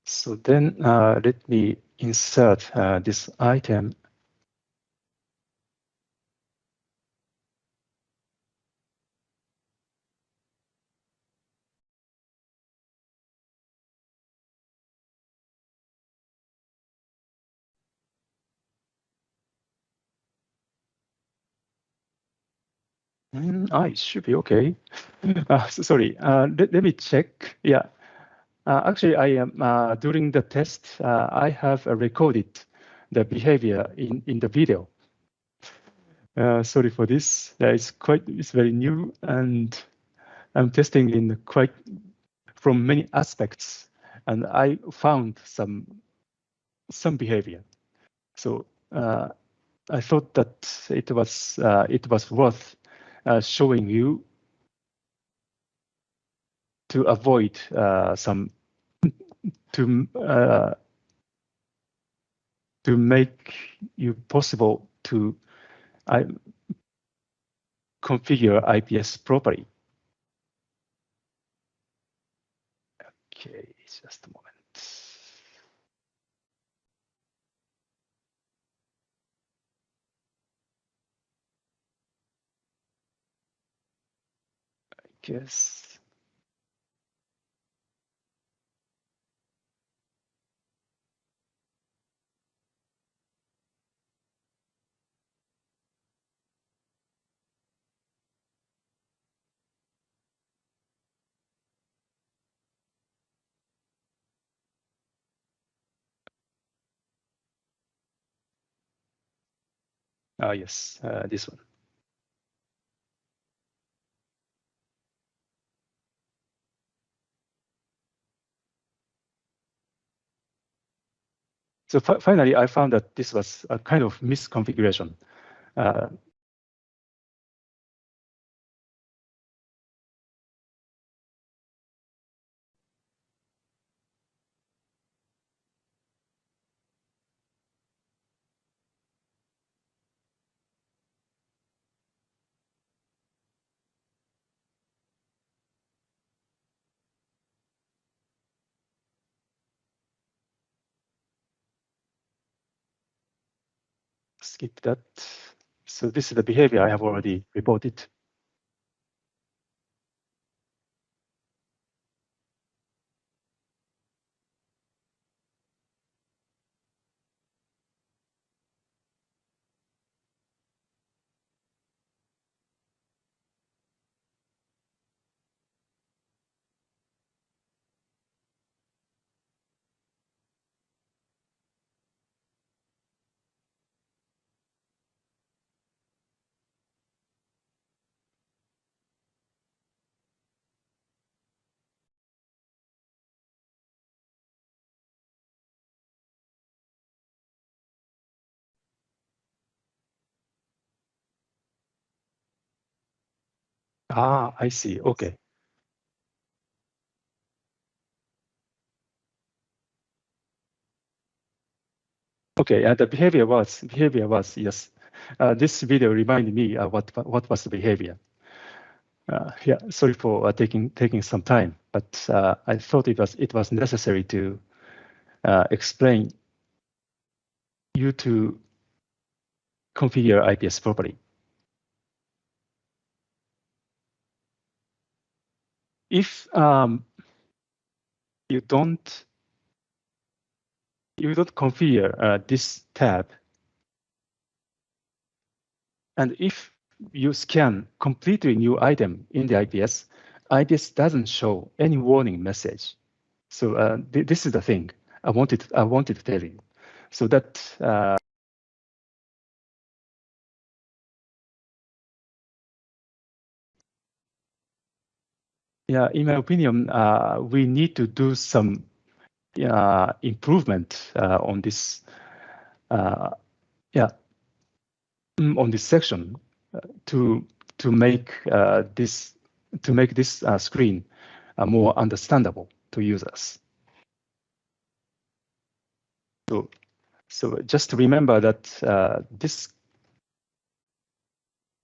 So then let me insert this item. It should be okay. Sorry, let me check. Yeah, actually, I am during the test. I have recorded the behavior in the video. Sorry for this. It's very new, and I'm testing in quite from many aspects, and I found some behavior. So I thought that it was worth showing you to avoid to make you possible to configure IPS properly. Okay, just a moment. I guess. Yes, this one. So finally, I found that this was a kind of misconfiguration. Skip that. So this is the behavior I have already reported. Ah, I see. Okay. Okay, the behavior was yes. This video reminded me what was the behavior. Yeah, sorry for taking some time, but I thought it was necessary to explain you to configure IPS properly. If you don't configure this tab, and if you scan completely new item in the IPS doesn't show any warning message. So this is the thing I wanted to tell you, so that yeah, in my opinion, we need to do some improvement on this. Yeah, on this section to make this screen more understandable to users. So just remember that this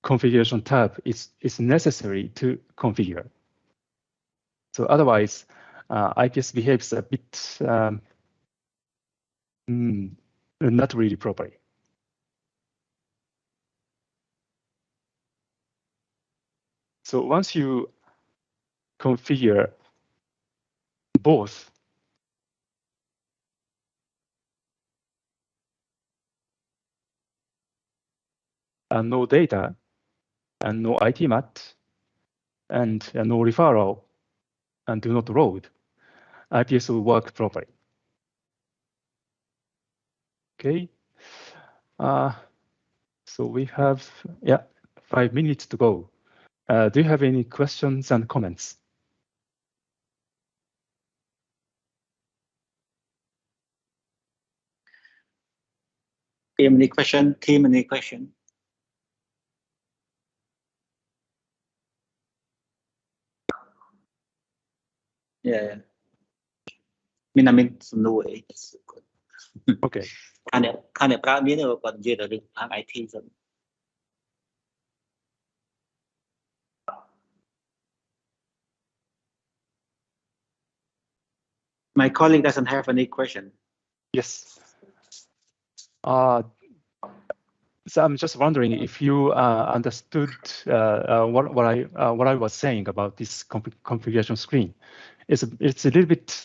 configuration tab is necessary to configure. So otherwise, IPS behaves a bit not really properly. So once you configure both, no data and no Idmat and no referral and do not load, IPS will work properly. Okay. So we have 5 minutes to go. Do you have any questions and comments? Team, any question? Team, any question? Yeah. Minamin some way. Okay. Kind of proud me or còn gì là được hàng IT rồi. My colleague doesn't have any question. Yes. So I'm just wondering if you understood what I was saying about this configuration screen. It's a little bit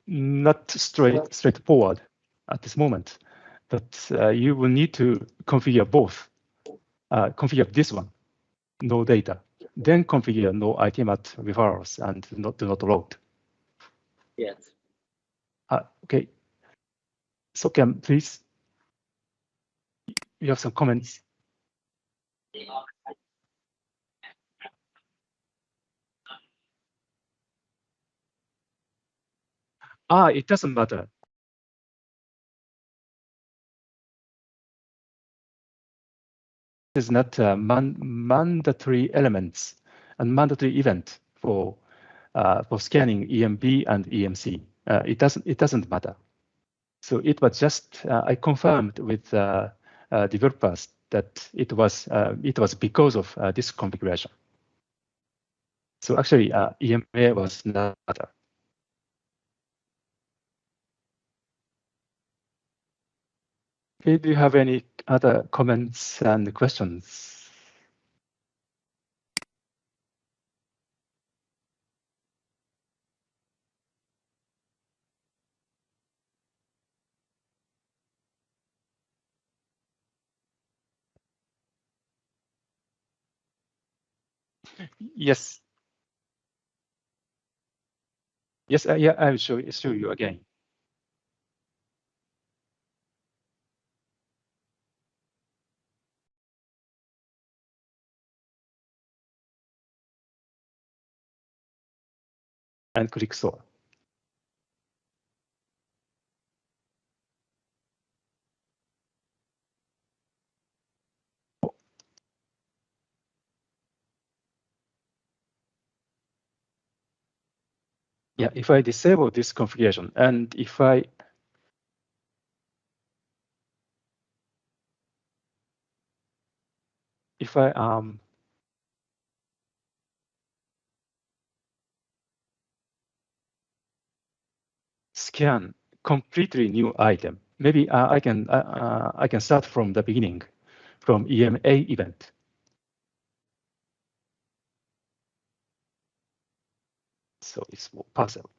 not straightforward at this moment, but you will need to configure both. Configure this one, no data, then configure no Idmat referrals and do not load. Yes. Okay. So please, you have some comments. It doesn't matter. Is not mandatory elements and mandatory event for scanning EMB and EMC. It doesn't matter. So it was just I confirmed with developers that it was because of this configuration. So actually, EMA was not matter. Okay, do you have any other comments and questions? Yes. Yes, yeah, I will show you again. And click store. yeah, if I disable this configuration and if I scan completely new item, maybe I can start from the beginning, from EMA event. So it's more possible.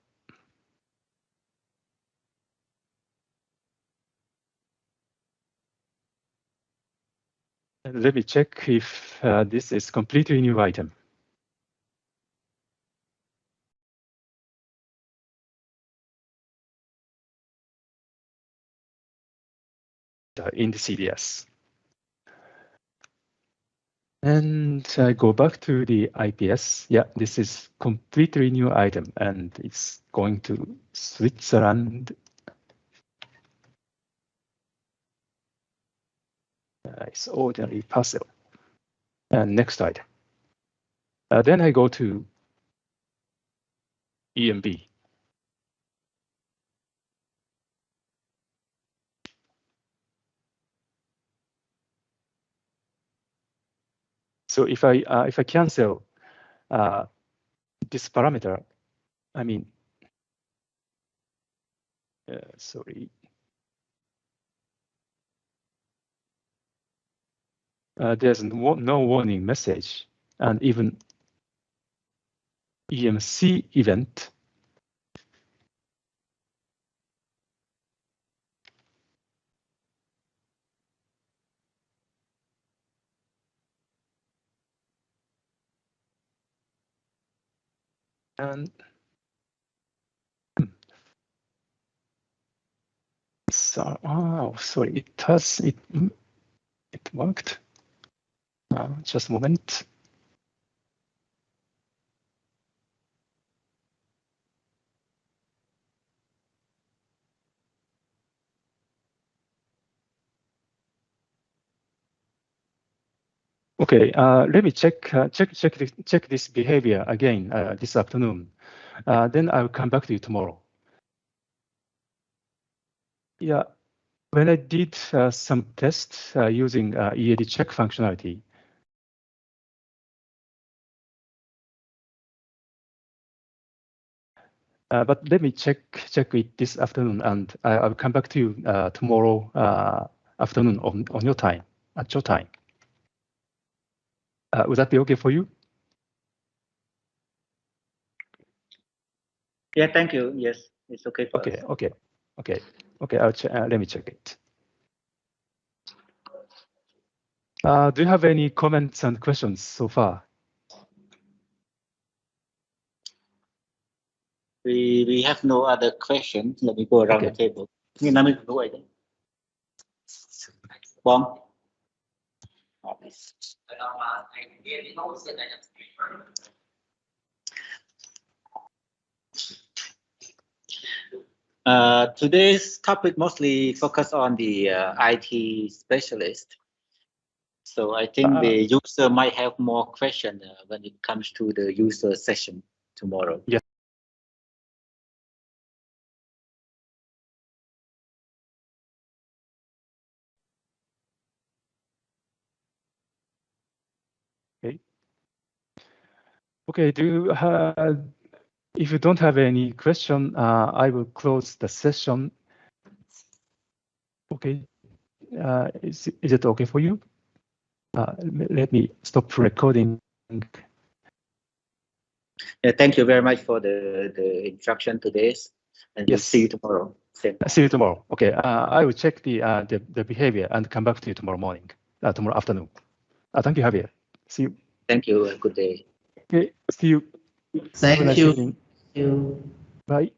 And let me check if this is completely new item. In the CDS. And I go back to the IPS. Yeah, this is completely new item and it's going to Switzerland. It's ordinary parcel. And next item. Then I go to EMB. So if I cancel this parameter, I mean, sorry. There's no warning message, and even EMC event. And so, oh, sorry, it worked. Just a moment. Okay, let me check this behavior again this afternoon. Then I'll come back to you tomorrow. Yeah, when I did some tests using EAD check functionality, but let me check it this afternoon, and I'll come back to you tomorrow afternoon on your time, at your time. Would that be okay for you? Yeah, thank you. Yes, it's okay for us. Okay. I'll let me check it. Do you have any comments and questions so far? We have no other questions. Let me go around the table. Bom. Today's topic mostly focused on the IT specialist. So I think the user might have more questions when it comes to the user session tomorrow. Yeah. Okay. Do you if you don't have any question, I will close the session. Okay. Is it okay for you? Let me stop recording. Yeah, thank you very much for the instruction today, and we'll see you tomorrow. See you tomorrow. Okay. I will check the behavior and come back to you tomorrow morning, tomorrow afternoon. Thank you, Javier. See you. Thank you. Good day. Okay. See you. Thank you. Bye.